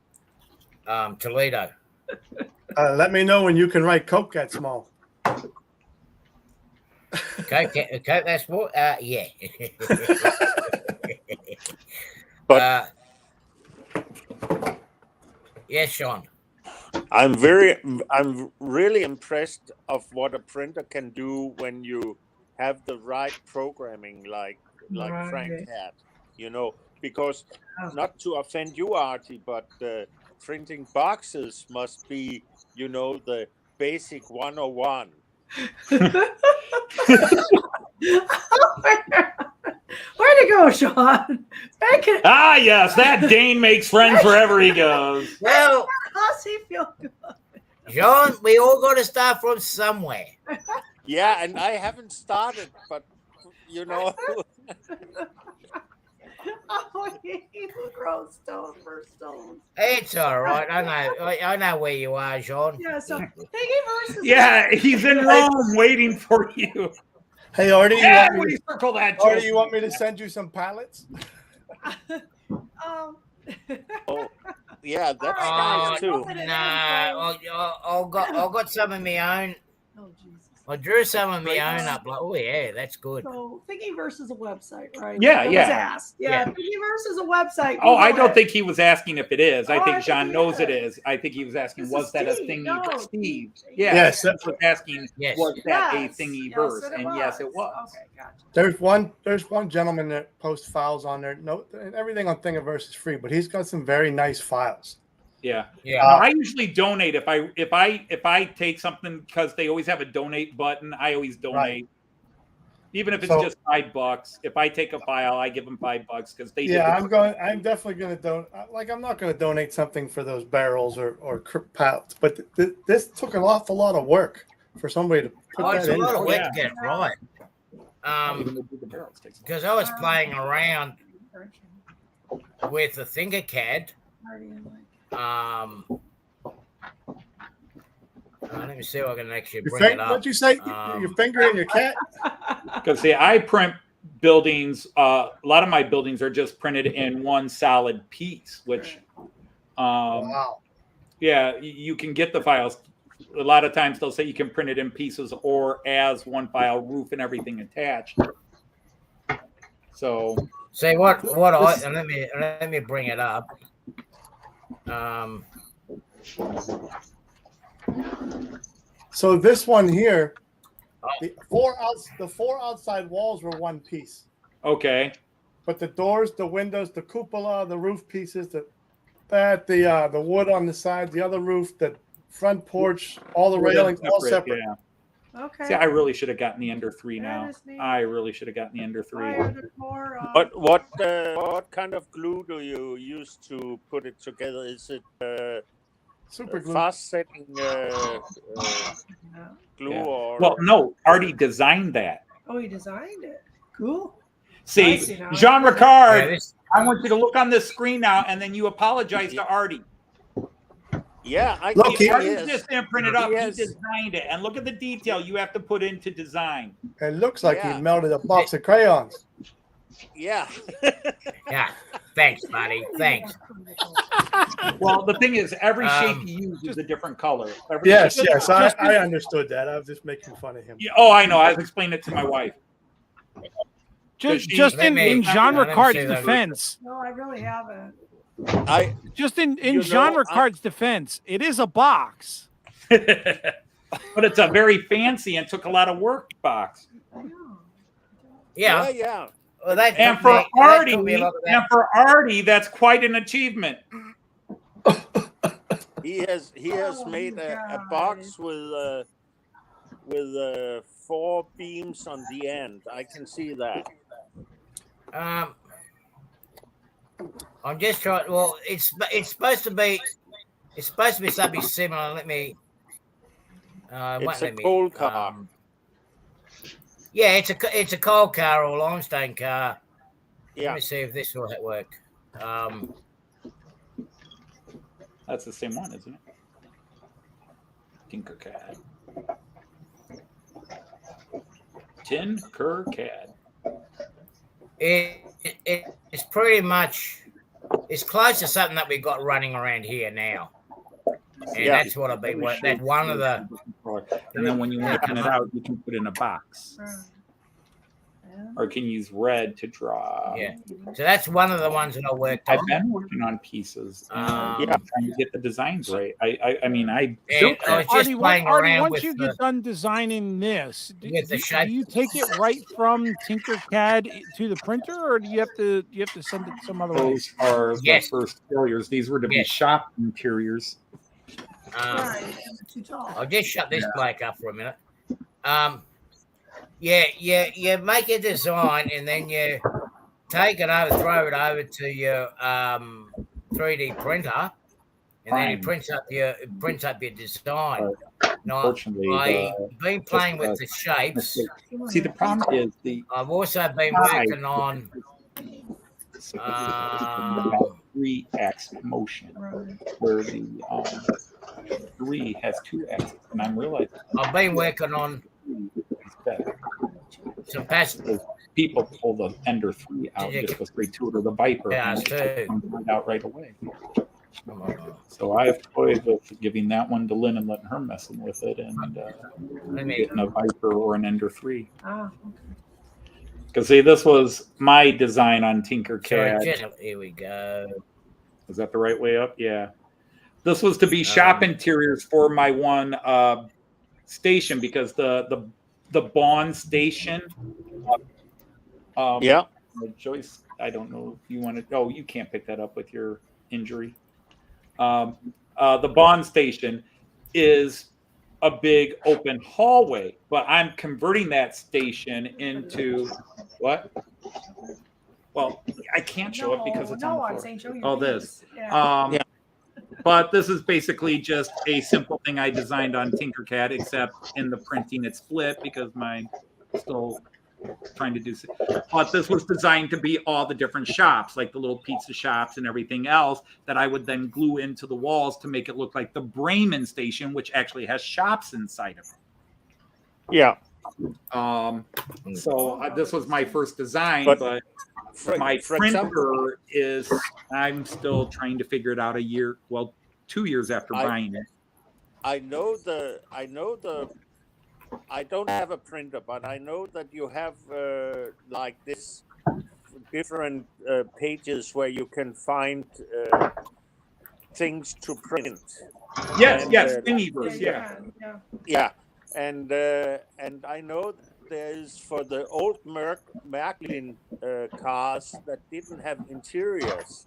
Toledo. Let me know when you can write Coke that small. Coke that's what? Yeah. But yes, Sean. I'm really impressed of what a printer can do when you have the right programming, like Frank had, because not to offend you, Artie, but printing boxes must be, the basic 101. Where'd it go, Sean? Yes, that Dane makes friends wherever he goes. Well, how's he feel good? John, we all got to start from somewhere. Yeah, and I haven't started, but Oh, he throws stone for stones. It's all right. I know where you are, John. Yeah, so Piggy versus. Yeah, he's in Rome waiting for you. Hey, Artie, you want me to send you some pallets? Oh, yeah, that's nice too. No, I got some of my own. Oh, Jesus. I drew some of my own up. Like, oh yeah, that's good. So Thingiverse is a website, right? Yeah, It yeah. was asked. Yeah, Thingiverse is a website. Oh, I Google don't think he was asking if it is. I Oh, I think think John he knows is. it is. I think he was asking, This was is that a Steve. thingy? No, Steve. Steve. Yes. Yes. Was asking, Yes. was that Yes. a thingy Yes, verse? it And yes, it was. Okay, gotcha. There's one gentleman that posts files on there. No, everything on Thingiverse is free, but he's got some very nice files. Yeah. Yeah. I usually donate if I take something, because they always have a donate button. I always donate. Right. Even if it's So- just $5. If I take a file, I give them $5 because they. Yeah, I'm definitely going to donate. Like, I'm not going to donate something for those barrels or pallets, but this took an awful lot of work for somebody to put It's that a in. lot of work Yeah. to get it right. Because I was playing around with the ThinkerCAD. Let me see if I can actually bring it up. What'd you say? Your finger in your cat? Because see, I print buildings. A lot of my buildings are just printed in one solid piece, which, Wow. yeah, you can get the files. A lot of times they'll say you can print it in pieces or as one file, roof and everything attached. So, See what let me bring it up. So this one here, the four outside walls were one piece, okay. but the doors, the windows, the cupola, the roof pieces, the wood on the side, the other roof, the front porch, all the railings, all separate. Yeah. Okay. See, I really should have gotten the Ender 3 That now. is neat. I really should have gotten the Ender 3. What kind of glue do you use to put it together? Is it Super glue. fast setting glue Yeah. or? Well, no, Artie designed that. Oh, he designed it. Cool. See, I see now. Jean Yeah, Ricard, this- I want you to look on this screen now, and then you apologize to Artie. Yeah, I Look, think Artie he is. just didn't print it up. He Yes. designed it. And look at the detail you have to put into design. It looks like Yeah. he melted a box of crayons. Yeah. Yeah. Thanks, buddy. Thanks. Well, the thing is, every shape Um, you use is a different color. Every Yes, shape- yes, I understood that. I was just making fun of him. Yeah, oh, I know. I was explaining it to my wife. Just, she- just Let in, me- in genre let me cards see that. defense, No, I really haven't. just in You know, genre I- cards defense, it is a box. But it's a very fancy and took a lot of work box. Yeah. Yeah. Well, that And took for me- that Artie, took me a lot of that. and for Artie, that's quite an achievement. He has Oh, made you a guys. box with 4 beams on the end. I can see that. I'm just trying. Well, it's supposed to be something similar. Let me. It's a coal car. Yeah, it's a coal car or limestone car. Let Yeah. me see if this will work. That's the same one, isn't it? Tinkercad. Tinkercad. It's pretty much it's close to something that we got running around here now, and Yeah. that's what I've been. That's one of the. And then when you want to print it out, you can put it in a box, or can use red to draw. Yeah, so that's one of the ones that I worked I've on. been working on pieces, and Yeah. trying to get the designs right. I mean, I And I was just Artie, playing Artie, around once with you the, get done designing this, with the shape. do you take it right from Tinkercad to the printer, or do you have to send it some other way? those are Yes. the first failures. These were to be Yes. shop interiors. Right. Too tall. I'll just shut this bloke up for a minute. You make a design and then you take it over, throw it over to your 3D printer, and then it prints up your design. Now, Unfortunately, I've been playing with the shapes. see, the problem is I've also been Right. working on 3x motion, where the 3 has 2 x's, and I'm realizing I've been working on it's better. some past People pull the Ender 3 out, just go straight to it, or the Viper, Yeah, and too. it comes right out right away. So I have toyed with giving that one to Lynn and letting her messing with it, and getting a Viper or an Ender 3. Ah, Because see, this was my design on Sorry, Tinkercad. here we go. Is that the right way up? Yeah. This was to be shop interiors for my one station, because the Bond station. Yeah. Joyce, I don't know if you want to. Oh, you can't pick that up with your injury. The Bond station is a big open hallway, but I'm converting that station into what? Well, I can't show it because it's on the floor. saying show your Oh, piece. this. Yeah. But this is basically just a simple thing I designed on Tinkercad, except in the printing it's split because mine still trying to do. But this was designed to be all the different shops, like the little pizza shops and everything else, that I would then glue into the walls to make it look like the Bremen station, which actually has shops inside of it. Yeah. So this was my first design, But but my for printer example, is, I'm still trying to figure it out 2 years after buying it. I don't have a printer, but I know that you have like this different pages where you can find things to print. Yes, And, yes, uh, Thingiverse, yeah. Yeah, and I know that there's for the old Märklin cars that didn't have interiors.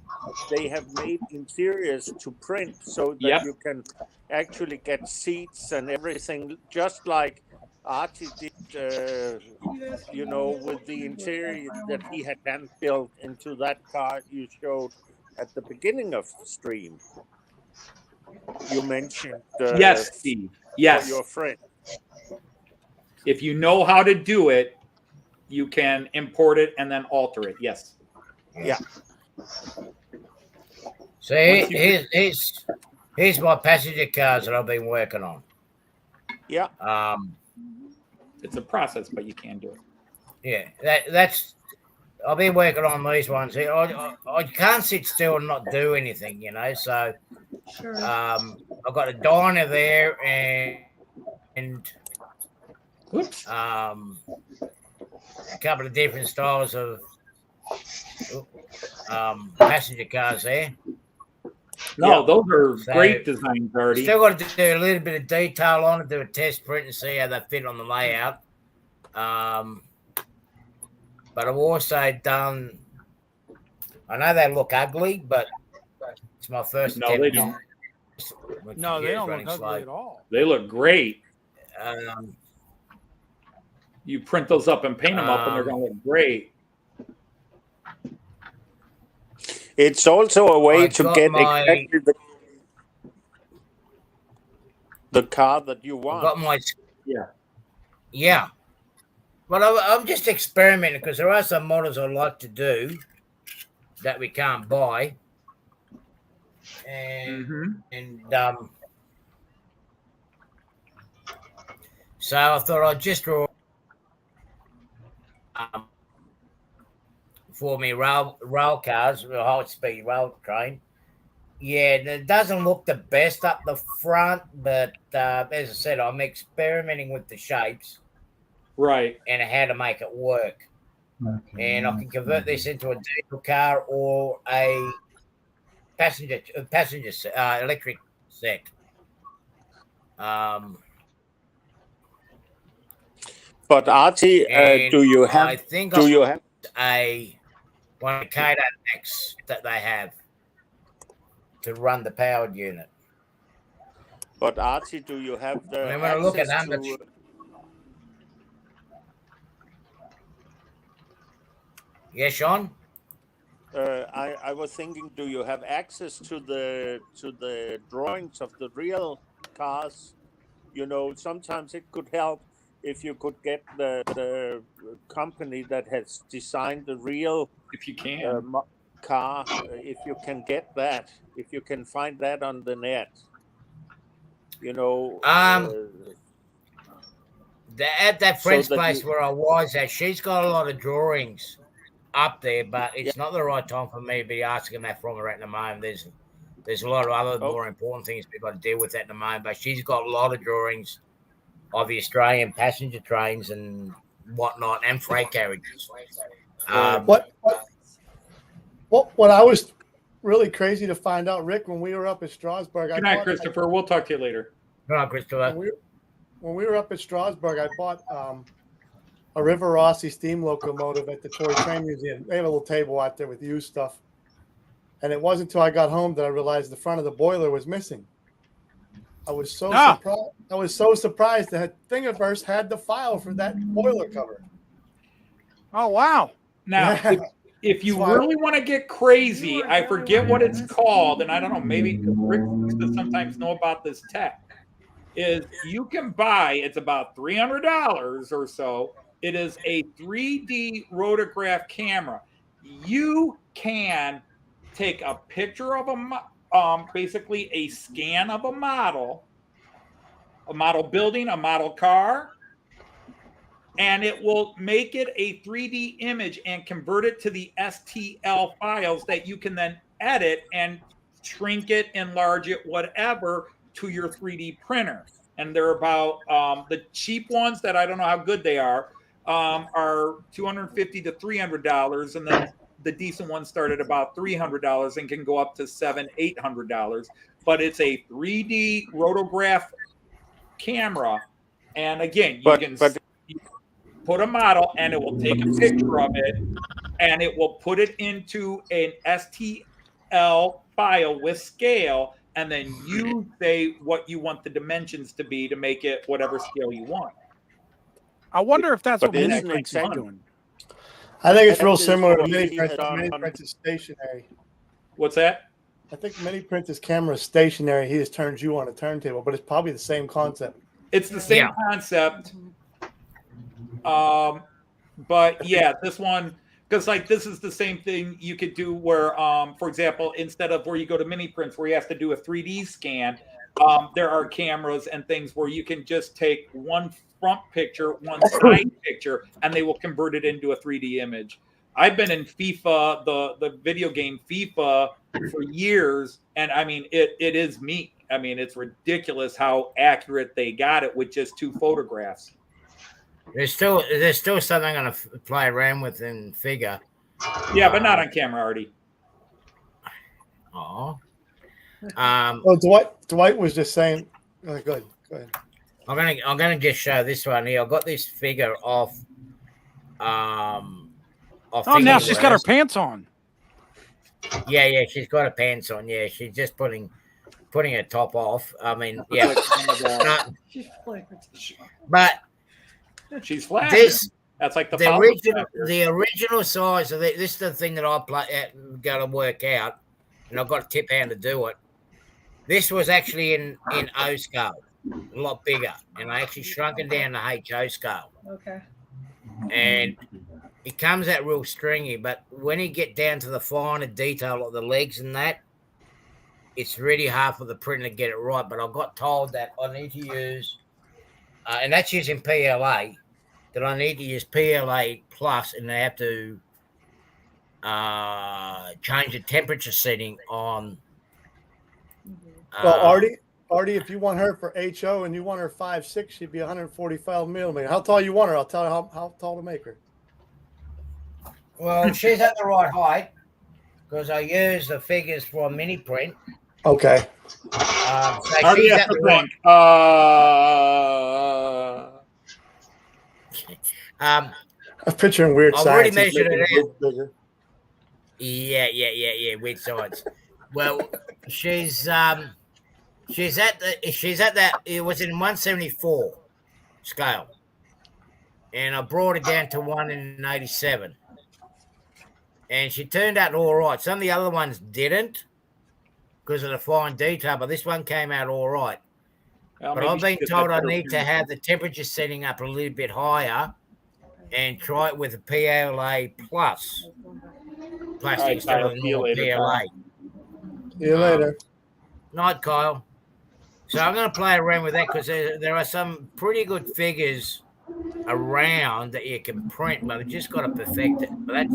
They have made interiors to print so that Yep. you can actually get seats and everything, just like Archie did, with the interior that he had hand built into that car you showed at the beginning of the stream. You mentioned Yes, Steve. Yes. for your friend. If you know how to do it, you can import it and then alter it. Yes. Yeah. So here's Here's my passenger cars that I've been working on. Yeah. It's a process, but you can do it. Yeah, that's. I've been working on these ones here. I can't sit still and not do anything, you know. So, Sure. I've got a diner there and Oops. a couple of different styles of passenger cars there. No, those are great designs, Artie. Still got to do a little bit of detail on it, do a test print and see how they fit on the layout. But I've also done. I know they look ugly, but it's my first. No, they don't. No, they don't look ugly at all. They look great. You print those up and paint them up, and they're going to look great. It's also a way to get exactly the car that you want. Got my yeah. But I'm just experimenting because there are some models I like to do that we can't buy, and so I thought I'd just draw for me rail cars, high-speed rail train. Yeah, it doesn't look the best up the front, but as I said, I'm experimenting with the shapes. Right. And how to make it work. Okay. And I can convert this into a diesel car or a passenger electric set. But Artie, do you have a one of the K8X that they have to run the powered unit? But Artie, do you have the when I look at Yeah, Sean. I was thinking, do you have access to the drawings of the real cars? You know, sometimes it could help if you could get the company that has designed the real, if you can, car. If you can get that, if you can find that on the net, you know. At that friend's place where I was at, she's got a lot of drawings up there, but it's not the right time for me to be asking that from her at the moment. There's a lot of other more important things we've got to deal with at the moment, but she's got a lot of drawings of the Australian passenger trains and whatnot and freight carriages. What I was really crazy to find out, Rick, when we were up at Strasbourg. Good night, Christopher. We'll talk to you later. Good night, Christopher. When we were up at Strasbourg, I bought a River Rossi steam locomotive at the Toy Train Museum. They have a little table out there with used stuff. And it wasn't until I got home that I realized the front of the boiler was missing. I was so surprised. I was so surprised that Thingiverse had the file for that boiler cover. Oh wow! Now, if you really want to get crazy, I forget what it's called, and I don't know. Maybe Rick used to sometimes know about this tech. Is you can buy, it's about $300 or so. It is a 3D rotograph camera. You can take a picture of basically a scan of a model building, a model car, and it will make it a 3D image and convert it to the STL files that you can then edit and shrink it, enlarge it, whatever, to your 3D printer. And they're about the cheap ones that I don't know how good they are $250 to $300, and then the decent ones start at about $300 and can go up to $700-800. But it's a 3D rotograph camera, and again, you can put a model, and it will take a picture of it, and it will put it into an STL file with scale. And then you say what you want the dimensions to be to make it whatever scale you want. I wonder if that's what Mini Print is doing. I think it's real similar to Mini Print. Mini Print is stationary. What's that? I think Mini Print's camera is stationary. He just turns you on a turntable, but it's probably the same concept. It's the same concept. But yeah, this one, Because like this is the same thing you could do where, for example, instead of where you go to mini prints where you have to do a 3D scan, there are cameras and things where you can just take one front picture, one side picture, and they will convert it into a 3D image. I've been in FIFA, the video game FIFA, for years, and I mean it is meat. I mean, it's ridiculous how accurate they got it with just 2 photographs. There's still something I'm gonna play around with in figure. Yeah, but not on camera, Artie. Oh. Well, Dwight was just saying. Go ahead. I'm gonna just show this one here. I've got this figure off. Oh, now she's got her pants on. Yeah, she's got her pants on. Yeah, she's just putting her top off. I mean, yeah. But she's flat. That's like the original size of this is the thing that I got to work out, and I've got a tip hand to do it. This was actually in O scale, a lot bigger, and I actually shrunk it down to HO scale. Okay. And it comes out real stringy, but when you get down to the finer detail of the legs and that, it's really hard for the printer to get it right. But I got told that I need to use, and that's using PLA, that I need to use PLA plus, and I have to change the temperature setting on. Well, Artie, if you want her for HO and you want her 5'6", she'd be 145 millimeter. How tall you want her? I'll tell you how tall to make her. Well, she's at the right height because I use the figures for a mini print. Okay. So she's at the right. I'm picturing weird sides. I've already measured it out. Bigger. Yeah. Weird sides. Well, she's at that. It was in 174 scale, and I brought it down to 187. And she turned out all right. Some of the other ones didn't because of the fine detail, but this one came out all right. Well, but I've been told I need to have the temperature setting up a little bit higher and try it with a PLA plus plastic instead of the PLA. See you later. Night, Kyle. So I'm going to play around with that because there are some pretty good figures around that you can print, but I've just got to perfect it. But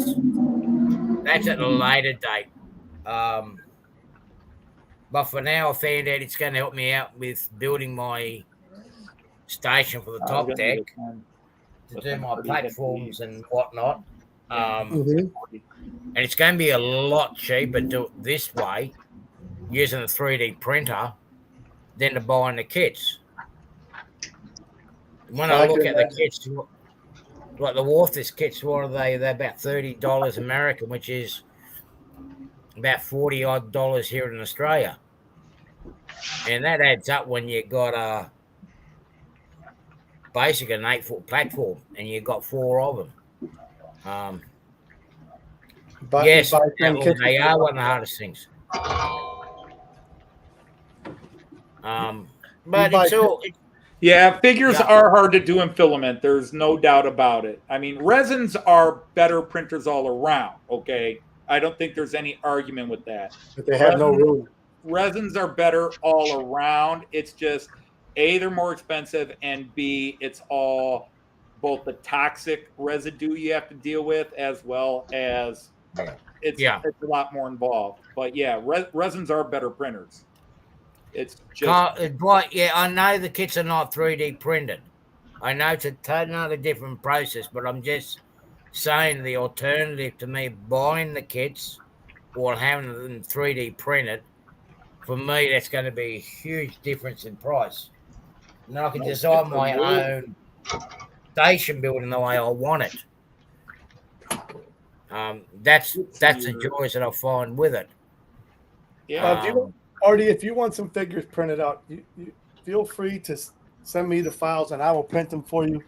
that's at a later date. But for now, I found out it's going to help me out with building my station for the top deck to do my platforms and whatnot. And it's going to be a lot cheaper to do it this way, using a 3D printer, than to buying the kits. When I look at the kits, like the Warthus kits, what are they? They're about $30 American, which is about $40 here in Australia. And that adds up when you got an 8-foot platform and you got 4 of them. Yes, they are one of the hardest things. But it's all. Yeah, figures are hard to do in filament. There's no doubt about it. I mean, resins are better printers all around, okay? I don't think there's any argument with that. But they have no room. Resins are better all around. It's just, A, they're more expensive, and B, it's all both the toxic residue you have to deal with as well as it's a lot more involved. But yeah, resins are better printers. It's just but yeah, I know the kits are not 3D printed. I know it's a totally different process, but I'm just saying the alternative to me buying the kits or having them 3D printed, for me, that's going to be a huge difference in price. And I can design my own station building the way I want it. That's the joys that I find with it. Yeah. Artie, if you want some figures printed out, you feel free to send me the files and I will print them for you.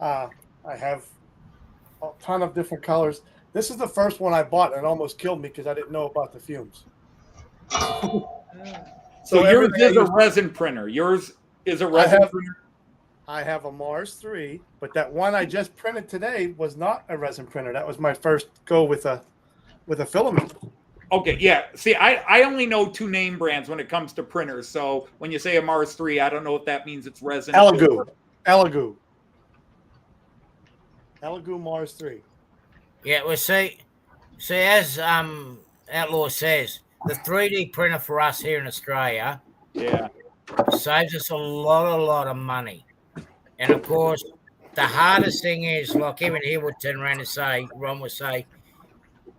I have a ton of different colors. This is the first one I bought and it almost killed me because I didn't know about the fumes. So yours is a resin printer. Yours is a resin printer? I have a Mars 3, but that one I just printed today was not a resin printer. That was my first go with a filament. Okay, yeah. See, I only know 2 name brands when it comes to printers. So when you say a Mars 3, I don't know if that means it's resin. Elegoo Mars 3. Yeah, well, see, as Outlaw says, the 3D printer for us here in Australia, saves us a lot of money. And of course, the hardest thing is, like even here would turn around and say, Ron would say,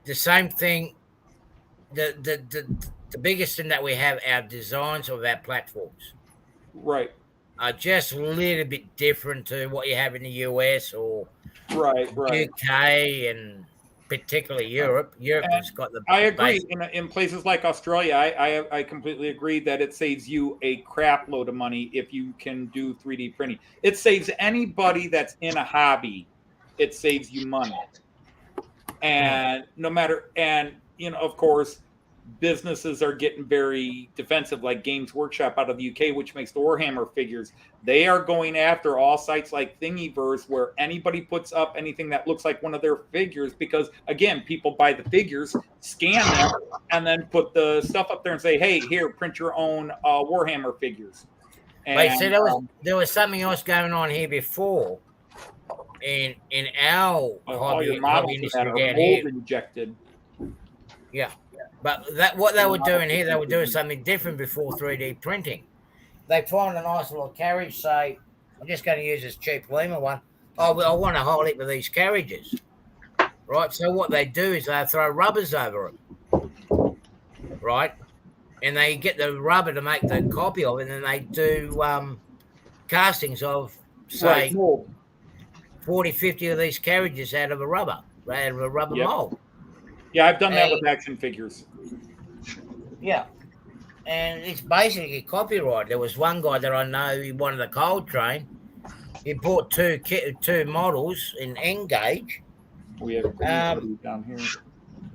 the same thing. The biggest thing that we have, our designs of our platforms, right, are just a little bit different to what you have in the US or right. UK and particularly Europe. Europe has got the. I agree. In places like Australia, I completely agree that it saves you a crap load of money if you can do 3D printing. It saves anybody that's in a hobby. It saves you money. And no matter, and of course, businesses are getting very defensive, like Games Workshop out of the UK, which makes the Warhammer figures. They are going after all sites like Thingiverse, where anybody puts up anything that looks like one of their figures, because again, people buy the figures, scan them, and then put the stuff up there and say, "Hey, here, print your own Warhammer figures." And, wait, so there was something else going on here before. In our hobby industry down here, injected. Yeah, but what they were doing here, they were doing something different before 3D printing. They find a nice little carriage, say, I'm just going to use this cheap Lima one. Oh, I want a whole heap of these carriages, right? So what they do is they throw rubbers over them, right? And they get the rubber to make the copy of it, and then they do castings of, say, 40, 50 of these carriages out of a rubber mold. Yeah, I've done that with action figures. Yeah. And it's basically copyright. There was one guy that I know, he wanted a cold train. He bought two models in N gauge. We have down here.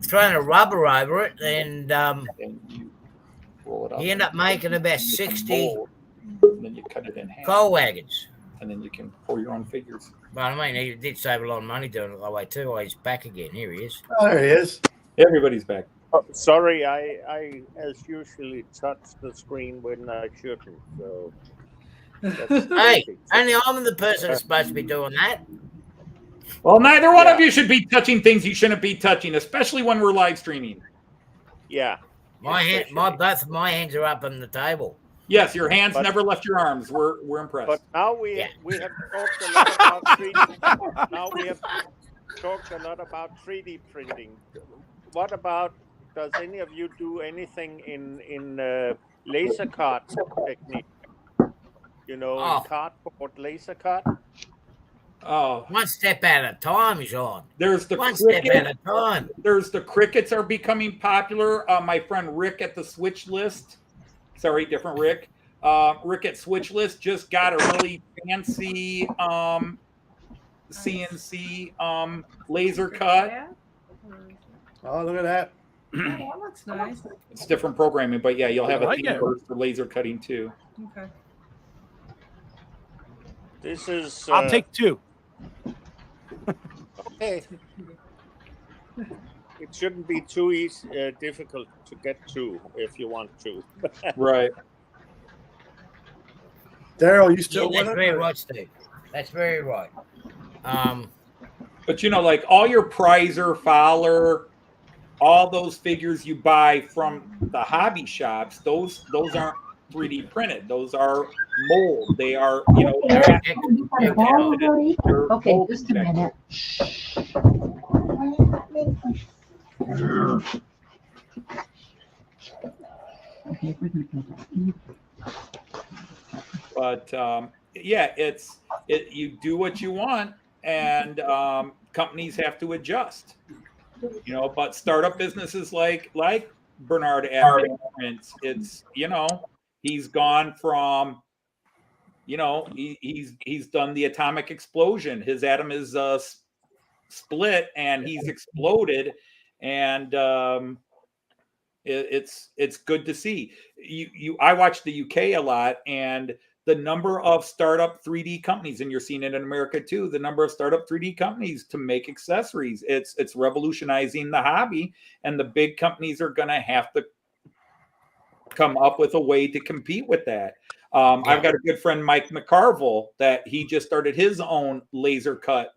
Thrown a rubber over it, and you roll it up. he ended up making about 60 and then you cut it in half. coal wagons. And then you can pour your own figures. But I mean, he did save a lot of money doing it that way too. Oh, he's back again. Here he is. Oh, there he is. Everybody's back. Oh, sorry, I as usually touch the screen when I shouldn't. So hey, only I'm the person that's supposed to be doing that. Well, neither one of you should be touching things you shouldn't be touching, especially when we're live streaming. Yeah. Both of my hands are up on the table. Yes, your hands never left your arms. We're impressed. But now we have talked a lot about 3D. Now we have talked a lot about 3D printing. What about, does any of you do anything in laser cut technique? Cardboard laser cut? Oh, one step at a time, John. There's the one step at a time. There's the crickets are becoming popular. My friend Rick at the Switch List. Sorry, different Rick. Rick at Switch List just got a really fancy CNC laser cut. Oh, look at that. Oh, that looks nice. It's different programming, but yeah, you'll have a Thingiverse for laser cutting too. Okay. This is. I'll take 2. Okay. It shouldn't be too difficult to get to if you want to. Right. Daryl, you still that's very right, Steve. That's very right. But like all your Prizer, Fowler, all those figures you buy from the hobby shops, those aren't 3D printed. Those are mold. They are, Okay, just a minute. But you do what you want, and companies have to adjust. But startup businesses like Bernard Adams Prints, it's he's gone from he's done the atomic explosion. His atom is split and he's exploded, and it's good to see. I watch the UK a lot, and the number of startup 3D companies, and you're seeing it in America too, the number of startup 3D companies to make accessories. It's revolutionizing the hobby, and the big companies are going to have to come up with a way to compete with that. I've got a good friend, Mike McCarville, that he just started his own laser cut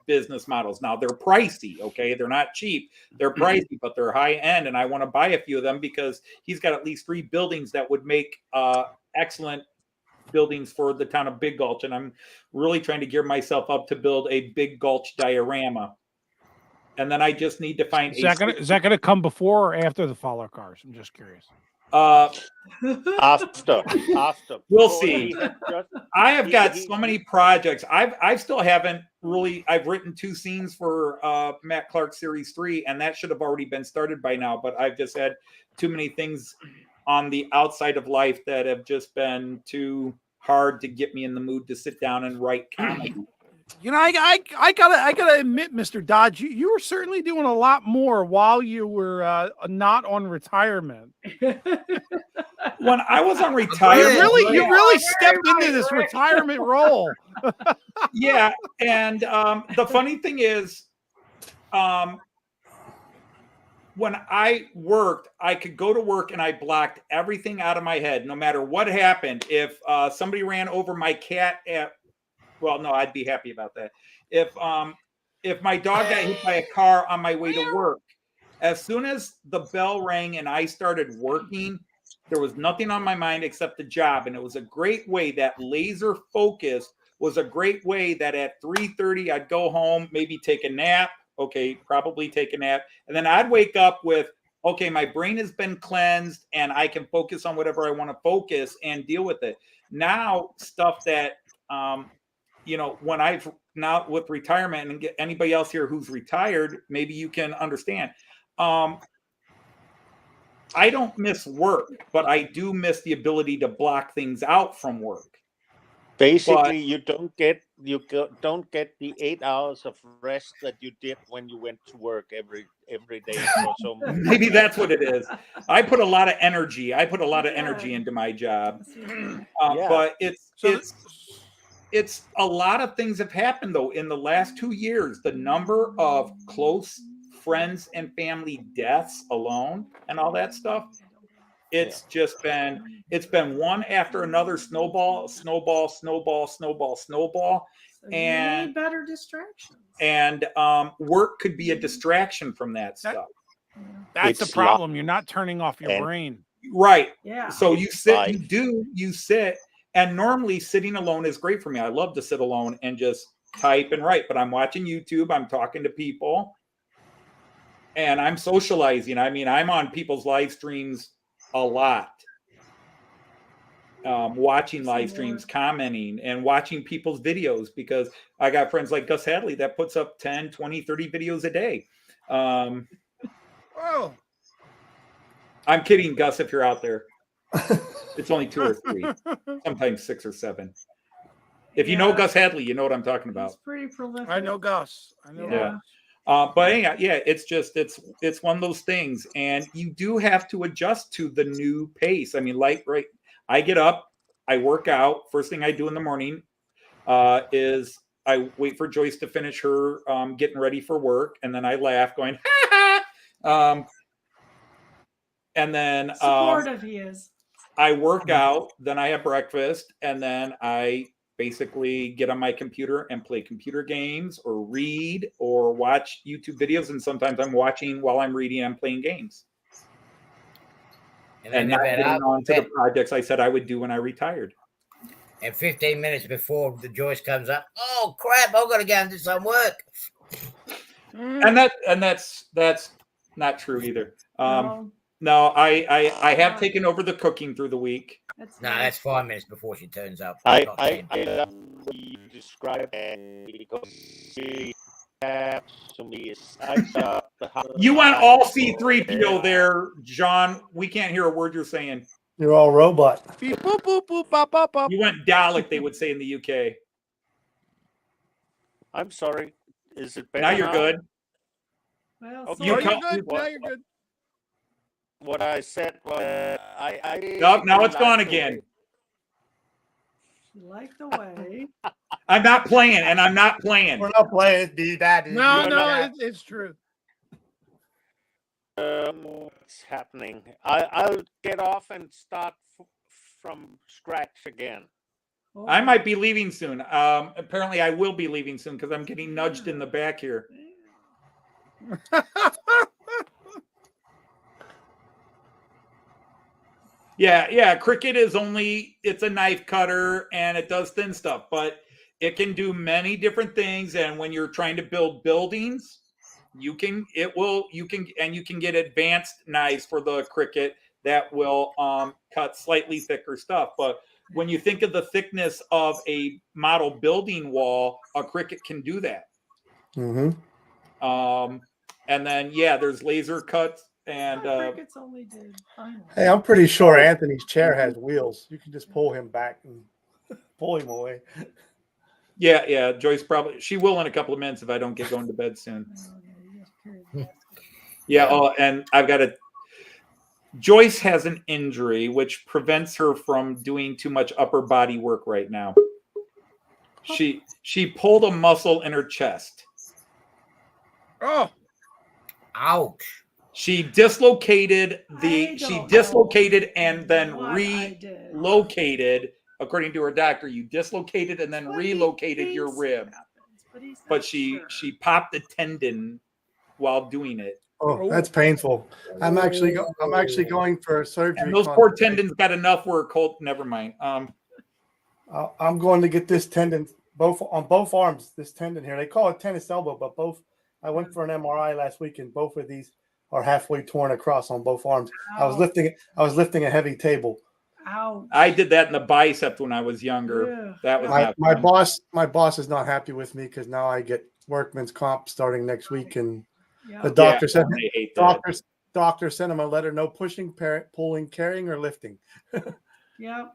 business models. Now they're pricey, okay? They're not cheap. They're pricey, but they're high end. And I want to buy a few of them because he's got at least 3 buildings that would make excellent buildings for the town of Big Gulch. And I'm really trying to gear myself up to build a Big Gulch diorama. And then I just need to find is that gonna come before or after the Fowler cars? I'm just curious. After. We'll see. I have got so many projects. I still haven't really. I've written 2 scenes for Matt Clark Series 3, and that should have already been started by now. But I've just had too many things on the outside of life that have just been too hard to get me in the mood to sit down and write comedy. You know, I gotta admit, Mr. Dodge, you were certainly doing a lot more while you were not on retirement. When I was on retirement, you really stepped into this retirement role. Yeah, and the funny thing is, when I worked, I could go to work and I blocked everything out of my head, no matter what happened. If somebody ran over my cat well, no, I'd be happy about that. If my dog got hit by a car on my way to work, as soon as the bell rang and I started working, there was nothing on my mind except the job. And it was a great way, that laser focus was a great way that at 3:30 I'd go home, maybe take a nap. Okay, probably take a nap. And then I'd wake up with, okay, my brain has been cleansed and I can focus on whatever I want to focus and deal with it. Now, stuff that when I've now with retirement, and get anybody else here who's retired, maybe you can understand. I don't miss work, but I do miss the ability to block things out from work. Basically, you don't get the 8 hours of rest that you did when you went to work every day. So maybe that's what it is. I put a lot of energy. Into my job, but it's a lot of things have happened though in the last 2 years. The number of close friends and family deaths alone and all that stuff, it's been one after another, snowball, and better distractions. And work could be a distraction from that stuff. That's the problem. You're not turning off your brain. Right. Yeah. So you sit, you sit. And normally sitting alone is great for me. I love to sit alone and just type and write, but I'm watching YouTube. I'm talking to people and I'm socializing. I mean, I'm on people's live streams a lot, watching live streams, commenting and watching people's videos, because I got friends like Gus Hadley that puts up 10, 20, 30 videos a day. I'm kidding, Gus, if you're out there. It's only 2 or 3, sometimes 6 or 7. If you know Gus Hadley, you know what I'm talking about. He's pretty prolific. I know Gus. Yeah. But anyhow, it's one of those things, and you do have to adjust to the new pace. I mean, I get up, I work out. First thing I do in the morning is I wait for Joyce to finish her getting ready for work, and then I laugh, going, and then supportive he is. I work out, then I have breakfast, and then I basically get on my computer and play computer games or read or watch YouTube videos. And sometimes I'm watching while I'm reading, I'm playing games. And not getting on to the projects I said I would do when I retired. And 15 minutes before the Joyce comes up, oh crap, I've got to go and do some work. And that's not true either. No, I have taken over the cooking through the week. That's 5 minutes before she turns up. I love what you describe because she to me is you went all C3PO there, John. We can't hear a word you're saying. You're all robot. Beep, boop, boop, boop, bop, bop, bop. You went Dalek, they would say in the UK. I'm sorry. Is it better now? You're good. Well, okay. You're good. Now you're good. What I said was, Nope, now it's gone again. You like the way. I'm not playing, and I'm not playing. We're not playing. Be that. No, it's true. What's happening? I'll get off and start from scratch again. Oh, I might be leaving soon. Apparently, I will be leaving soon because I'm getting nudged in the back here. Yeah. Cricut is it's a knife cutter and it does thin stuff, but it can do many different things. And when you're trying to build buildings, you can get advanced knives for the Cricut that will cut slightly thicker stuff. But when you think of the thickness of a model building wall, a Cricut can do that. Mm-hmm. And then there's laser cuts and Crickets only did final. Hey, I'm pretty sure Anthony's chair has wheels. You can just pull him back and pull him away. Yeah. Joyce she will in a couple of minutes if I don't get going to bed soon. And I've got Joyce has an injury which prevents her from doing too much upper body work right now. She pulled a muscle in her chest. Oh, ouch. She dislocated and then relocated. According to her doctor, you dislocated and then relocated your rib. But she popped the tendon while doing it. Oh, that's painful. I'm actually going for surgery. And those poor tendons got enough where Colt. Never mind. I'm going to get this tendon on both arms. This tendon here, they call it tennis elbow, but both. I went for an MRI last week, and both of these are halfway torn across on both arms. Ow. I was lifting a heavy table. Ouch. I did that in the bicep when I was younger. Yeah. That was my boss is not happy with me because now I get workman's comp starting next week, and the doctor sent him a letter: no pushing, pulling, carrying, or lifting. Yep.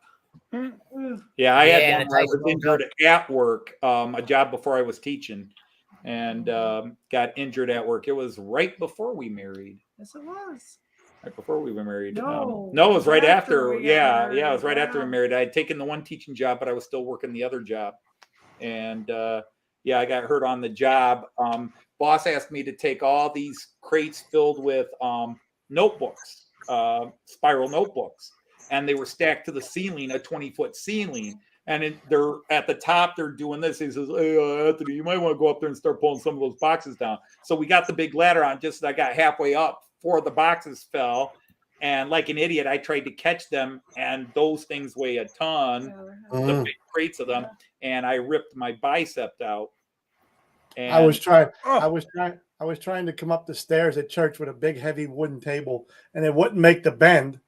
Yeah, I had one where I was injured at work, a job before I was teaching, and got injured at work. It was right before we married. Yes, it was. Right before we were married. No, it was right after. we got married. It was right after we were married. I had taken the one teaching job, but I was still working the other job. And I got hurt on the job. Boss asked me to take all these crates filled with notebooks, spiral notebooks, and they were stacked to the ceiling, a 20-foot ceiling. And they're at the top, they're doing this. He says, "Hey, Anthony, you might want to go up there and start pulling some of those boxes down." So we got the big ladder on just as I got halfway up. 4 of the boxes fell. And like an idiot, I tried to catch them. And those things weigh a ton, the big crates of them. And I ripped my bicep out. And I was trying to come up the stairs at church with a big, heavy wooden table, and it wouldn't make the bend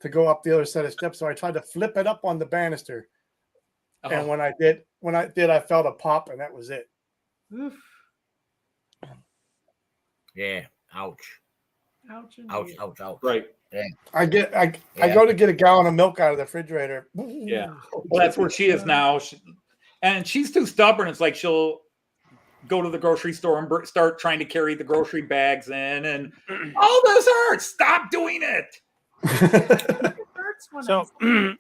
to go up the other set of steps. So I tried to flip it up on the banister. And when I did, I felt a pop, and that was it. Oof. Yeah. Ouch. Ouch. Ouch. Right. Yeah. I go to get a gallon of milk out of the refrigerator. Yeah. Well, that's where she is now. And she's too stubborn. It's like she'll go to the grocery store and start trying to carry the grocery bags in, and all this hurts. Stop doing it. So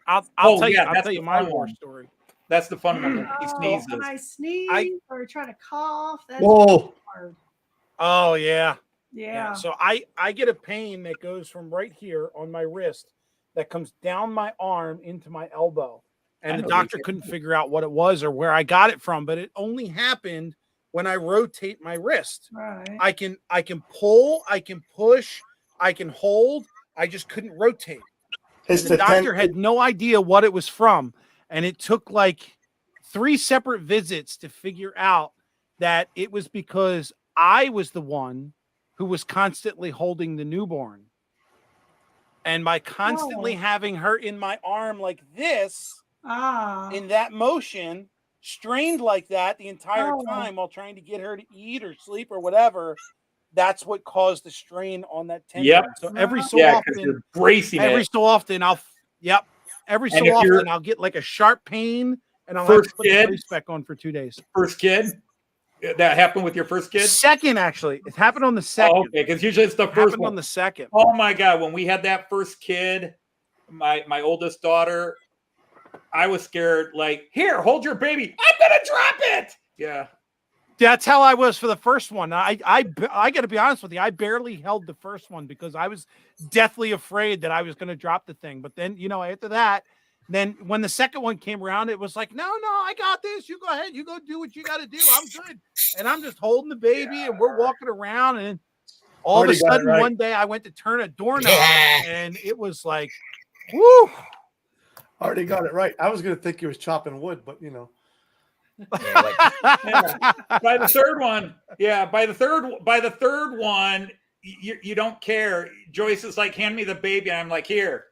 I'll tell you my war story. That's the fun one. When he sneezes. When I sneeze or try to cough, that's hard. Oh yeah. Yeah. So I get a pain that goes from right here on my wrist that comes down my arm into my elbow. And the doctor couldn't figure out what it was or where I got it from, but it only happened when I rotate my wrist. Right. I can pull, I can push, I can hold. I just couldn't rotate. The doctor had no idea what it was from. And it took like 3 separate visits to figure out that it was because I was the one who was constantly holding the newborn. And by constantly having her in my arm like this, in that motion, strained like that the entire time while trying to get her to eat or sleep or whatever, that's what caused the strain on that tendon. Yep. So every so often, I'll get like a sharp pain and I'll have to put the brace back on for 2 days. First kid? That happened with your first kid? Second, actually. It happened on the second. Oh, okay, because usually it's the first one. On the second. Oh my God. When we had that first kid, my oldest daughter, I was scared. Like, here, hold your baby. I'm gonna drop it. Yeah. That's how I was for the first one. I got to be honest with you. I barely held the first one because I was deathly afraid that I was going to drop the thing. But then, after that, then when the second one came around, it was like, no, I got this. You go ahead. You go do what you got to do. I'm good. And I'm just holding the baby and we're walking around. And all of a sudden, one day I went to turn a doorknob and it was like, whoo. Already got it right. I was going to think you was chopping wood, but By the third one, you don't care. Joyce is like, hand me the baby, and I'm like, here.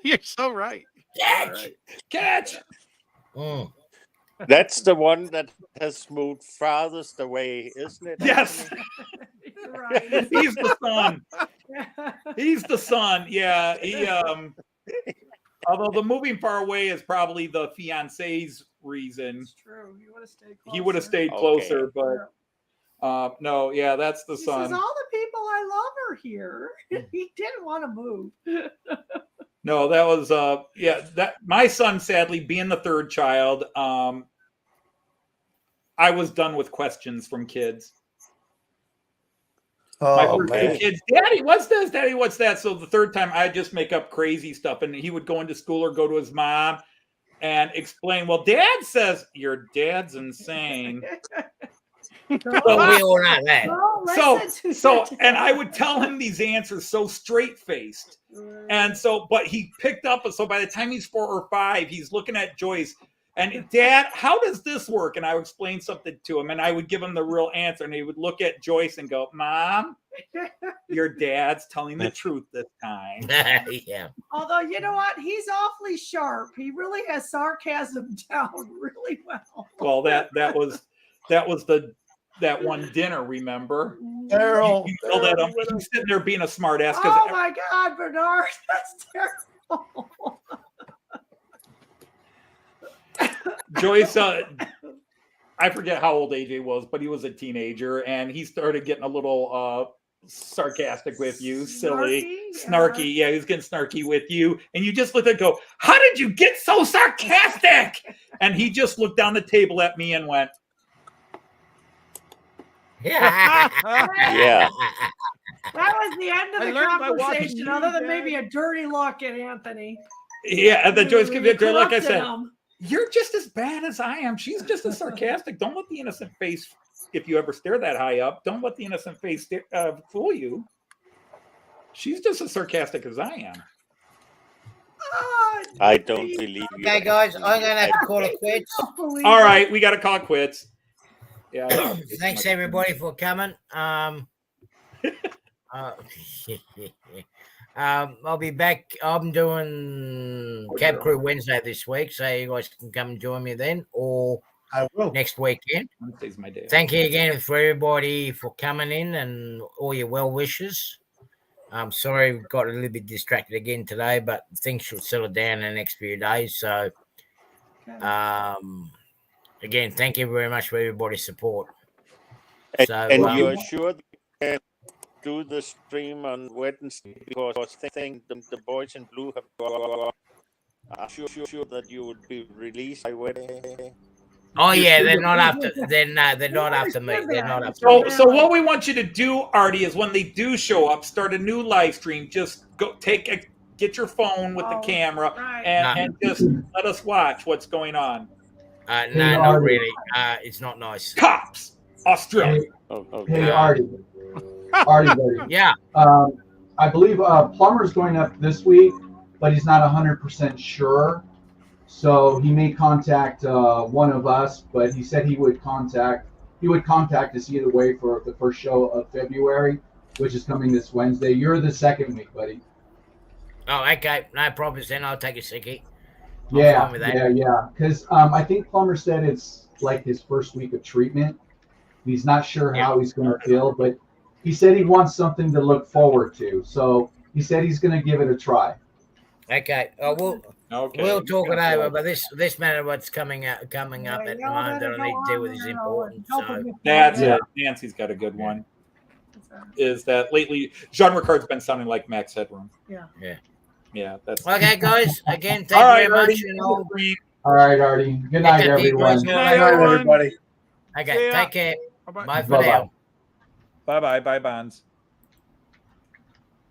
You're so right. Catch. That's the one that has moved farthest away, isn't it? Yes. Right. He's the son. He's the son. Yeah. He although the moving far away is probably the fiance's reason. It's true. He would have stayed closer. He would have stayed closer, but no, yeah, that's the son. Says, all the people I love are here. He didn't want to move. No, that was that my son, sadly, being the third child, I was done with questions from kids. My first two kids, Daddy, what's this? Daddy, what's that? So the third time, I just make up crazy stuff, and he would go into school or go to his mom and explain. Well, Dad says your dad's insane. Well, we all know that. So, and I would tell him these answers so straight faced, and so, but he picked up. So by the time he's 4 or 5, he's looking at Joyce. And Dad, how does this work? And I would explain something to him, and I would give him the real answer. And he would look at Joyce and go, Mom, your dad's telling the truth this time. Yeah. Although, you know what? He's awfully sharp. He really has sarcasm down really well. Well, that was that one dinner, remember? Daryl. He's sitting there being a smart ass. Oh, my God, Bernard. That's terrible. Joyce, I forget how old AJ was, but he was a teenager, and he started getting a little sarcastic with you, snarky. Yeah, he was getting snarky with you, and you just looked at him and go, how did you get so sarcastic? And he just looked down the table at me and went, Yeah. That was the end of the conversation, other than maybe a dirty look at Anthony. Yeah, and then Joyce came in there, like I said, him. You're just as bad as I am. She's just as sarcastic. Don't let the innocent face, if you ever stare that high up, don't let the innocent face fool you. She's just as sarcastic as I am. I don't believe you. Okay, guys, I'm going to have to call it quits. All right, we got to call it quits. Yeah. Thanks, everybody, for coming. I'll be back. I'm doing Cab Crew Wednesday this week, so you guys can come and join me then, or I will next weekend. Wednesday's my day. Thank you again for everybody for coming in and all your well wishes. I'm sorry we got a little bit distracted again today, but things should settle down in the next few days. So, again, thank you very much for everybody's support. And you're sure you can do the stream on Wednesday, because I think the boys in blue have got. I'm sure that you would be released by Wednesday. Oh yeah, they're not after. They're not after me. They're not after. So what we want you to do, Artie, is when they do show up, start a new live stream. Just go get your phone with the camera and just let us watch what's going on. No, not really. It's not nice. Cops, Australia. Hey, Artie. Artie, yeah. I believe Plumber's going up this week, but he's not 100% sure. So he may contact one of us, but he said he would contact us either way for the first show of February, which is coming this Wednesday. You're the second week, buddy. Oh, okay. No problems then. I'll take a sickie. Yeah. Because I think Plumber said it's like his first week of treatment. He's not sure how he's going to feel, but he said he wants something to look forward to. So he said he's going to give it a try. Okay. We'll talk it over, but this matter what's coming up at the moment that I need to deal with is important. So that's it. Nancy's got a good one. Is that lately Jean Ricard's been sounding like Max Headroom. Yeah. Yeah, that's Okay, guys. Again, thank all you right, very much. Artie. And I'll All right, Artie. Good night, catch up to you guys everyone. in Good a night, later. Good night, everyone. everybody. Okay, See ya. take care. Bye-bye. Bye for Bye-bye. now. bye bye, bye Bonds.